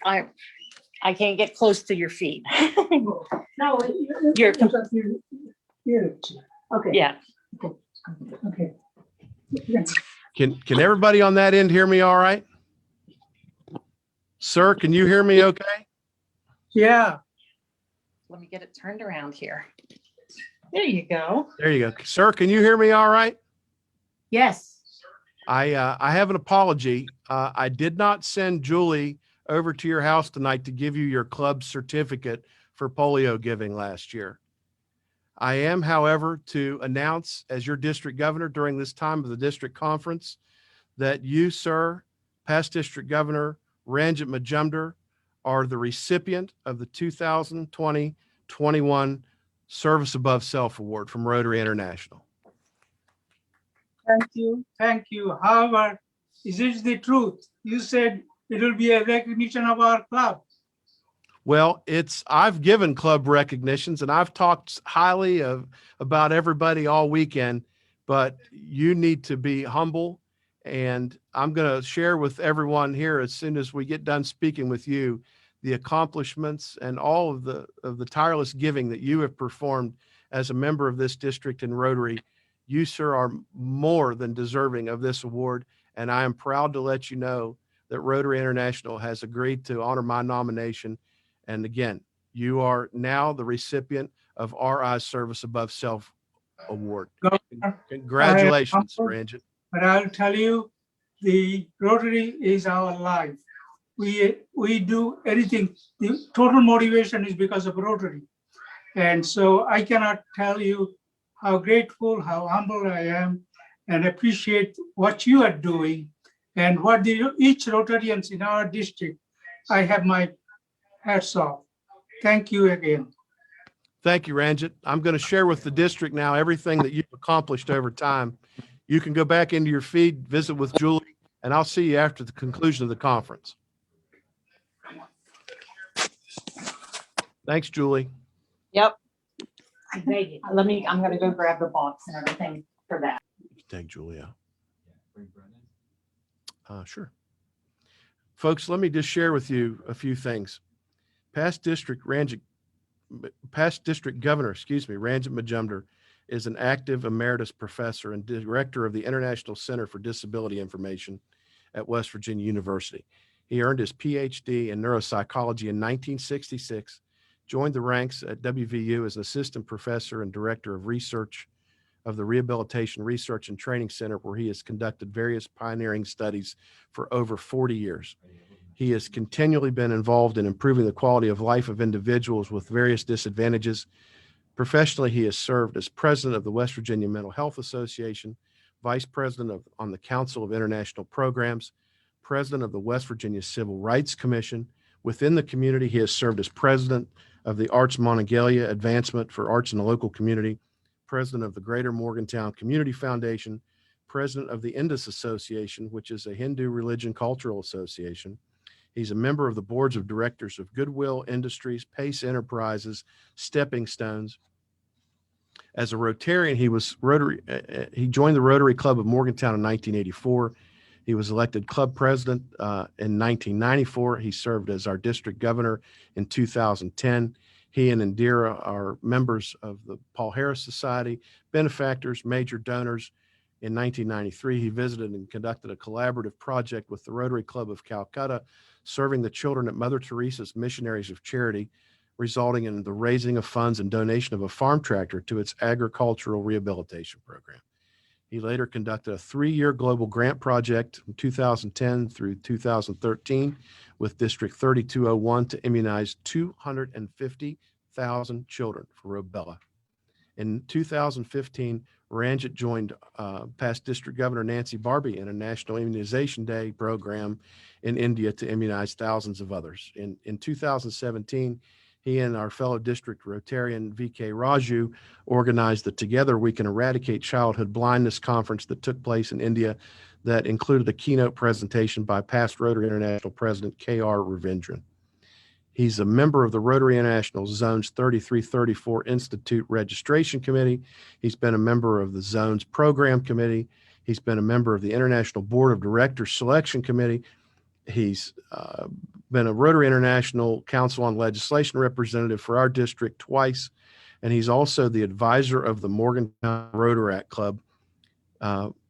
I can't get close to your feet. No, You're- okay. Yeah. Okay. Can everybody on that end hear me all right? Sir, can you hear me okay? Yeah, Let me get it turned around here. There you go. There you go. Sir, can you hear me all right? yes. I have an apology. I did not send Julie over to your house tonight to give you your club certificate for polio giving last year. I am, however, to announce as your district governor during this time of the district conference that you, sir, past district governor Ranjit Majumdar, are the recipient of the 2020-21 Service Above Self Award from Rotary International. Thank you. Thank you. However, is it the truth? You said it will be a recognition of our club. Well, I've given club recognitions and I've talked highly about everybody all weekend, but you need to be humble. And I'm going to share with everyone here as soon as we get done speaking with you, the accomplishments and all of the tireless giving that you have performed as a member of this district and Rotary. You, sir, are more than deserving of this award. And I am proud to let you know that Rotary International has agreed to honor my nomination. And again, you are now the recipient of RI Service Above Self Award. Governor, Congratulations, I am Ranjit. But I'll tell you, the Rotary is our life. We do anything. The total motivation is because of Rotary. And so I cannot tell you how grateful, how humble I am, and appreciate what you are doing and what each Rotarians in our district. I have my hats off. Thank you again. Thank you, Ranjit. I'm going to share with the district now everything that you've accomplished over time. You can go back into your feed, visit with Julie, and I'll see you after the conclusion of the conference. Thanks, Julie. Yep. I beg it. I'm gonna go grab the box and everything for that. Take Julie out. Sure. Folks, let me just share with you a few things. Past district governor, Ranjit Majumdar, is an active emeritus professor and director of the International Center for Disability Information at West Virginia University. He earned his PhD in neuropsychology in 1966, joined the ranks at WVU as an assistant professor and director of research of the Rehabilitation Research and Training Center, where he has conducted various pioneering studies for over 40 years. He has continually been involved in improving the quality of life of individuals with various disadvantages. Professionally, he has served as president of the West Virginia Mental Health Association, vice president on the Council of International Programs, president of the West Virginia Civil Rights Commission. Within the community, he has served as president of the Arts Monongalia Advancement for Arts in the Local Community, president of the Greater Morgantown Community Foundation, president of the Indus Association, which is a Hindu religion cultural association. He's a member of the boards of directors of Goodwill Industries, Pace Enterprises, Stepping Stones. As a Rotarian, he joined the Rotary Club of Morgantown in 1984. He was elected club president in 1994. He served as our district governor in 2010. He and Indira are members of the Paul Harris Society, benefactors, major donors. In 1993, he visited and conducted a collaborative project with the Rotary Club of Calcutta, serving the children at Mother Teresa's Missionaries of Charity, resulting in the raising of funds and donation of a farm tractor to its agricultural rehabilitation program. He later conducted a 3-year global grant project from 2010 through 2013 with District 3201 to immunize 250,000 children for rubella. In 2015, Ranjit joined past District Governor Nancy Barbie in a National Immunization Day program in India to immunize thousands of others. In 2017, he and our fellow district Rotarian VK Raju organized the Together We Can Eradicate Childhood Blindness conference that took place in India that included a keynote presentation by past Rotary International President K.R. Ravindran. He's a member of the Rotary International Zones 3334 Institute Registration Committee. He's been a member of the Zones Program Committee. He's been a member of the International Board of Directors Selection Committee. He's been a Rotary International Council on Legislation representative for our district twice, and he's also the advisor of the Morgantown Rotaract Club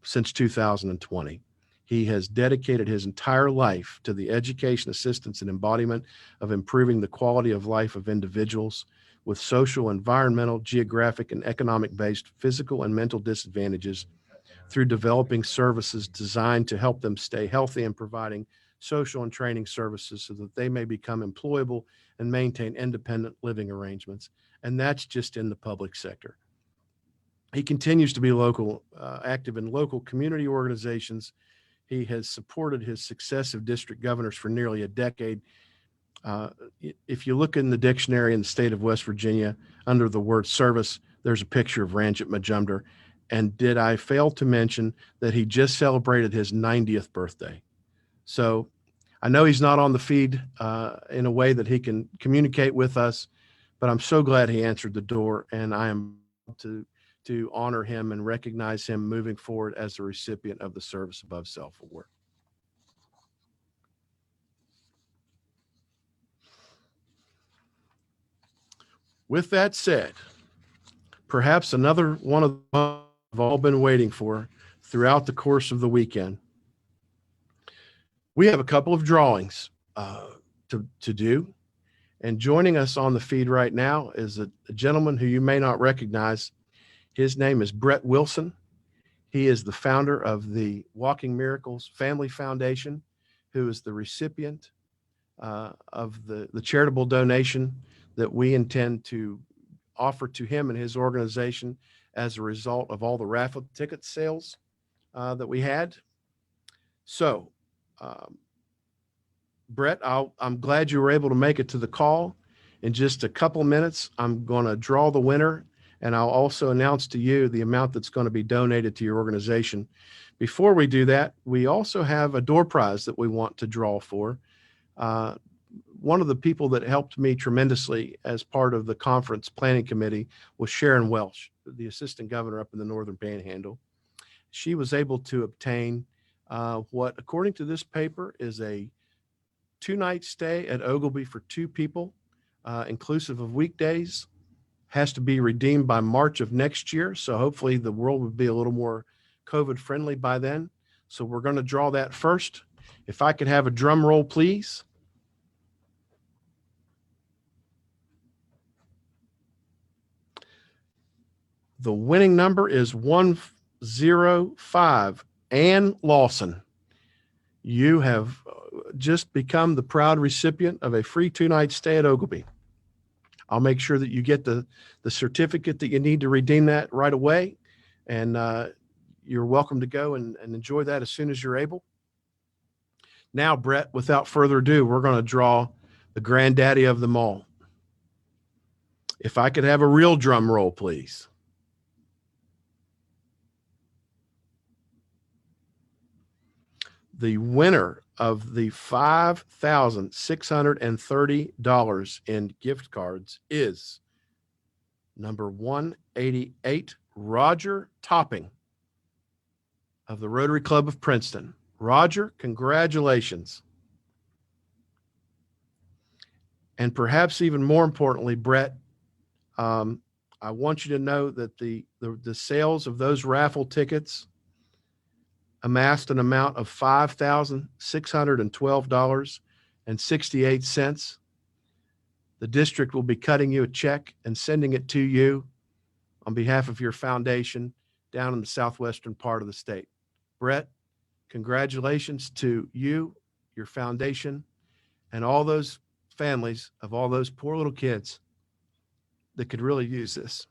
since 2020. He has dedicated his entire life to the education, assistance, and embodiment of improving the quality of life of individuals with social, environmental, geographic, and economic-based physical and mental disadvantages through developing services designed to help them stay healthy and providing social and training services so that they may become employable and maintain independent living arrangements. And that's just in the public sector. He continues to be active in local community organizations. He has supported his successive district governors for nearly a decade. If you look in the dictionary in the state of West Virginia, under the word service, there's a picture of Ranjit Majumdar. And did I fail to mention that he just celebrated his 90th birthday? So I know he's not on the feed in a way that he can communicate with us, but I'm so glad he answered the door, and I am to honor him and recognize him moving forward as the recipient of the Service Above Self Award. With that said, perhaps another one of the we've all been waiting for throughout the course of the weekend. We have a couple of drawings to do. And joining us on the feed right now is a gentleman who you may not recognize. His name is Brett Wilson. He is the founder of the Walking Miracles Family Foundation, who is the recipient of the charitable donation that we intend to offer to him and his organization as a result of all the raffle ticket sales that we had. So, Brett, I'm glad you were able to make it to the call. In just a couple minutes, I'm going to draw the winner, and I'll also announce to you the amount that's going to be donated to your organization. Before we do that, we also have a door prize that we want to draw for. One of the people that helped me tremendously as part of the conference planning committee was Sharon Welsh, the assistant governor up in the Northern Panhandle. She was able to obtain what, according to this paper, is a 2-night stay at Ogilby for 2 people, inclusive of weekdays. Has to be redeemed by March of next year. So hopefully the world will be a little more COVID friendly by then. So we're going to draw that first. If I could have a drum roll, please. The winning number is 105. Ann Lawson. You have just become the proud recipient of a free 2-night stay at Ogilby. I'll make sure that you get the certificate that you need to redeem that right away. And you're welcome to go and enjoy that as soon as you're able. Now, Brett, without further ado, we're going to draw the granddaddy of them all. If I could have a real drum roll, please. The winner of the $5,630 in gift cards is number 188, Roger Topping of the Rotary Club of Princeton. Roger, congratulations. And perhaps even more importantly, Brett, I want you to know that the sales of those raffle tickets amassed an amount of $5,612.68. The district will be cutting you a check and sending it to you on behalf of your foundation down in the southwestern part of the state. Brett, congratulations to you, your foundation, and all those families of all those poor little kids that could really use this.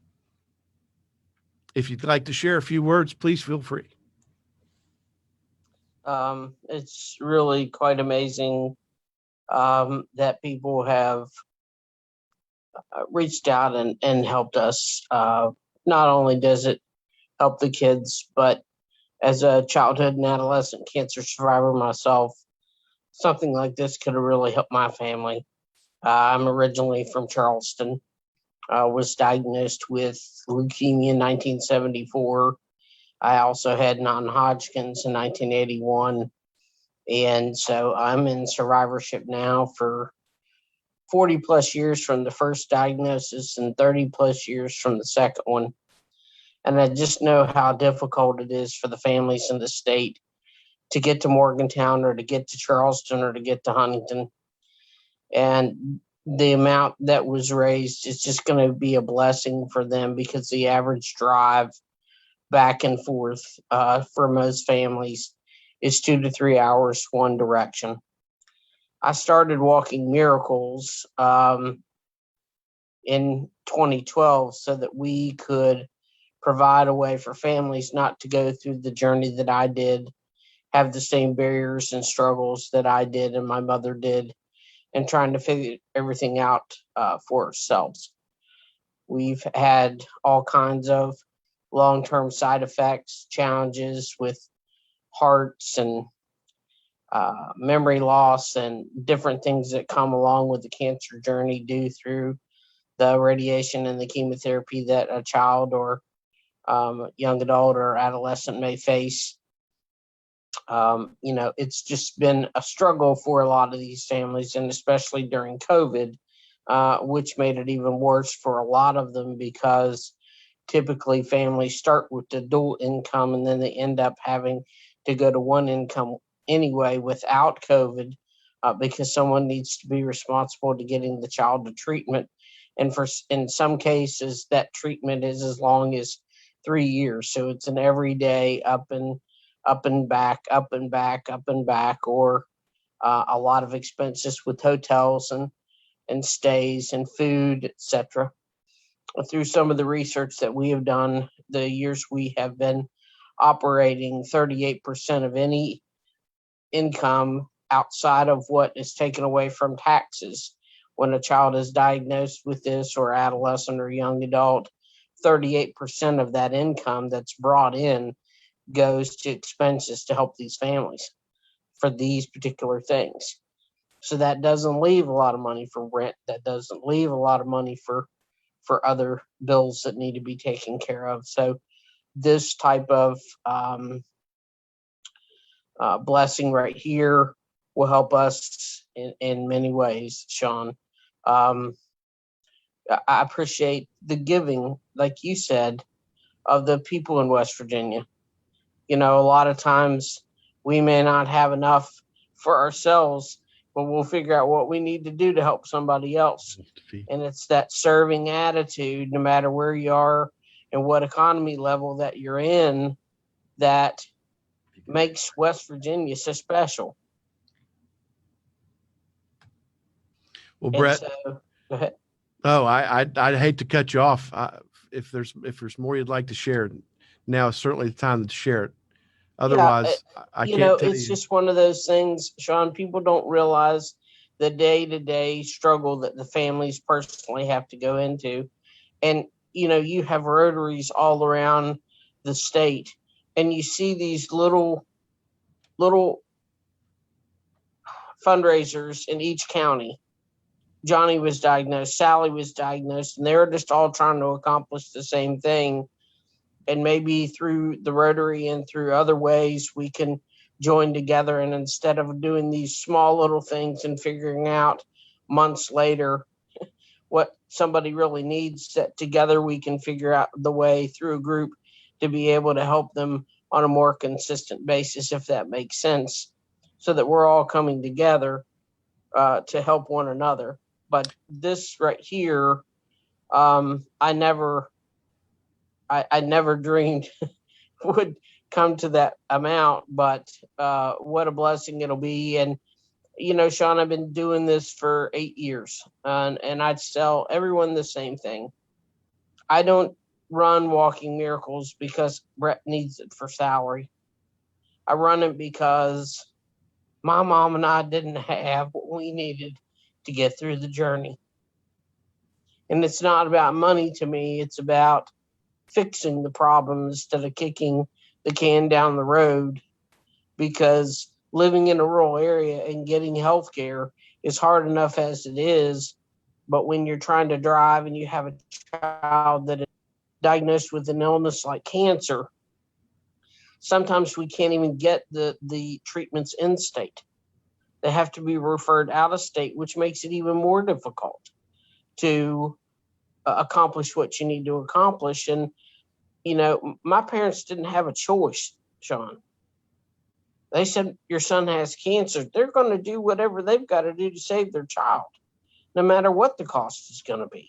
If you'd like to share a few words, please feel free. It's really quite amazing that people have reached out and helped us. Not only does it help the kids, but as a childhood and adolescent cancer survivor myself, something like this could have really helped my family. I'm originally from Charleston. Was diagnosed with leukemia in 1974. I also had non-Hodgkin's in 1981. And so I'm in survivorship now for 40 plus years from the first diagnosis and 30 plus years from the second one. And I just know how difficult it is for the families in the state to get to Morgantown or to get to Charleston or to get to Huntington. And the amount that was raised is just going to be a blessing for them, because the average drive back and forth for most families is 2 to 3 hours one direction. I started Walking Miracles in 2012 so that we could provide a way for families not to go through the journey that I did, have the same barriers and struggles that I did and my mother did, and trying to figure everything out for ourselves. We've had all kinds of long-term side effects, challenges with hearts and memory loss and different things that come along with the cancer journey due through the radiation and the chemotherapy that a child or young adult or adolescent may face. It's just been a struggle for a lot of these families, and especially during COVID, which made it even worse for a lot of them, because typically families start with the dual income and then they end up having to go to one income anyway without COVID, because someone needs to be responsible to getting the child to treatment. And in some cases, that treatment is as long as 3 years. So it's an everyday up and back, up and back, up and back, or a lot of expenses with hotels and stays and food, etc. Through some of the research that we have done, the years we have been operating, 38% of any income outside of what is taken away from taxes when a child is diagnosed with this, or adolescent or young adult, 38% of that income that's brought in goes to expenses to help these families for these particular things. So that doesn't leave a lot of money for rent. That doesn't leave a lot of money for other bills that need to be taken care of. So this type of blessing right here will help us in many ways, Sean. I appreciate the giving, like you said, of the people in West Virginia. A lot of times we may not have enough for ourselves, but we'll figure out what we need to do to help somebody else. And it's that serving attitude, no matter where you are and what economy level that you're in, that makes West Virginia so special. Well, Brett, go ahead. Oh, I'd hate to cut you off. If there's more you'd like to share, now is certainly the time to share it. Otherwise, I can't tell you. It's just one of those things, Sean. People don't realize the day-to-day struggle that the families personally have to go into. And, you have Rotaries all around the state, and you see these little fundraisers in each county. Johnny was diagnosed, Sally was diagnosed, and they were just all trying to accomplish the same thing. And maybe through the Rotary and through other ways, we can join together. And instead of doing these small little things and figuring out months later what somebody really needs, that together we can figure out the way through a group to be able to help them on a more consistent basis, if that makes sense, so that we're all coming together to help one another. But this right here, I never dreamed would come to that amount, but what a blessing it'll be. And, Sean, I've been doing this for 8 years, and I'd tell everyone the same thing. I don't run Walking Miracles because Brett needs it for salary. I run it because my mom and I didn't have what we needed to get through the journey. And it's not about money to me. It's about fixing the problem instead of kicking the can down the road, because living in a rural area and getting health care is hard enough as it is. But when you're trying to drive and you have a child that is diagnosed with an illness like cancer, sometimes we can't even get the treatments in state. They have to be referred out of state, which makes it even more difficult to accomplish what you need to accomplish. And, my parents didn't have a choice, Sean. They said, your son has cancer. They're going to do whatever they've got to do to save their child, no matter what the cost is going to be.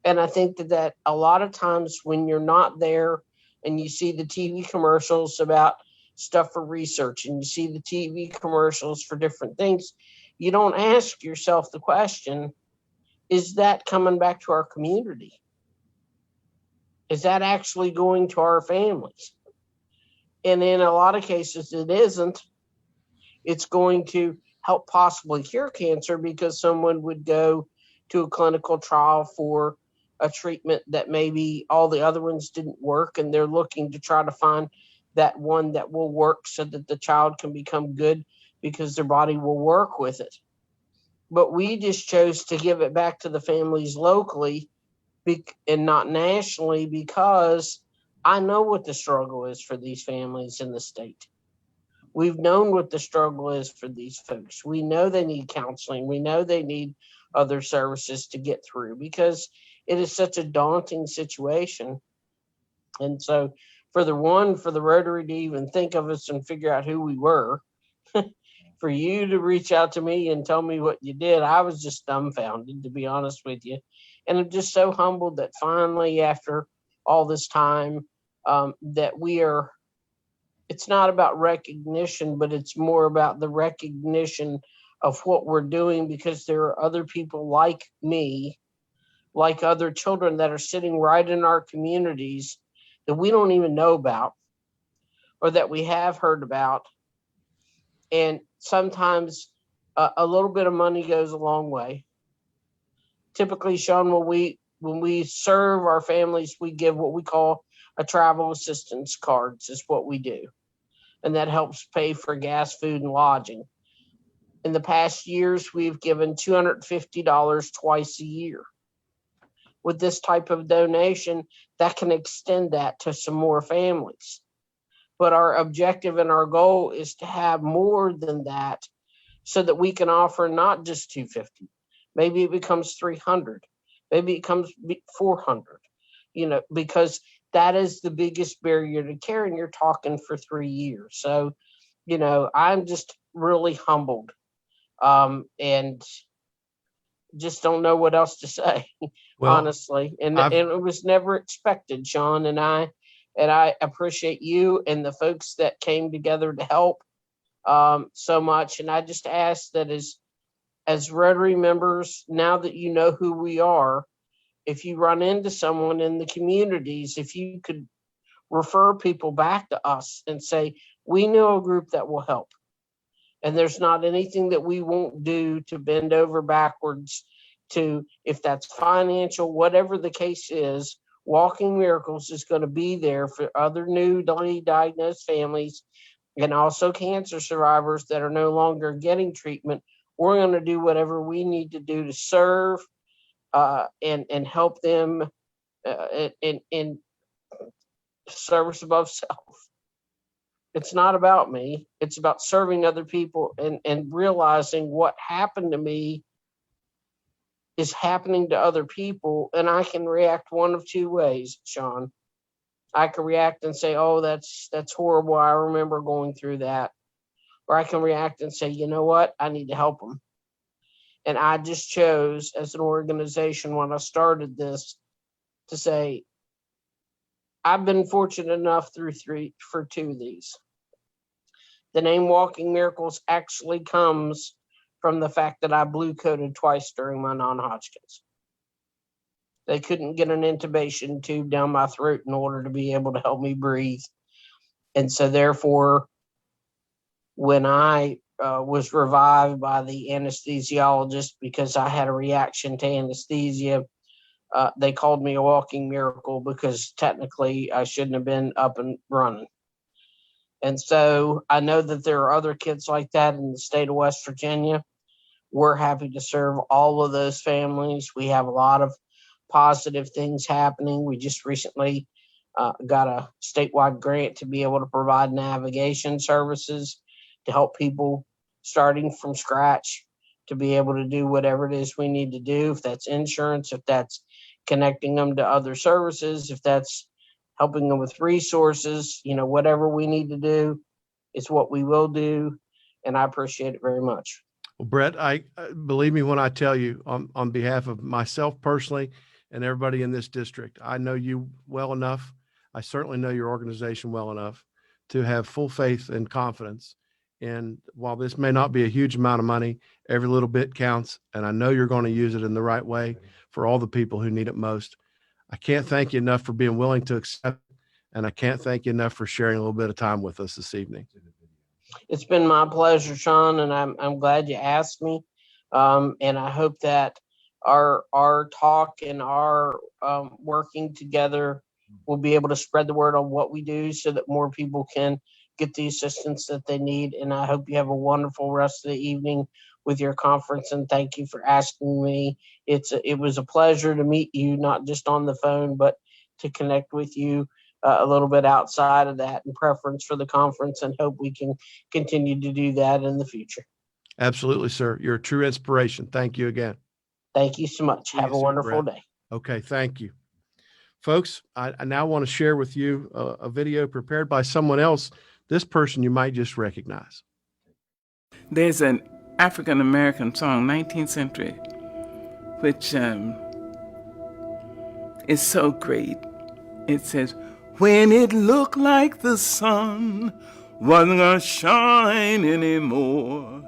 And I think that a lot of times when you're not there and you see the TV commercials about stuff for research and you see the TV commercials for different things, you don't ask yourself the question, is that coming back to our community? Is that actually going to our families? And in a lot of cases, it isn't. It's going to help possibly cure cancer because someone would go to a clinical trial for a treatment that maybe all the other ones didn't work, and they're looking to try to find that one that will work so that the child can become good because their body will work with it. But we just chose to give it back to the families locally and not nationally, because I know what the struggle is for these families in the state. We've known what the struggle is for these folks. We know they need counseling. We know they need other services to get through because it is such a daunting situation. And so for the Rotary to even think of us and figure out who we were, for you to reach out to me and tell me what you did, I was just dumbfounded, to be honest with you. And I'm just so humbled that finally, after all this time, that it's not about recognition, but it's more about the recognition of what we're doing, because there are other people like me, like other children that are sitting right in our communities that we don't even know about or that we have heard about. And sometimes a little bit of money goes a long way. Typically, Sean, when we serve our families, we give what we call a travel assistance cards is what we do. And that helps pay for gas, food, and lodging. In the past years, we've given $250 twice a year. With this type of donation, that can extend that to some more families. But our objective and our goal is to have more than that so that we can offer not just $250. Maybe it becomes $300. Maybe it becomes $400, because that is the biggest barrier to care, and you're talking for 3 years. So, I'm just really humbled, and just don't know what else to say, honestly. And it was never expected, Sean, and I appreciate you and the folks that came together to help so much. And I just ask that as Rotary members, now that you know who we are, if you run into someone in the communities, if you could refer people back to us and say, we know a group that will help. And there's not anything that we won't do to bend over backwards to, if that's financial, whatever the case is, Walking Miracles is going to be there for other newly diagnosed families and also cancer survivors that are no longer getting treatment. We're going to do whatever we need to do to serve and help them in service above self. It's not about me. It's about serving other people and realizing what happened to me is happening to other people. And I can react one of two ways, Sean. I can react and say, oh, that's horrible. I remember going through that. Or I can react and say, you know what? I need to help them. And I just chose as an organization when I started this to say, I've been fortunate enough for 2 of these. The name Walking Miracles actually comes from the fact that I blue coded twice during my non-Hodgkin's. They couldn't get an intubation tube down my throat in order to be able to help me breathe. And so therefore, when I was revived by the anesthesiologist because I had a reaction to anesthesia, they called me a walking miracle because technically I shouldn't have been up and running. And so I know that there are other kids like that in the state of West Virginia. We're happy to serve all of those families. We have a lot of positive things happening. We just recently got a statewide grant to be able to provide navigation services to help people starting from scratch to be able to do whatever it is we need to do. If that's insurance, if that's connecting them to other services, if that's helping them with resources, whatever we need to do. It's what we will do, and I appreciate it very much. Well, Brett, I believe me when I tell you on behalf of myself personally and everybody in this district, I know you well enough. I certainly know your organization well enough to have full faith and confidence. And while this may not be a huge amount of money, every little bit counts. And I know you're going to use it in the right way for all the people who need it most. I can't thank you enough for being willing to accept, and I can't thank you enough for sharing a little bit of time with us this evening. It's been my pleasure, Sean, and I'm glad you asked me. And I hope that our talk and our working together will be able to spread the word on what we do so that more people can get the assistance that they need. And I hope you have a wonderful rest of the evening with your conference. And thank you for asking me. It was a pleasure to meet you, not just on the phone, but to connect with you a little bit outside of that, in preference for the conference, and hope we can continue to do that in the future. Absolutely, sir. You're a true inspiration. Thank you again. Thank you so much. Have a wonderful day. Okay, thank you. Folks, I now want to share with you a video prepared by someone else. This person you might just recognize. There's an African-American song, 19th century, which is so great. It says, when it looked like the sun wasn't gonna shine anymore,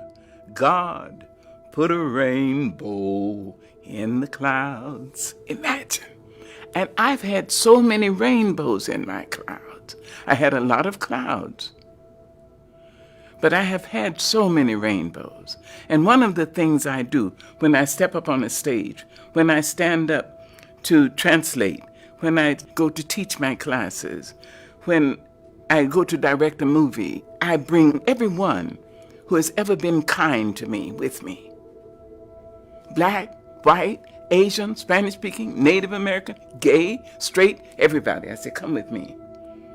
God put a rainbow in the clouds. Imagine. And I've had so many rainbows in my clouds. I had a lot of clouds, but I have had so many rainbows. And one of the things I do when I step up on a stage, when I stand up to translate, when I go to teach my classes, when I go to direct a movie, I bring everyone who has ever been kind to me with me. Black, white, Asian, Spanish-speaking, Native American, gay, straight, everybody. I say, come with me.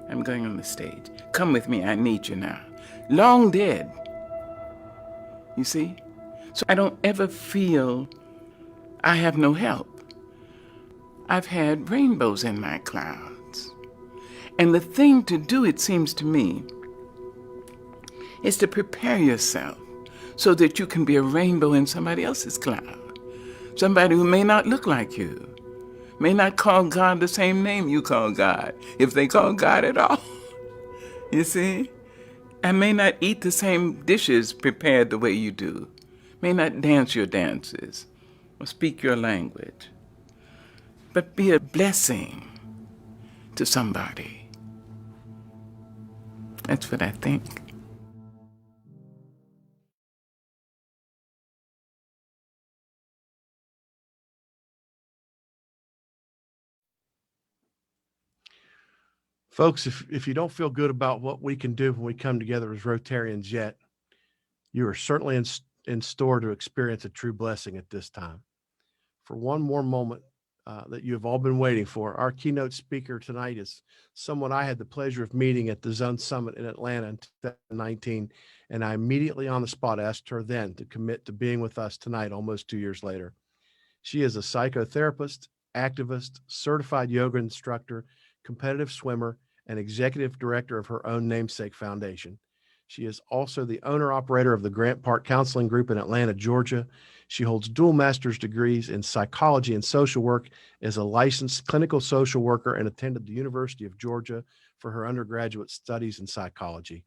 I'm going on the stage. Come with me, I need you now. Long dead, you see? So I don't ever feel I have no help. I've had rainbows in my clouds. And the thing to do, it seems to me, is to prepare yourself so that you can be a rainbow in somebody else's cloud. Somebody who may not look like you, may not call God the same name you call God, if they call God at all. You see? And may not eat the same dishes prepared the way you do, may not dance your dances or speak your language, but be a blessing to somebody. That's what I think. Folks, if you don't feel good about what we can do when we come together as Rotarians yet, you are certainly in store to experience a true blessing at this time. For one more moment that you have all been waiting for, our keynote speaker tonight is someone I had the pleasure of meeting at the Zone Summit in Atlanta in 2019, and I immediately on the spot asked her then to commit to being with us tonight, almost 2 years later. She is a psychotherapist, activist, certified yoga instructor, competitive swimmer, and executive director of her own namesake foundation. She is also the owner-operator of the Grant Park Counseling Group in Atlanta, Georgia. She holds dual master's degrees in psychology and social work, is a licensed clinical social worker, and attended the University of Georgia for her undergraduate studies in psychology.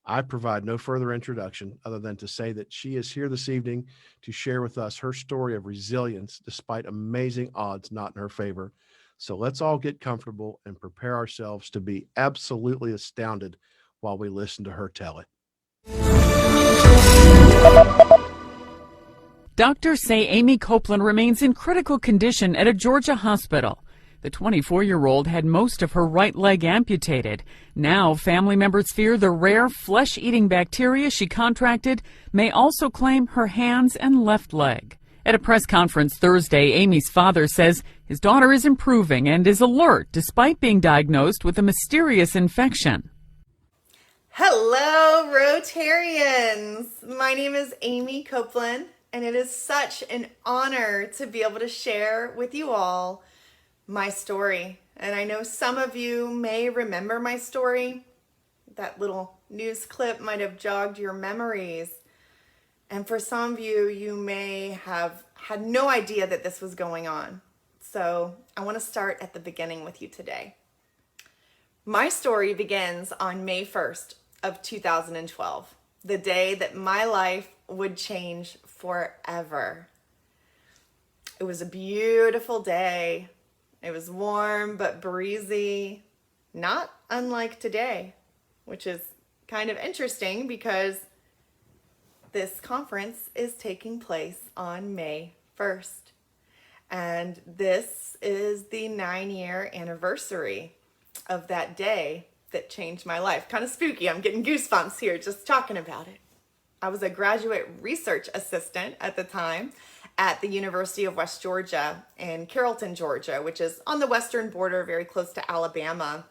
I provide no further introduction other than to say that she is here this evening to share with us her story of resilience despite amazing odds not in her favor. So let's all get comfortable and prepare ourselves to be absolutely astounded while we listen to her tell it. Doctors say Amy Copeland remains in critical condition at a Georgia hospital. The 24-year-old had most of her right leg amputated. Now, family members fear the rare flesh-eating bacteria she contracted may also claim her hands and left leg. At a press conference Thursday, Amy's father says his daughter is improving and is alert despite being diagnosed with a mysterious infection. Hello, Rotarians! My name is Amy Copeland, and it is such an honor to be able to share with you all my story. And I know some of you may remember my story, that little news clip might have jogged your memories. And for some of you, you may have had no idea that this was going on. So I want to start at the beginning with you today. My story begins on May 1st of 2012, the day that my life would change forever. It was a beautiful day. It was warm but breezy, not unlike today, which is kind of interesting because this conference is taking place on May 1st. And this is the 9-year anniversary of that day that changed my life. Kind of spooky. I'm getting goosebumps here just talking about it. I was a graduate research assistant at the time at the University of West Georgia in Carrollton, Georgia, which is on the western border, very close to Alabama.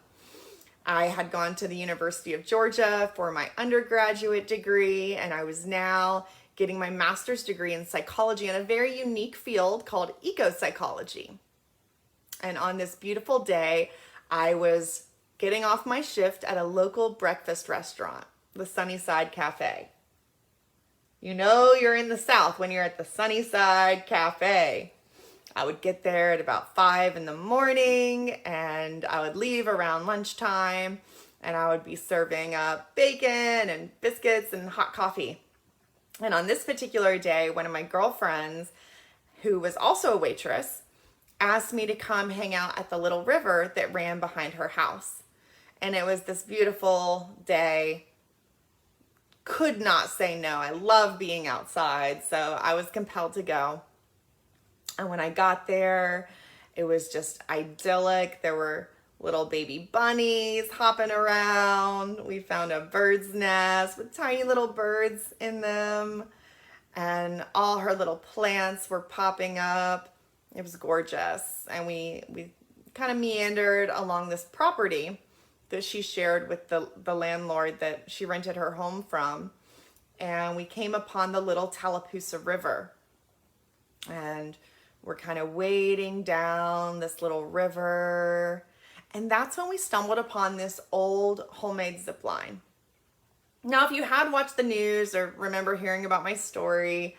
I had gone to the University of Georgia for my undergraduate degree, and I was now getting my master's degree in psychology in a very unique field called eco-psychology. And on this beautiful day, I was getting off my shift at a local breakfast restaurant, the Sunnyside Cafe. You know you're in the South when you're at the Sunnyside Cafe. I would get there at about 5 in the morning, and I would leave around lunchtime, and I would be serving up bacon and biscuits and hot coffee. And on this particular day, one of my girlfriends, who was also a waitress, asked me to come hang out at the little river that ran behind her house. And it was this beautiful day. Could not say no. I love being outside, so I was compelled to go. And when I got there, it was just idyllic. There were little baby bunnies hopping around. We found a bird's nest with tiny little birds in them. And all her little plants were popping up. It was gorgeous. And we kind of meandered along this property that she shared with the landlord that she rented her home from. And we came upon the little Tallapoosa River. And we're kind of wading down this little river. And that's when we stumbled upon this old homemade zip line. Now, if you had watched the news or remember hearing about my story,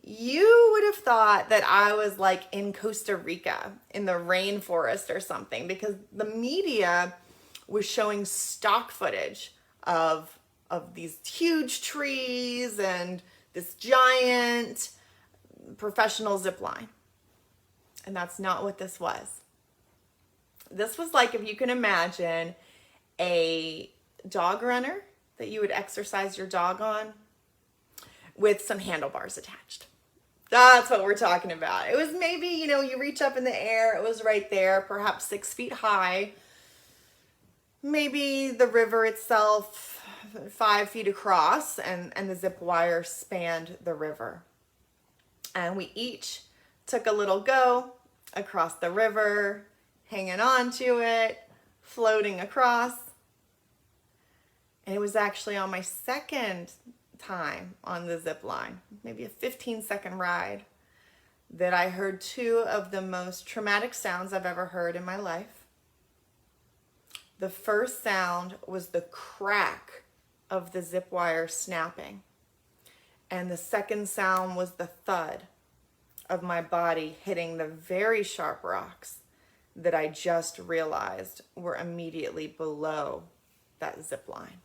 you would have thought that I was like in Costa Rica in the rainforest or something, because the media was showing stock footage of these huge trees and this giant professional zip line. And that's not what this was. This was like, if you can imagine, a dog runner that you would exercise your dog on with some handlebars attached. That's what we're talking about. It was maybe, you reach up in the air, it was right there, perhaps 6 feet high. Maybe the river itself 5 feet across, and the zip wire spanned the river. And we each took a little go across the river, hanging on to it, floating across. And it was actually on my second time on the zip line, maybe a 15-second ride, that I heard 2 of the most traumatic sounds I've ever heard in my life. The first sound was the crack of the zip wire snapping. And the second sound was the thud of my body hitting the very sharp rocks that I just realized were immediately below that zip line.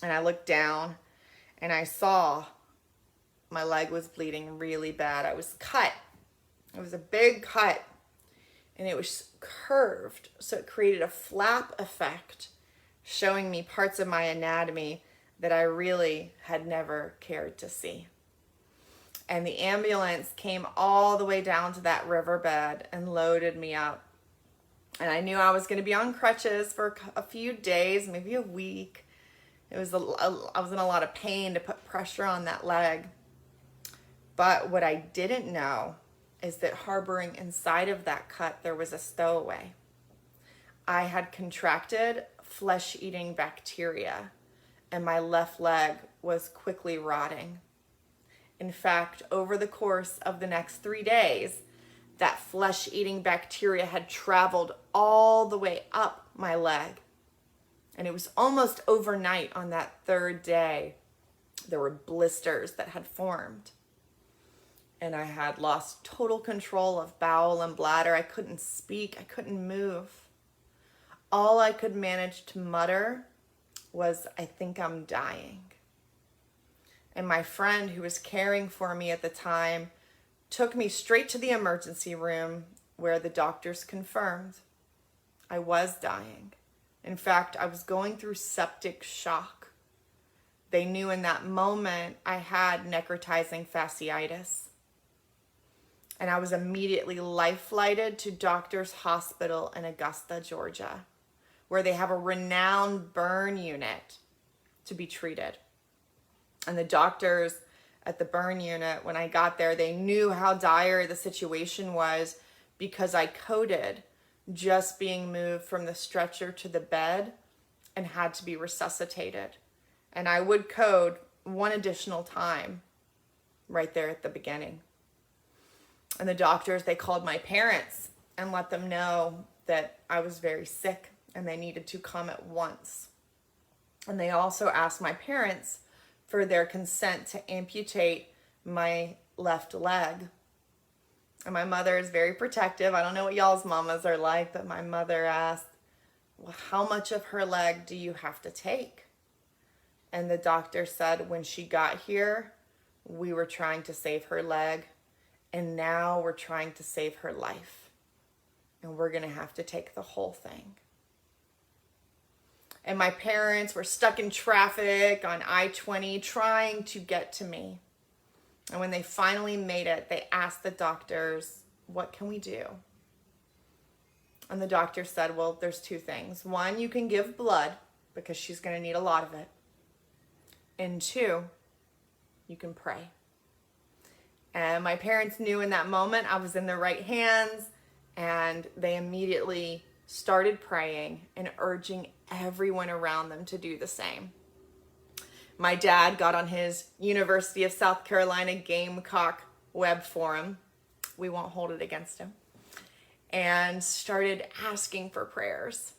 And I looked down and I saw my leg was bleeding really bad. I was cut. It was a big cut, and it was curved, so it created a flap effect, showing me parts of my anatomy that I really had never cared to see. And the ambulance came all the way down to that riverbed and loaded me up. And I knew I was going to be on crutches for a few days, maybe a week. I was in a lot of pain to put pressure on that leg. But what I didn't know is that harboring inside of that cut, there was a stowaway. I had contracted flesh-eating bacteria, and my left leg was quickly rotting. In fact, over the course of the next 3 days, that flesh-eating bacteria had traveled all the way up my leg And it was almost overnight on that third day. There were blisters that had formed. And I had lost total control of bowel and bladder. I couldn't speak. I couldn't move. All I could manage to mutter was, "I think I'm dying." And my friend who was caring for me at the time took me straight to the emergency room where the doctors confirmed I was dying. In fact, I was going through septic shock. They knew in that moment I had necrotizing fasciitis. And I was immediately life-flighted to Doctors Hospital in Augusta, Georgia, where they have a renowned burn unit to be treated. And the doctors at the burn unit, when I got there, they knew how dire the situation was because I coded just being moved from the stretcher to the bed and had to be resuscitated. And I would code one additional time right there at the beginning. And the doctors, they called my parents and let them know that I was very sick and they needed to come at once. And they also asked my parents for their consent to amputate my left leg. And my mother is very protective. I don't know what y'all's mamas are like, but my mother asked, "Well, how much of her leg do you have to take?" And the doctor said, when she got here, we were trying to save her leg, and now we're trying to save her life. And we're going to have to take the whole thing. And my parents were stuck in traffic on I-20 trying to get to me. And when they finally made it, they asked the doctors, "What can we do?" And the doctor said, "Well, there's two things. One, you can give blood because she's going to need a lot of it. And two, you can pray." And my parents knew in that moment I was in the right hands, and they immediately started praying and urging everyone around them to do the same. My dad got on his University of South Carolina Gamecock web forum. We won't hold it against him. And started asking for prayers.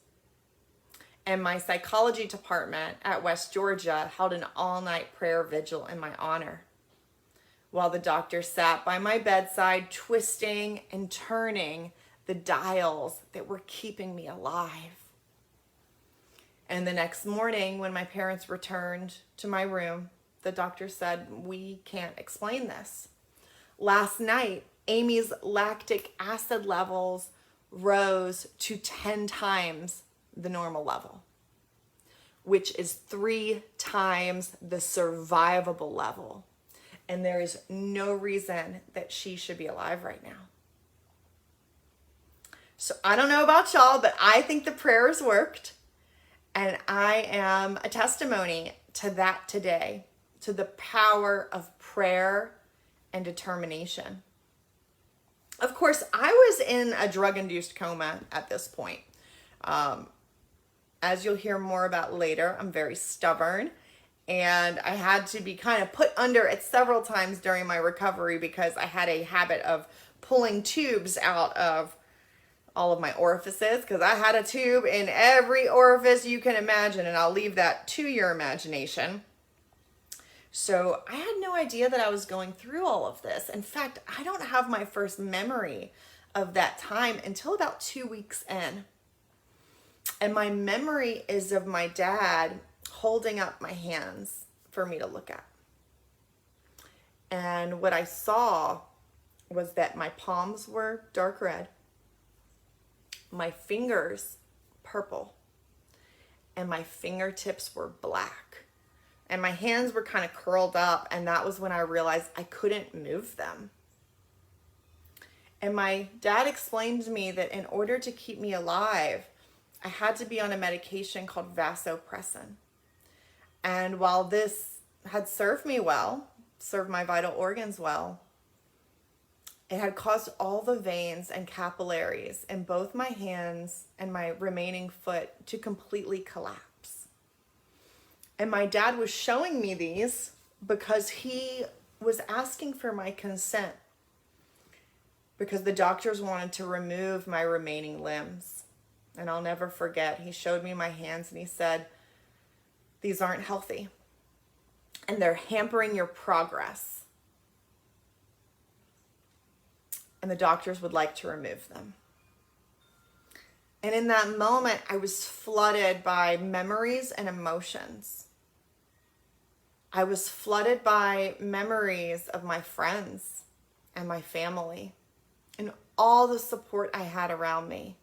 And my psychology department at West Georgia held an all-night prayer vigil in my honor, while the doctor sat by my bedside, twisting and turning the dials that were keeping me alive. And the next morning, when my parents returned to my room, the doctor said, "We can't explain this. Last night, Amy's lactic acid levels rose to 10 times the normal level, which is 3 times the survivable level. And there is no reason that she should be alive right now." So I don't know about y'all, but I think the prayers worked. And I am a testimony to that today, to the power of prayer and determination. Of course, I was in a drug-induced coma at this point. As you'll hear more about later, I'm very stubborn, and I had to be kind of put under it several times during my recovery because I had a habit of pulling tubes out of all of my orifices, because I had a tube in every orifice you can imagine, and I'll leave that to your imagination. So I had no idea that I was going through all of this. In fact, I don't have my first memory of that time until about 2 weeks in. And my memory is of my dad holding up my hands for me to look at. And what I saw was that my palms were dark red, my fingers purple, and my fingertips were black. And my hands were kind of curled up, and that was when I realized I couldn't move them. And my dad explained to me that in order to keep me alive, I had to be on a medication called vasopressin. And while this had served me well, served my vital organs well, it had caused all the veins and capillaries in both my hands and my remaining foot to completely collapse. And my dad was showing me these because he was asking for my consent, because the doctors wanted to remove my remaining limbs. And I'll never forget, he showed me my hands and he said, "These aren't healthy and they're hampering your progress. And the doctors would like to remove them." And in that moment, I was flooded by memories and emotions. I was flooded by memories of my friends and my family and all the support I had around me.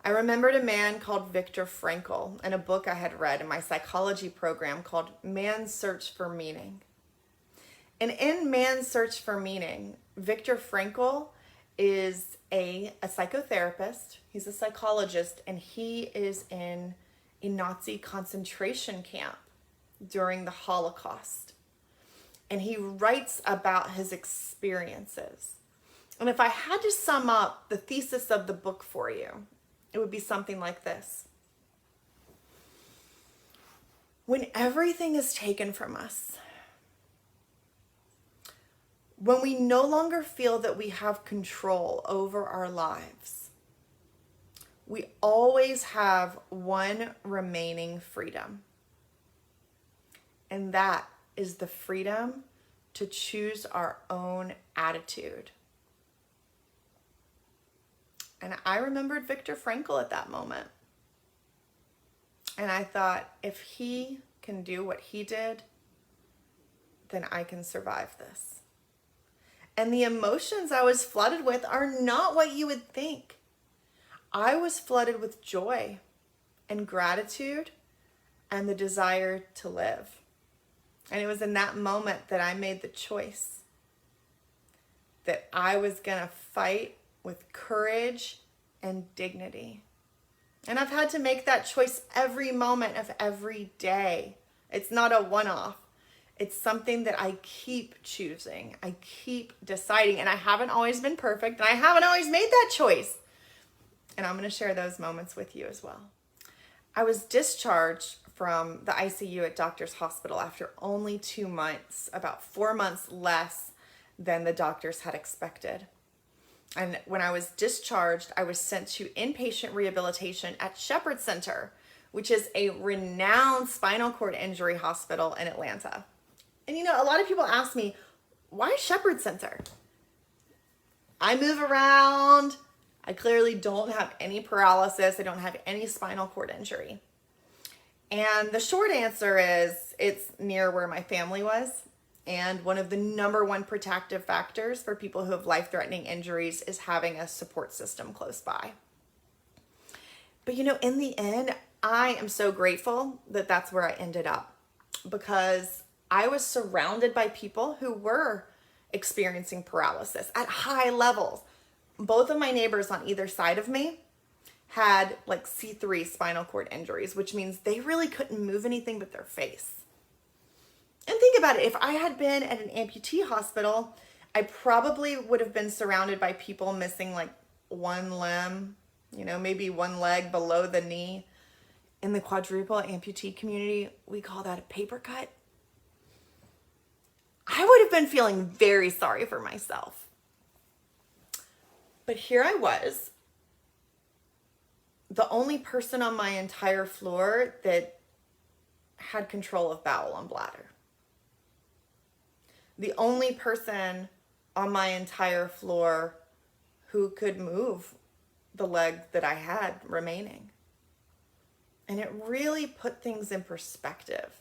I remembered a man called Viktor Frankl and a book I had read in my psychology program called Man's Search for Meaning. And in Man's Search for Meaning, Viktor Frankl is a psychotherapist. He's a psychologist, and he is in a Nazi concentration camp during the Holocaust. And he writes about his experiences. And if I had to sum up the thesis of the book for you, it would be something like this. When everything is taken from us, when we no longer feel that we have control over our lives, we always have one remaining freedom. And that is the freedom to choose our own attitude. And I remembered Viktor Frankl at that moment. And I thought, if he can do what he did, then I can survive this. And the emotions I was flooded with are not what you would think. I was flooded with joy and gratitude and the desire to live. And it was in that moment that I made the choice that I was going to fight with courage and dignity. And I've had to make that choice every moment of every day. It's not a one-off. It's something that I keep choosing. I keep deciding. And I haven't always been perfect. And I haven't always made that choice. And I'm going to share those moments with you as well. I was discharged from the ICU at Doctors Hospital after only 2 months, about 4 months less than the doctors had expected. And when I was discharged, I was sent to inpatient rehabilitation at Shepherd Center, which is a renowned spinal cord injury hospital in Atlanta. And you know, a lot of people ask me, why Shepherd Center? I move around. I clearly don't have any paralysis. I don't have any spinal cord injury. And the short answer is it's near where my family was. And one of the number one protective factors for people who have life-threatening injuries is having a support system close by. But you know, in the end, I am so grateful that that's where I ended up, because I was surrounded by people who were experiencing paralysis at high levels. Both of my neighbors on either side of me had like C3 spinal cord injuries, which means they really couldn't move anything but their face. And think about it, if I had been at an amputee hospital, I probably would have been surrounded by people missing like one limb, you know, maybe one leg below the knee. In the quadruple amputee community, we call that a paper cut. I would have been feeling very sorry for myself. But here I was, the only person on my entire floor that had control of bowel and bladder. The only person on my entire floor who could move the leg that I had remaining. And it really put things in perspective,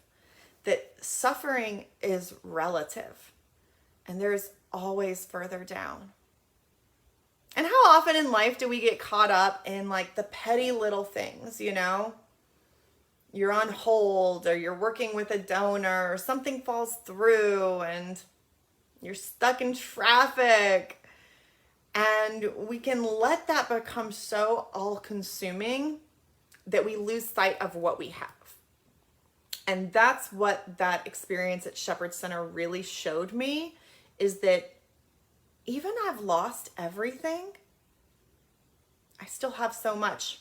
that suffering is relative and there's always further down. And how often in life do we get caught up in like the petty little things, you know? You're on hold, or you're working with a donor, or something falls through and you're stuck in traffic. And we can let that become so all-consuming that we lose sight of what we have. And that's what that experience at Shepherd Center really showed me, is that even I've lost everything, I still have so much.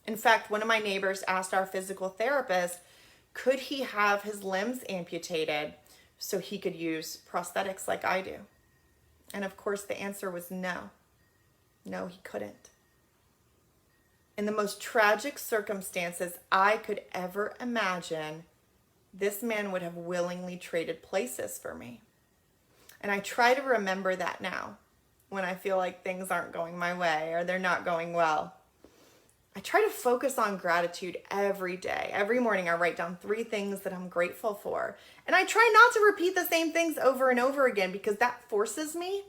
In fact, one of my neighbors asked our physical therapist, could he have his limbs amputated so he could use prosthetics like I do? And of course, the answer was no. No, he couldn't. In the most tragic circumstances I could ever imagine, this man would have willingly traded places for me. And I try to remember that now when I feel like things aren't going my way or they're not going well. I try to focus on gratitude every day. Every morning I write down 3 things that I'm grateful for. And I try not to repeat the same things over and over again because that forces me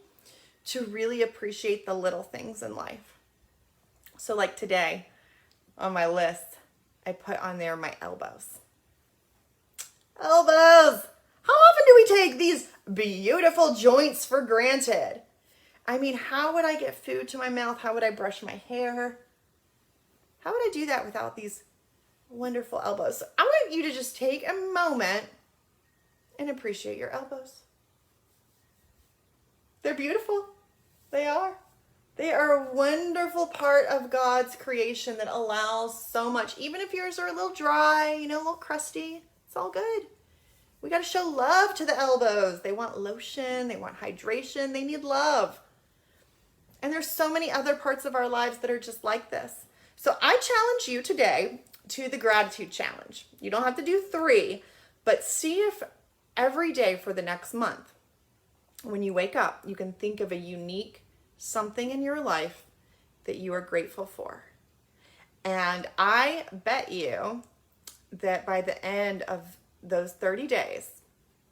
to really appreciate the little things in life. So like today on my list, I put on there my elbows. Elbows! How often do we take these beautiful joints for granted? I mean, how would I get food to my mouth? How would I brush my hair? How would I do that without these wonderful elbows? So I want you to just take a moment and appreciate your elbows. They're beautiful. They are. They are a wonderful part of God's creation that allows so much. Even if yours are a little dry, a little crusty, it's all good. We got to show love to the elbows. They want lotion. They want hydration. They need love. And there's so many other parts of our lives that are just like this. So I challenge you today to the gratitude challenge. You don't have to do 3, but see if every day for the next month, when you wake up, you can think of a unique something in your life that you are grateful for. And I bet you that by the end of those 30 days,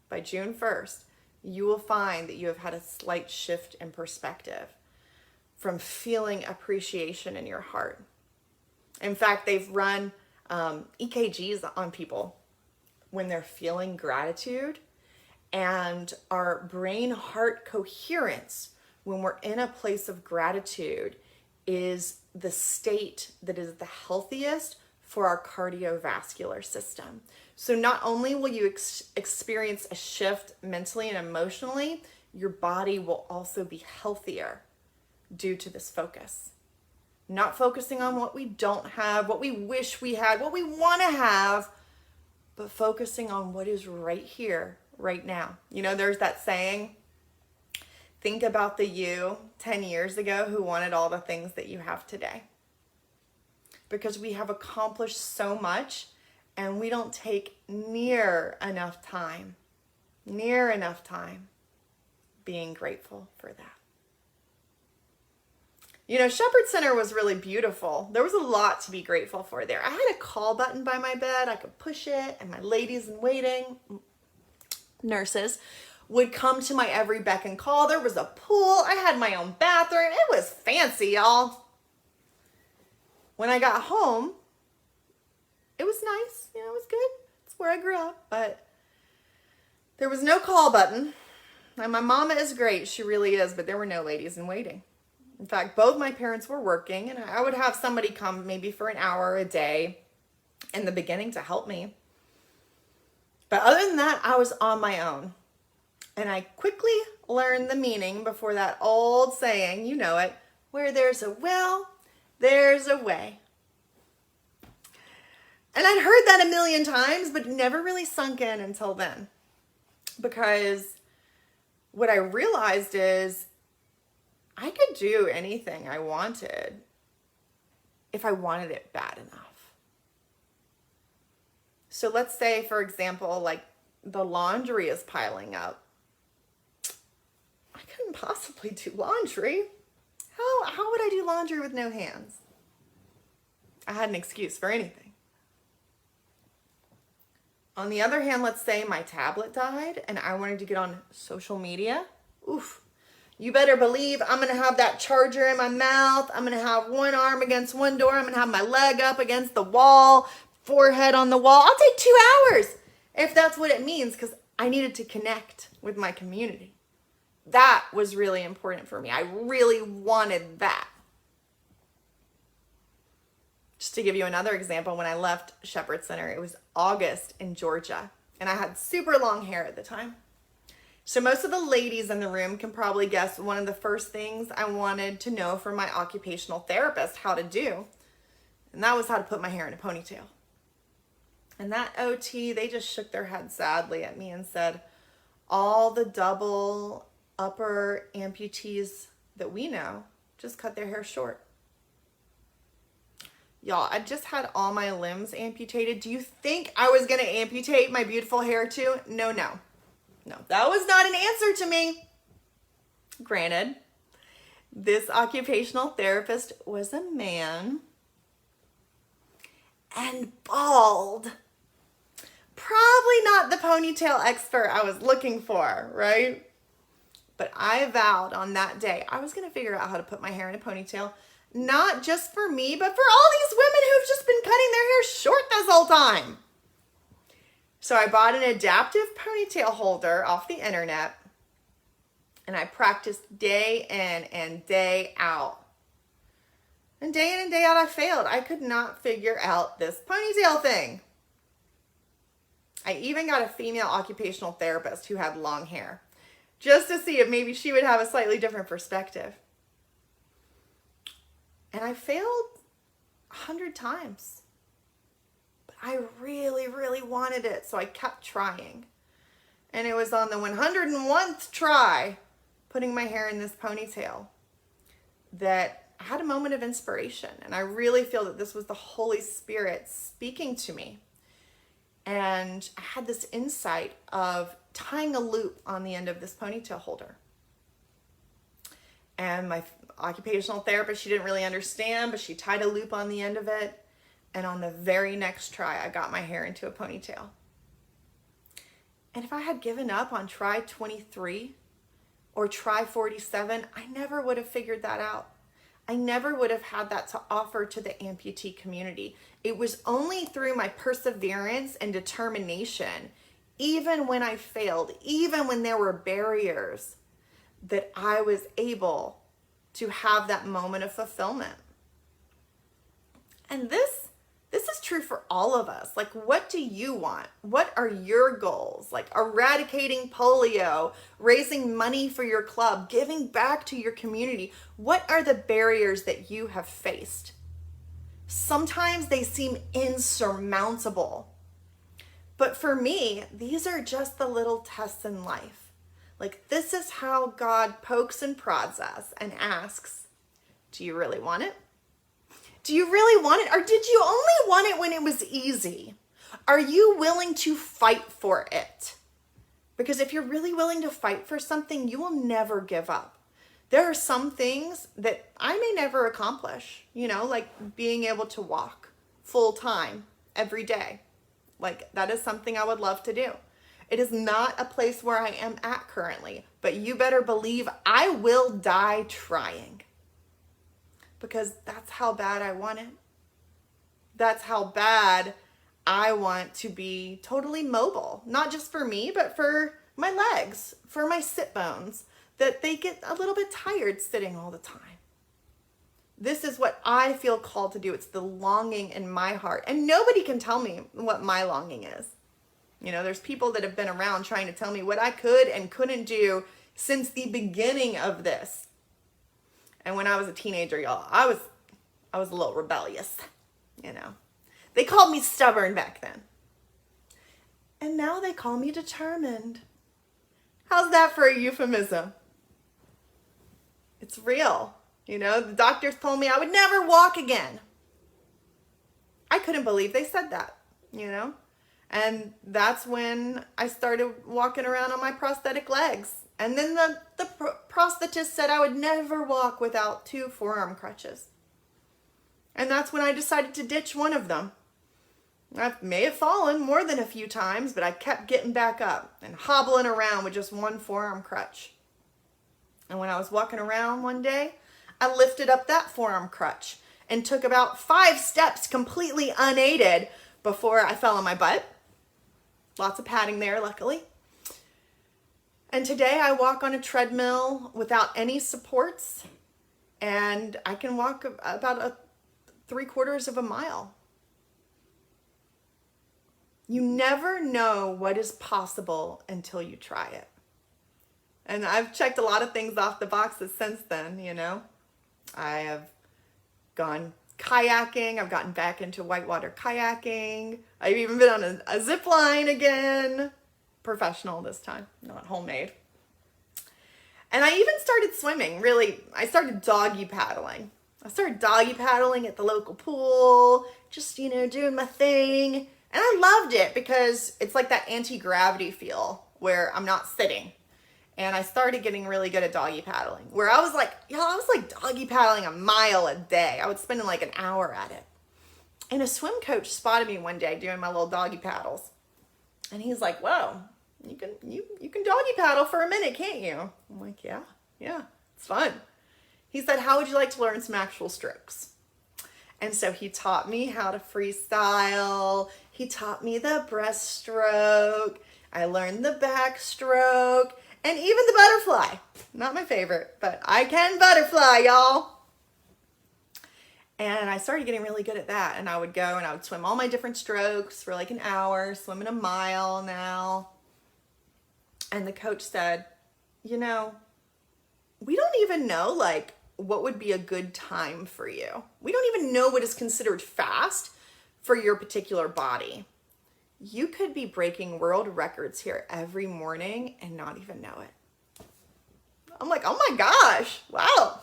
by June 1st, you will find that you have had a slight shift in perspective from feeling appreciation in your heart. In fact, they've run EKGs on people when they're feeling gratitude, and our brain-heart coherence when we're in a place of gratitude is the state that is the healthiest for our cardiovascular system. So not only will you experience a shift mentally and emotionally, your body will also be healthier due to this focus. Not focusing on what we don't have, what we wish we had, what we want to have, but focusing on what is right here, right now. There's that saying, think about the you 10 years ago who wanted all the things that you have today. Because we have accomplished so much and we don't take near enough time being grateful for that. Shepherd Center was really beautiful. There was a lot to be grateful for there. I had a call button by my bed. I could push it, and my ladies in waiting, nurses, would come to my every beck and call. There was a pool. I had my own bathroom. It was fancy, y'all. When I got home, it was nice. It was good. It's where I grew up, but there was no call button. And my mama is great. She really is, but there were no ladies in waiting. In fact, both my parents were working, and I would have somebody come maybe for an hour a day in the beginning to help me. But other than that, I was on my own. And I quickly learned the meaning before that old saying, you know it, where there's a will, there's a way. And I'd heard that a million times, but it never really sunk in until then. Because what I realized is I could do anything I wanted if I wanted it bad enough. So let's say, for example, like the laundry is piling up. I couldn't possibly do laundry. How would I do laundry with no hands? I had an excuse for anything. On the other hand, let's say my tablet died and I wanted to get on social media. Oof. You better believe I'm going to have that charger in my mouth. I'm going to have one arm against one door. I'm going to have my leg up against the wall, forehead on the wall. I'll take 2 hours if that's what it means, because I needed to connect with my community. That was really important for me. I really wanted that. Just to give you another example, when I left Shepherd Center, it was August in Georgia, and I had super long hair at the time. So most of the ladies in the room can probably guess one of the first things I wanted to know from my occupational therapist how to do, and that was how to put my hair in a ponytail. And that OT, they just shook their head sadly at me and said, all the double upper amputees that we know just cut their hair short. Y'all, I just had all my limbs amputated. Do you think I was going to amputate my beautiful hair too? No. That was not an answer to me. Granted, this occupational therapist was a man and bald. Probably not the ponytail expert I was looking for, right? But I vowed on that day I was going to figure out how to put my hair in a ponytail, not just for me, but for all these women who've just been cutting their hair short this whole time. So I bought an adaptive ponytail holder off the internet, and I practiced day in and day out. And day in and day out, I failed. I could not figure out this ponytail thing. I even got a female occupational therapist who had long hair, just to see if maybe she would have a slightly different perspective. And I failed 100 times. But I really, really wanted it, so I kept trying. And it was on the 101st try, putting my hair in this ponytail, that I had a moment of inspiration. And I really feel that this was the Holy Spirit speaking to me. And I had this insight of tying a loop on the end of this ponytail holder. And my occupational therapist, she didn't really understand, but she tied a loop on the end of it. And on the very next try, I got my hair into a ponytail. And if I had given up on try 23 or try 47, I never would have figured that out. I never would have had that to offer to the amputee community. It was only through my perseverance and determination, even when I failed, even when there were barriers, that I was able to have that moment of fulfillment. And this is true for all of us. Like, what do you want? What are your goals? Like eradicating polio, raising money for your club, giving back to your community. What are the barriers that you have faced? Sometimes they seem insurmountable. But for me, these are just the little tests in life. Like, this is how God pokes and prods us and asks, do you really want it? Do you really want it? Or did you only want it when it was easy? Are you willing to fight for it? Because if you're really willing to fight for something, you will never give up. There are some things that I may never accomplish, like being able to walk full time every day. Like, that is something I would love to do. It is not a place where I am at currently, but you better believe I will die trying. Because that's how bad I want it. That's how bad I want to be totally mobile. Not just for me, but for my legs, for my sit bones, that they get a little bit tired sitting all the time. This is what I feel called to do. It's the longing in my heart. And nobody can tell me what my longing is. There's people that have been around trying to tell me what I could and couldn't do since the beginning of this. And when I was a teenager, y'all, I was a little rebellious, They called me stubborn back then. And now they call me determined. How's that for a euphemism? It's real. The doctors told me I would never walk again. I couldn't believe they said that, And that's when I started walking around on my prosthetic legs. And then the prosthetist said I would never walk without 2 forearm crutches. And that's when I decided to ditch one of them. I may have fallen more than a few times, but I kept getting back up and hobbling around with just 1 forearm crutch. And when I was walking around one day, I lifted up that forearm crutch and took about 5 steps completely unaided before I fell on my butt. Lots of padding there, luckily. And today I walk on a treadmill without any supports, and I can walk about 3/4 of a mile. You never know what is possible until you try it. And I've checked a lot of things off the boxes since then, I have gone kayaking. I've gotten back into whitewater kayaking. I've even been on a zip line again. Professional this time, not homemade. And I even started swimming. Really, I started doggy paddling. I started doggy paddling at the local pool, just, doing my thing. And I loved it because it's like that anti-gravity feel where I'm not sitting. And I started getting really good at doggy paddling, where I was like doggy paddling a mile a day. I would spend like an hour at it. And a swim coach spotted me one day doing my little doggy paddles. And he's like, whoa, you can doggy paddle for a minute, can't you? I'm like, yeah, it's fun. He said, how would you like to learn some actual strokes? And so he taught me how to freestyle. He taught me the breaststroke. I learned the backstroke and even the butterfly. Not my favorite, but I can butterfly, y'all. And I started getting really good at that. And I would go and I would swim all my different strokes for like an hour, swimming a mile now. And the coach said, we don't even know like what would be a good time for you. We don't even know what is considered fast for your particular body. You could be breaking world records here every morning and not even know it. I'm like, oh my gosh, wow,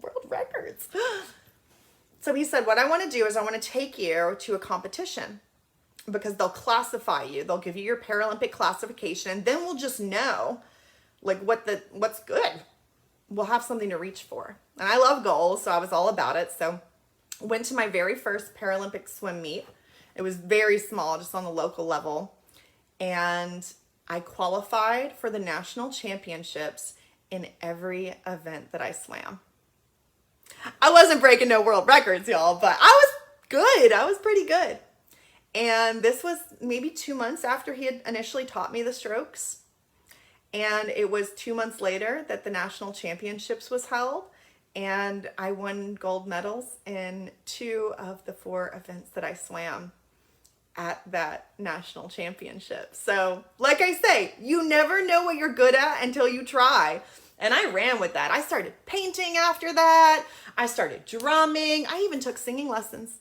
world records. So he said, what I want to do is I want to take you to a competition because they'll classify you. They'll give you your Paralympic classification and then we'll just know like what's good. We'll have something to reach for. And I love goals, so I was all about it. So went to my very first Paralympic swim meet. It was very small, just on the local level. And I qualified for the national championships in every event that I swam. I wasn't breaking no world records, y'all, but I was good. I was pretty good. And this was maybe 2 months after he had initially taught me the strokes. And it was 2 months later that the national championships was held. And I won gold medals in 2 of the 4 events that I swam at that national championship. So like I say, you never know what you're good at until you try. And I ran with that. I started painting after that. I started drumming. I even took singing lessons.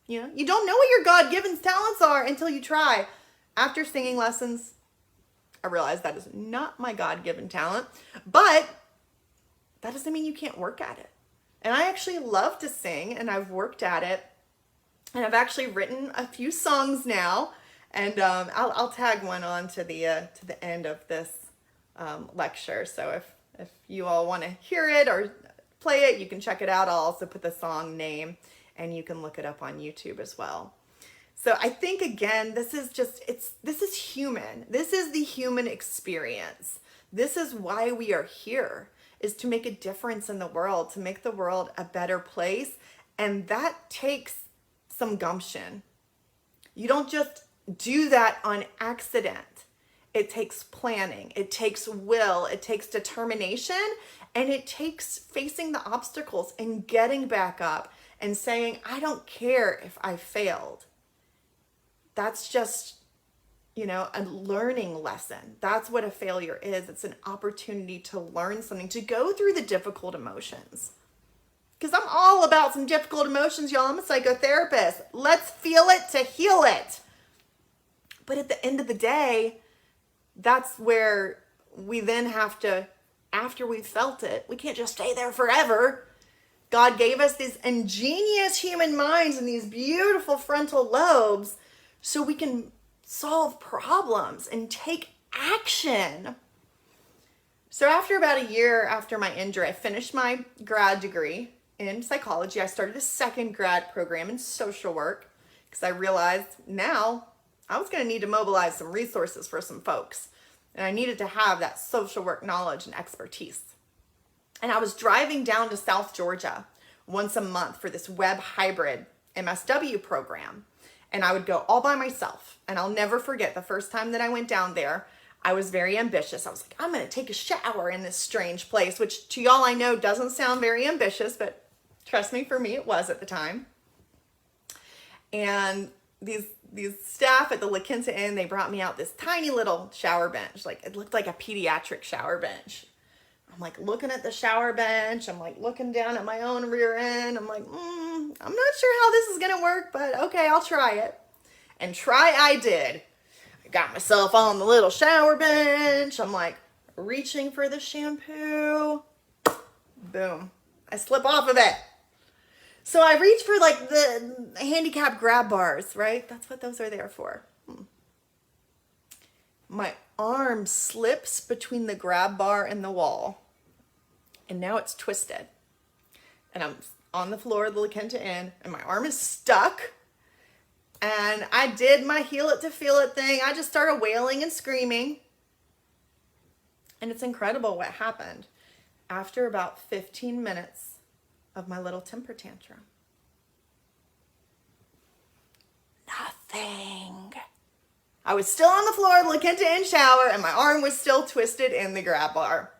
You don't know what your God-given talents are until you try. After singing lessons, I realized that is not my God-given talent, but that doesn't mean you can't work at it. And I actually love to sing and I've worked at it. And I've actually written a few songs now, and I'll tag one on to the end of this lecture. So if you all want to hear it or play it, you can check it out. I'll also put the song name, and you can look it up on YouTube as well. So I think again, this is human. This is the human experience. This is why we are here, is to make a difference in the world, to make the world a better place, and that takes some gumption. You don't just do that on accident. It takes planning, it takes will, it takes determination, and it takes facing the obstacles and getting back up and saying, I don't care if I failed. That's just, a learning lesson. That's what a failure is. It's an opportunity to learn something, to go through the difficult emotions. Because I'm all about some difficult emotions, y'all. I'm a psychotherapist. Let's feel it to heal it. But at the end of the day, that's where we then have to, after we've felt it, we can't just stay there forever. God gave us these ingenious human minds and these beautiful frontal lobes so we can solve problems and take action. So after about a year after my injury, I finished my grad degree in psychology. I started a second grad program in social work because I realized now I was going to need to mobilize some resources for some folks. And I needed to have that social work knowledge and expertise. And I was driving down to South Georgia once a month for this web hybrid MSW program. And I would go all by myself. And I'll never forget the first time that I went down there, I was very ambitious. I was like, I'm going to take a shower in this strange place, which to y'all I know doesn't sound very ambitious, but trust me, for me it was at the time. And these staff at the La Quinta Inn, they brought me out this tiny little shower bench. Like it looked like a pediatric shower bench. I'm like looking at the shower bench. I'm like looking down at my own rear end. I'm like, I'm not sure how this is going to work, but okay, I'll try it. And try I did. I got myself on the little shower bench. I'm like reaching for the shampoo. Boom. I slip off of it. So I reach for like the handicap grab bars, right? That's what those are there for. My arm slips between the grab bar and the wall, and now it's twisted. And I'm on the floor of the La Quinta Inn, and my arm is stuck. And I did my heal it to feel it thing. I just started wailing and screaming. And it's incredible what happened after about 15 minutes of my little temper tantrum. Nothing. I was still on the floor of the La Quinta Inn shower, and my arm was still twisted in the grab bar.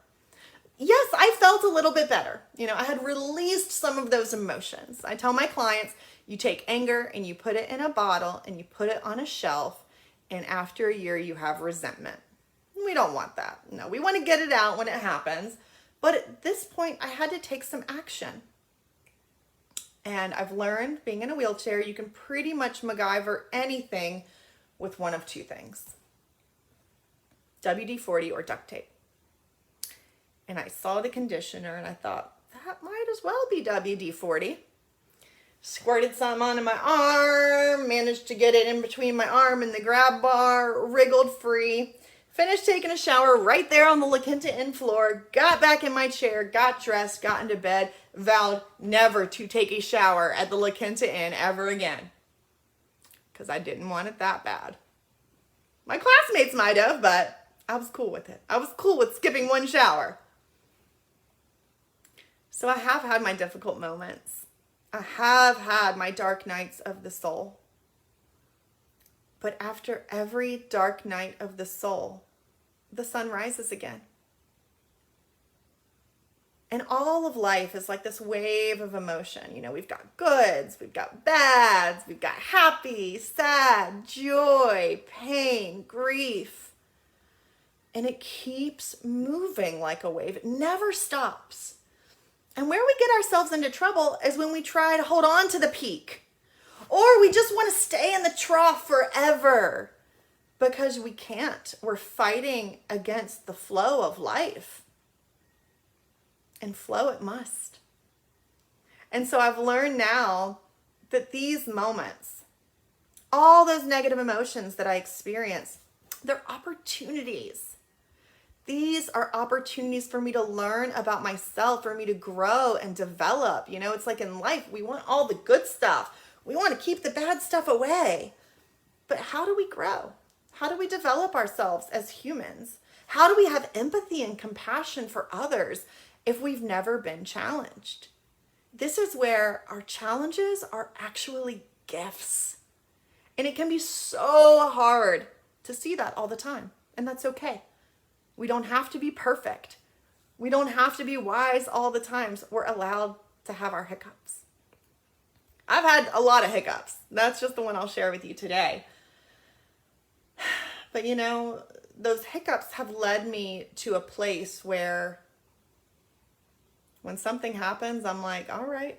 Yes, I felt a little bit better. I had released some of those emotions. I tell my clients, you take anger and you put it in a bottle and you put it on a shelf, and after a year you have resentment. We don't want that. No, we want to get it out when it happens. But at this point, I had to take some action. And I've learned, being in a wheelchair, you can pretty much MacGyver anything with one of two things: WD-40 or duct tape. And I saw the conditioner and I thought, that might as well be WD-40. Squirted some onto my arm, managed to get it in between my arm and the grab bar, wriggled free, finished taking a shower right there on the La Quinta Inn floor, got back in my chair, got dressed, got into bed, vowed never to take a shower at the La Quinta Inn ever again. Because I didn't want it that bad. My classmates might have, but I was cool with it. I was cool with skipping one shower. So I have had my difficult moments. I have had my dark nights of the soul. But after every dark night of the soul, the sun rises again. And all of life is like this wave of emotion. We've got goods, we've got bads, we've got happy, sad, joy, pain, grief. And it keeps moving like a wave. It never stops. And where we get ourselves into trouble is when we try to hold on to the peak. Or we just want to stay in the trough forever. Because we can't. We're fighting against the flow of life. And flow it must. And so I've learned now that these moments, all those negative emotions that I experience, they're opportunities. These are opportunities for me to learn about myself, for me to grow and develop. It's like in life, we want all the good stuff. We want to keep the bad stuff away. But how do we grow? How do we develop ourselves as humans? How do we have empathy and compassion for others if we've never been challenged? This is where our challenges are actually gifts. And it can be so hard to see that all the time. And that's okay. We don't have to be perfect. We don't have to be wise all the times. We're allowed to have our hiccups. I've had a lot of hiccups. That's just the one I'll share with you today. But those hiccups have led me to a place where when something happens, I'm like, all right,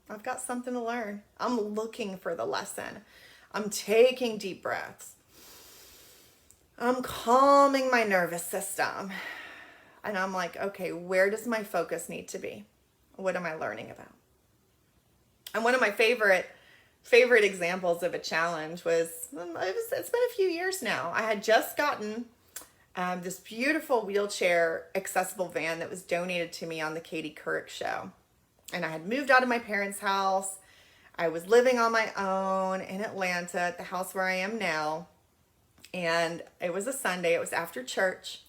I've got something to learn. I'm looking for the lesson. I'm taking deep breaths. I'm calming my nervous system. And I'm like, okay, where does my focus need to be? What am I learning about? And one of my favorite examples of a challenge it's been a few years now. I had just gotten this beautiful wheelchair accessible van that was donated to me on the Katie Couric show. And I had moved out of my parents' house. I was living on my own in Atlanta at the house where I am now. And it was a Sunday. It was after church.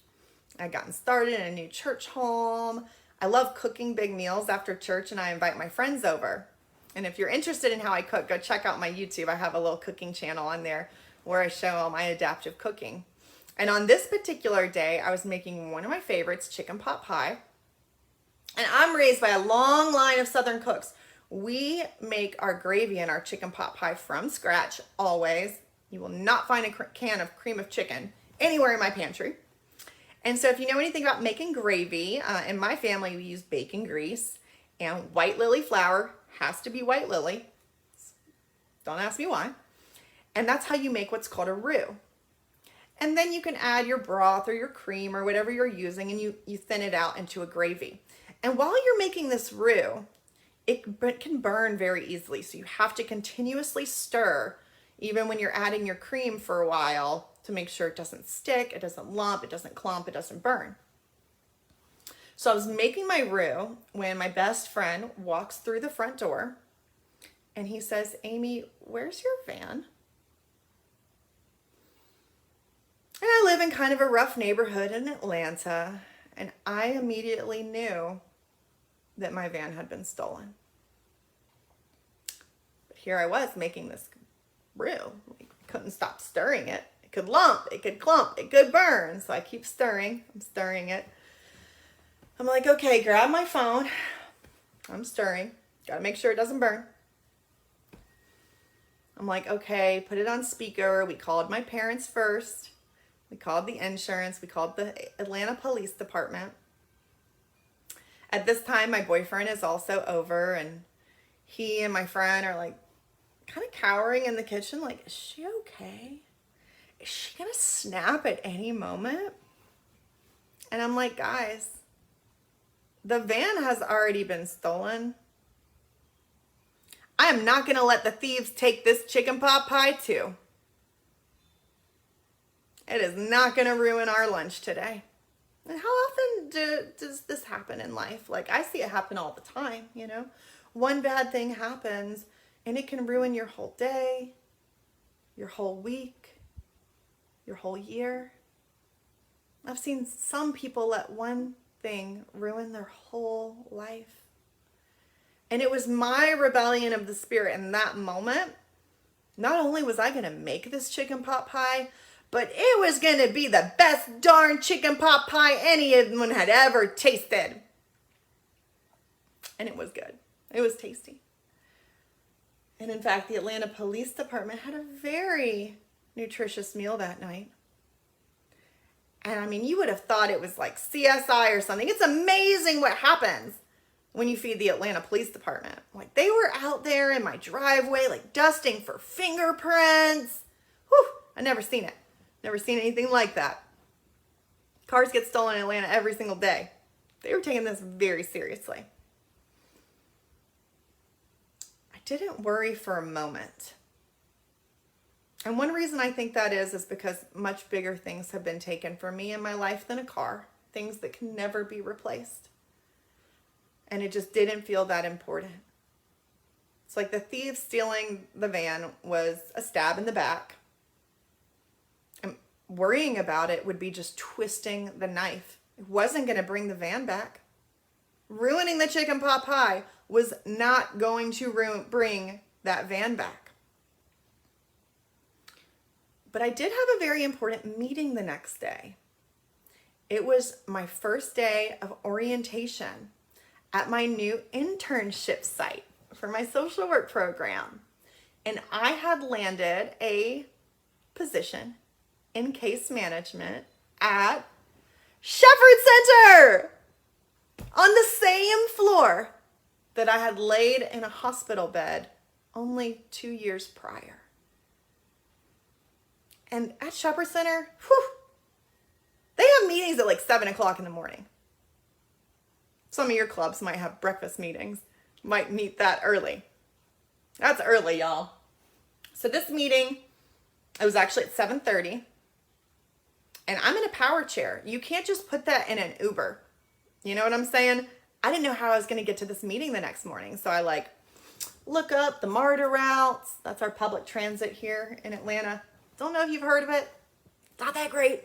I'd gotten started in a new church home. I love cooking big meals after church, and I invite my friends over. And if you're interested in how I cook, go check out my YouTube. I have a little cooking channel on there where I show all my adaptive cooking. And on this particular day, I was making one of my favorites, chicken pot pie. And I'm raised by a long line of Southern cooks. We make our gravy and our chicken pot pie from scratch, always. You will not find a can of cream of chicken anywhere in my pantry. And so if you know anything about making gravy, in my family we use bacon grease and white lily flour. Has to be white lily. Don't ask me why. And that's how you make what's called a roux. And then you can add your broth or your cream or whatever you're using, and you thin it out into a gravy. And while you're making this roux, it can burn very easily. So you have to continuously stir, even when you're adding your cream for a while, to make sure it doesn't stick, it doesn't lump, it doesn't clump, it doesn't burn. So I was making my roux when my best friend walks through the front door and he says, "Amy, where's your van?" And I live in kind of a rough neighborhood in Atlanta, and I immediately knew that my van had been stolen. But here I was making this roux. I couldn't stop stirring it. It could lump, it could clump, it could burn. So I keep stirring. I'm stirring it. I'm like, okay, grab my phone. I'm stirring. Got to make sure it doesn't burn. I'm like, okay, put it on speaker. We called my parents first. We called the insurance. We called the Atlanta Police Department. At this time, my boyfriend is also over, and he and my friend are like kind of cowering in the kitchen, like, is she okay? Is she gonna snap at any moment? And I'm like, guys, the van has already been stolen. I am not gonna let the thieves take this chicken pot pie too. It is not gonna ruin our lunch today. And how often does this happen in life? Like, I see it happen all the time, you know? One bad thing happens and it can ruin your whole day, your whole week, your whole year. I've seen some people let one thing ruin their whole life. And it was my rebellion of the spirit in that moment. Not only was I going to make this chicken pot pie, but it was going to be the best darn chicken pot pie anyone had ever tasted. And it was good. It was tasty. And in fact, the Atlanta Police Department had a very nutritious meal that night. And I mean, you would have thought it was like CSI or something. It's amazing what happens when you feed the Atlanta Police Department. Like, they were out there in my driveway, like dusting for fingerprints. Whew, I've never seen it. Never seen anything like that. Cars get stolen in Atlanta every single day. They were taking this very seriously. I didn't worry for a moment. And one reason I think that is because much bigger things have been taken from me in my life than a car. Things that can never be replaced. And it just didn't feel that important. It's like the thieves stealing the van was a stab in the back. And worrying about it would be just twisting the knife. It wasn't going to bring the van back. Ruining the chicken pot pie was not going to bring that van back. But I did have a very important meeting the next day. It was my first day of orientation at my new internship site for my social work program. And I had landed a position in case management at Shepherd Center on the same floor that I had laid in a hospital bed only 2 years prior. And at Shepherd Center, they have meetings at like 7 o'clock in the morning. Some of your clubs might have breakfast meetings, might meet that early. That's early, y'all. So this meeting, it was actually at 7:30. And I'm in a power chair. You can't just put that in an Uber. You know what I'm saying? I didn't know how I was going to get to this meeting the next morning. So I look up the MARTA routes. That's our public transit here in Atlanta. Don't know if you've heard of it. Not that great.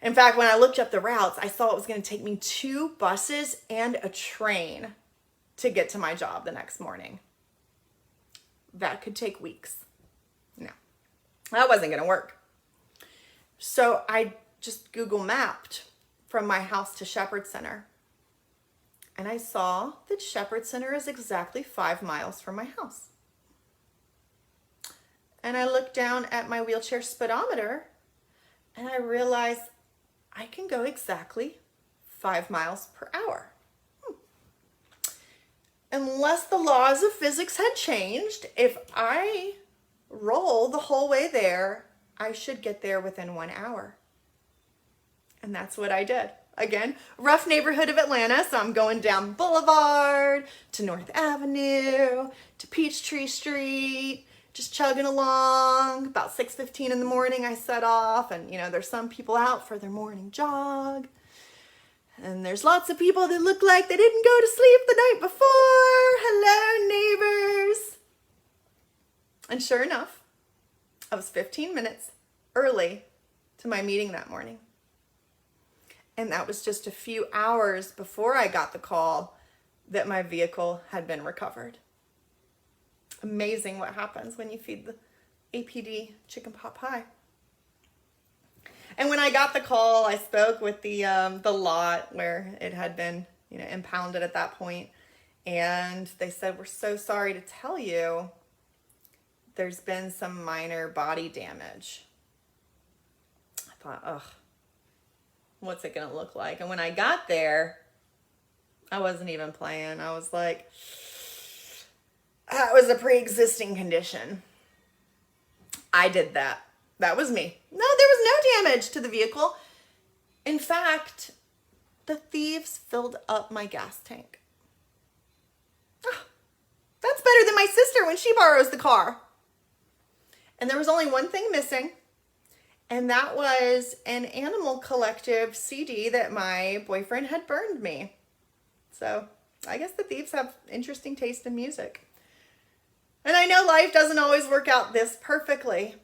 In fact, when I looked up the routes, I saw it was going to take me 2 buses and a train to get to my job the next morning. That could take weeks. No, that wasn't going to work. So I just Google mapped from my house to Shepherd Center. And I saw that Shepherd Center is exactly 5 miles from my house. And I looked down at my wheelchair speedometer and I realized I can go exactly 5 miles per hour. Unless the laws of physics had changed, if I roll the whole way there, I should get there within 1 hour. And that's what I did. Again, rough neighborhood of Atlanta. So I'm going down Boulevard to North Avenue to Peachtree Street, just chugging along. About 6:15 in the morning, I set off, and there's some people out for their morning jog. And there's lots of people that look like they didn't go to sleep the night before. Hello, neighbors. And sure enough, I was 15 minutes early to my meeting that morning. And that was just a few hours before I got the call that my vehicle had been recovered. Amazing what happens when you feed the APD chicken pot pie. And when I got the call, I spoke with the lot where it had been, impounded at that point. And they said, "We're so sorry to tell you, there's been some minor body damage." I thought, ugh, what's it gonna look like? And when I got there, I wasn't even playing. I was like, that was a pre-existing condition. I did that. That was me. No, there was no damage to the vehicle. In fact, the thieves filled up my gas tank. Oh, that's better than my sister when she borrows the car. And there was only one thing missing, and that was an Animal Collective CD that my boyfriend had burned me. So I guess the thieves have interesting taste in music. And I know life doesn't always work out this perfectly,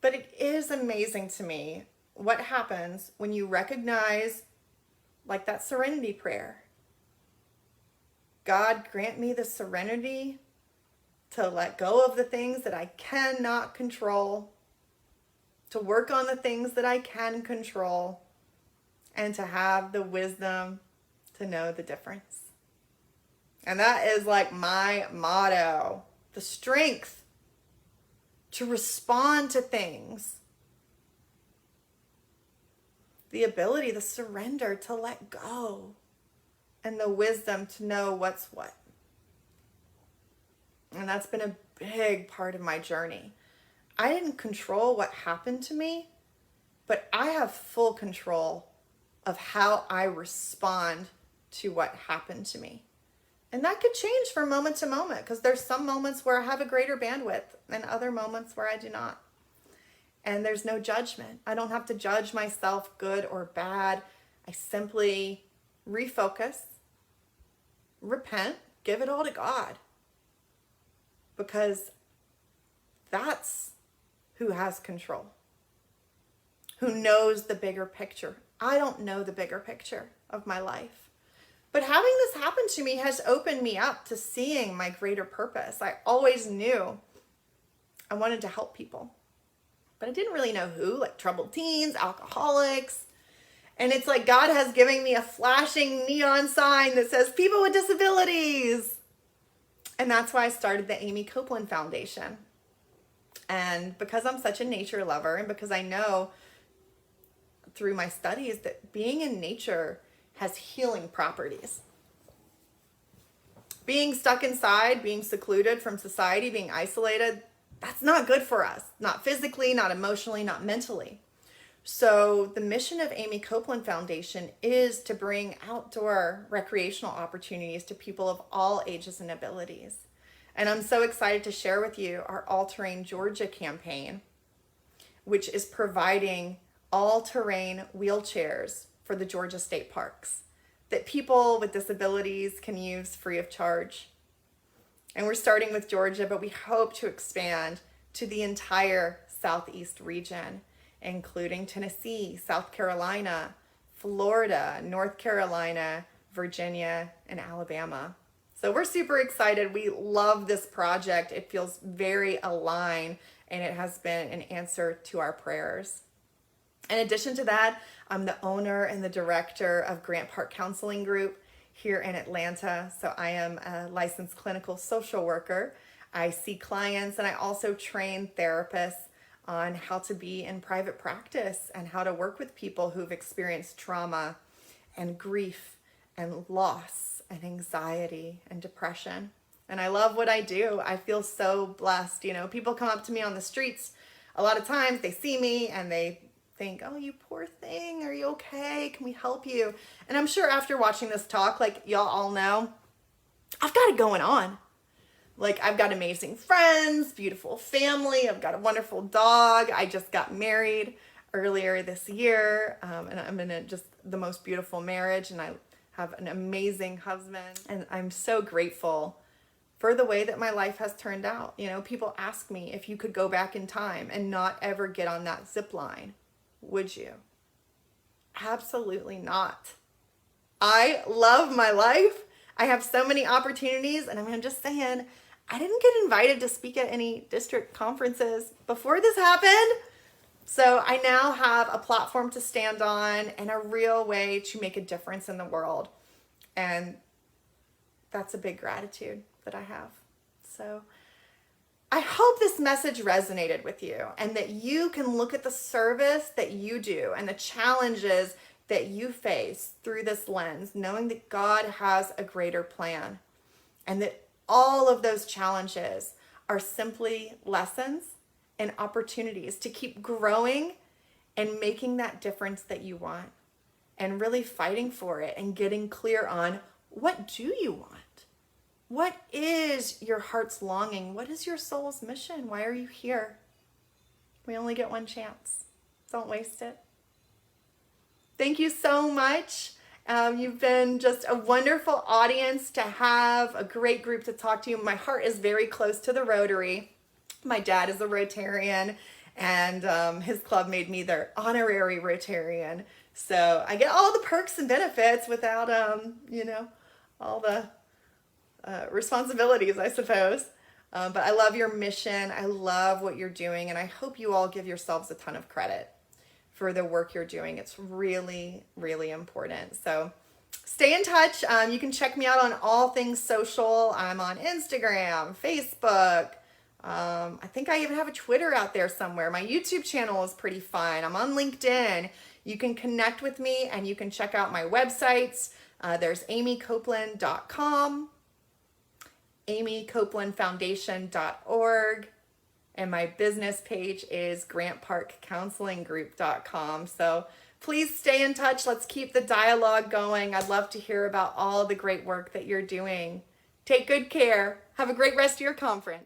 but it is amazing to me what happens when you recognize, like that serenity prayer. God, grant me the serenity to let go of the things that I cannot control, to work on the things that I can control, and to have the wisdom to know the difference. And that is like my motto, the strength to respond to things, the ability, the surrender to let go, and the wisdom to know what's what. And that's been a big part of my journey. I didn't control what happened to me, but I have full control of how I respond to what happened to me. And that could change from moment to moment, because there's some moments where I have a greater bandwidth and other moments where I do not. And there's no judgment. I don't have to judge myself good or bad. I simply refocus, repent, give it all to God, because that's who has control, who knows the bigger picture. I don't know the bigger picture of my life. But having this happen to me has opened me up to seeing my greater purpose. I always knew I wanted to help people, but I didn't really know who, like troubled teens, alcoholics. And it's like God has given me a flashing neon sign that says people with disabilities. And that's why I started the Amy Copeland Foundation. And because I'm such a nature lover, and because I know through my studies that being in nature has healing properties. Being stuck inside, being secluded from society, being isolated, that's not good for us. Not physically, not emotionally, not mentally. So the mission of Amy Copeland Foundation is to bring outdoor recreational opportunities to people of all ages and abilities. And I'm so excited to share with you our All Terrain Georgia campaign, which is providing all-terrain wheelchairs for the Georgia state parks that people with disabilities can use free of charge. And we're starting with Georgia, but we hope to expand to the entire Southeast region, including Tennessee, South Carolina, Florida, North Carolina, Virginia, and Alabama. So we're super excited. We love this project. It feels very aligned, and it has been an answer to our prayers. In addition to that, I'm the owner and the director of Grant Park Counseling Group here in Atlanta. So I am a licensed clinical social worker. I see clients, and I also train therapists on how to be in private practice and how to work with people who've experienced trauma and grief and loss and anxiety and depression. And I love what I do. I feel so blessed. People come up to me on the streets. A lot of times they see me and they think, oh, you poor thing, are you okay? Can we help you? And I'm sure after watching this talk, like y'all all know, I've got it going on. Like, I've got amazing friends, beautiful family. I've got a wonderful dog. I just got married earlier this year, and I'm in just the most beautiful marriage, and I have an amazing husband. And I'm so grateful for the way that my life has turned out. You know, people ask me, if you could go back in time and not ever get on that zip line, would you? Absolutely not. I love my life. I have so many opportunities, and I'm just saying, I didn't get invited to speak at any district conferences before this happened. So I now have a platform to stand on and a real way to make a difference in the world. And that's a big gratitude that I have. So I hope this message resonated with you and that you can look at the service that you do and the challenges that you face through this lens, knowing that God has a greater plan and that all of those challenges are simply lessons and opportunities to keep growing and making that difference that you want and really fighting for it and getting clear on, what do you want? What is your heart's longing? What is your soul's mission? Why are you here? We only get one chance. Don't waste it. Thank you so much. You've been just a wonderful audience to have, a great group to talk to. My heart is very close to the Rotary. My dad is a Rotarian, and his club made me their honorary Rotarian. So I get all the perks and benefits without, all the responsibilities, I suppose. But I love your mission. I love what you're doing, and I hope you all give yourselves a ton of credit for the work you're doing. It's really, really important. So stay in touch. You can check me out on all things social. I'm on Instagram, Facebook. I think I even have a Twitter out there somewhere. My YouTube channel is pretty fun. I'm on LinkedIn. You can connect with me and you can check out my websites. There's amycopeland.com, amycopelandfoundation.org. And my business page is grantparkcounselinggroup.com. So please stay in touch. Let's keep the dialogue going. I'd love to hear about all the great work that you're doing. Take good care. Have a great rest of your conference.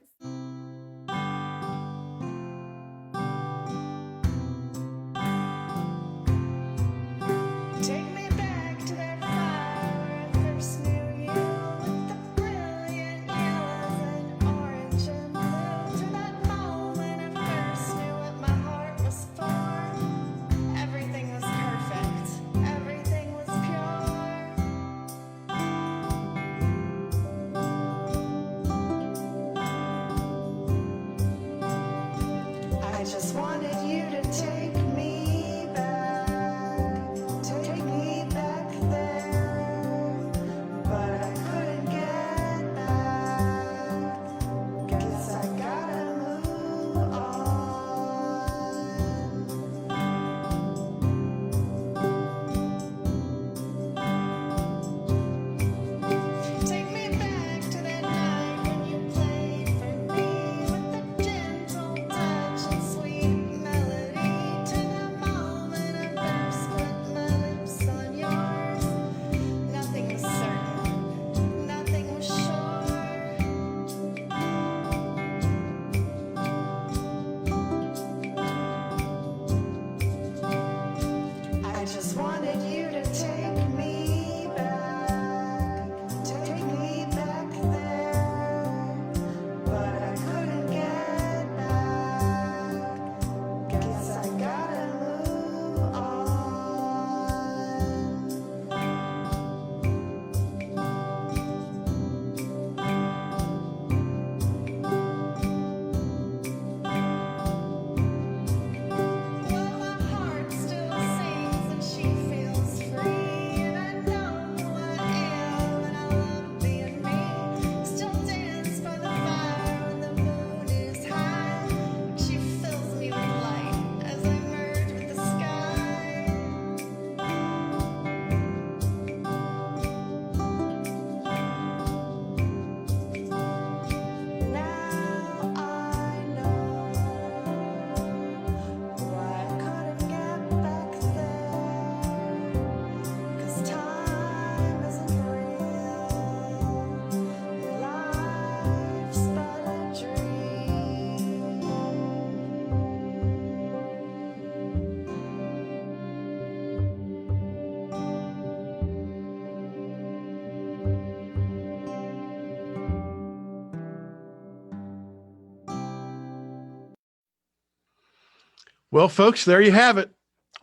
Well, folks, there you have it.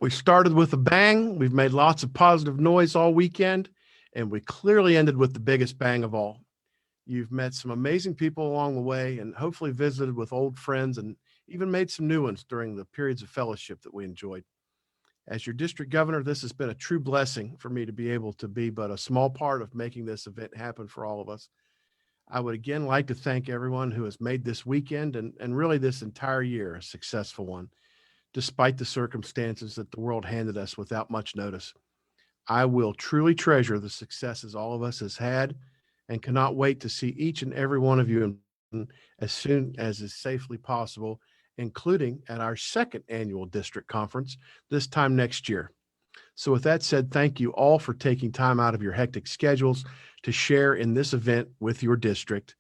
We started with a bang. We've made lots of positive noise all weekend, and we clearly ended with the biggest bang of all. You've met some amazing people along the way and hopefully visited with old friends and even made some new ones during the periods of fellowship that we enjoyed. As your district governor, this has been a true blessing for me to be able to be but a small part of making this event happen for all of us. I would again like to thank everyone who has made this weekend and really this entire year a successful one, despite the circumstances that the world handed us without much notice. I will truly treasure the successes all of us has had and cannot wait to see each and every one of you as soon as is safely possible, including at our second annual district conference this time next year. So with that said, thank you all for taking time out of your hectic schedules to share in this event with your district.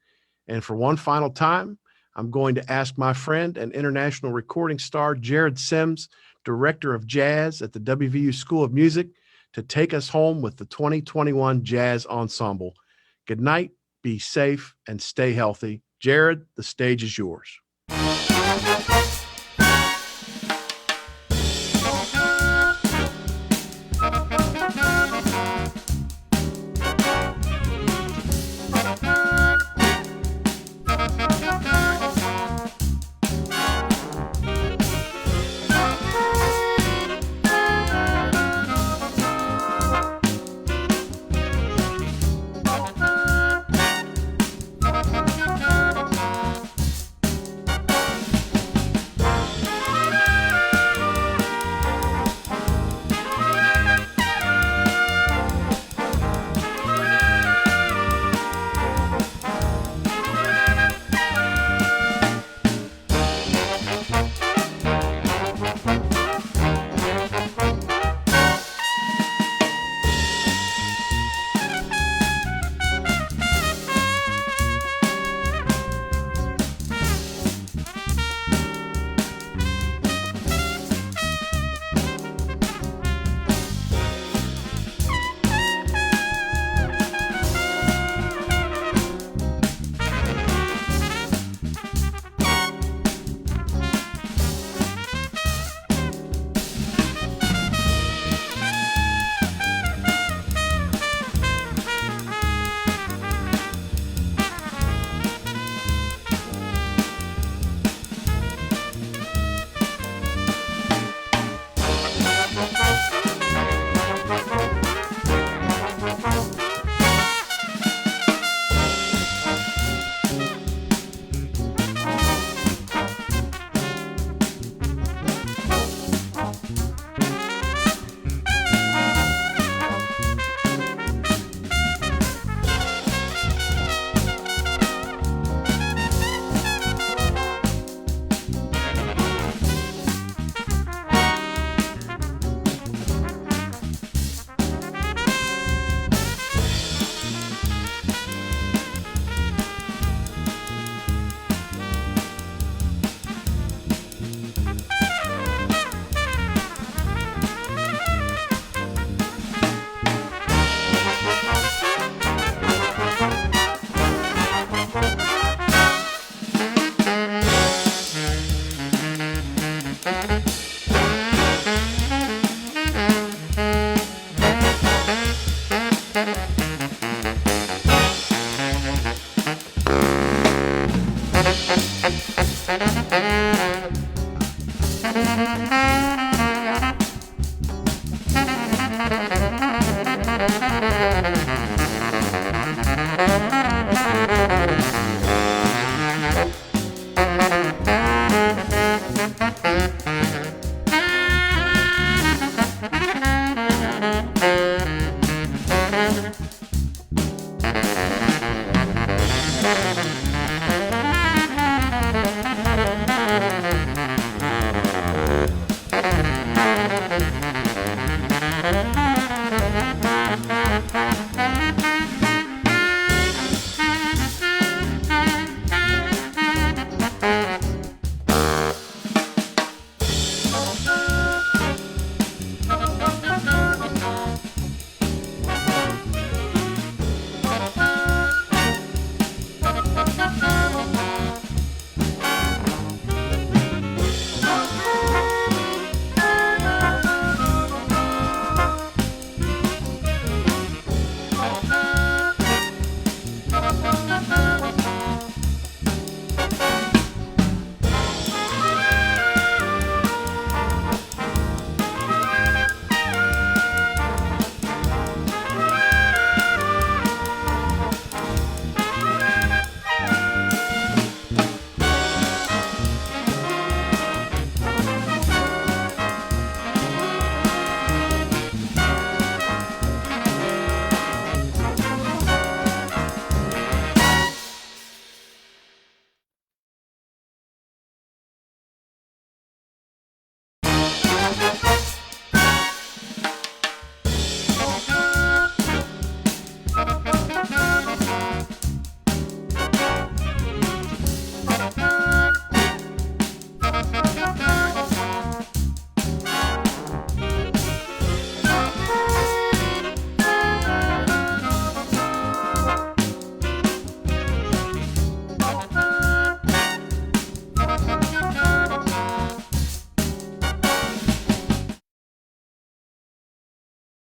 And for one final time, I'm going to ask my friend and international recording star, Jared Sims, Director of Jazz at the WVU School of Music, to take us home with the 2021 Jazz Ensemble. Good night, be safe, and stay healthy. Jared, the stage is yours.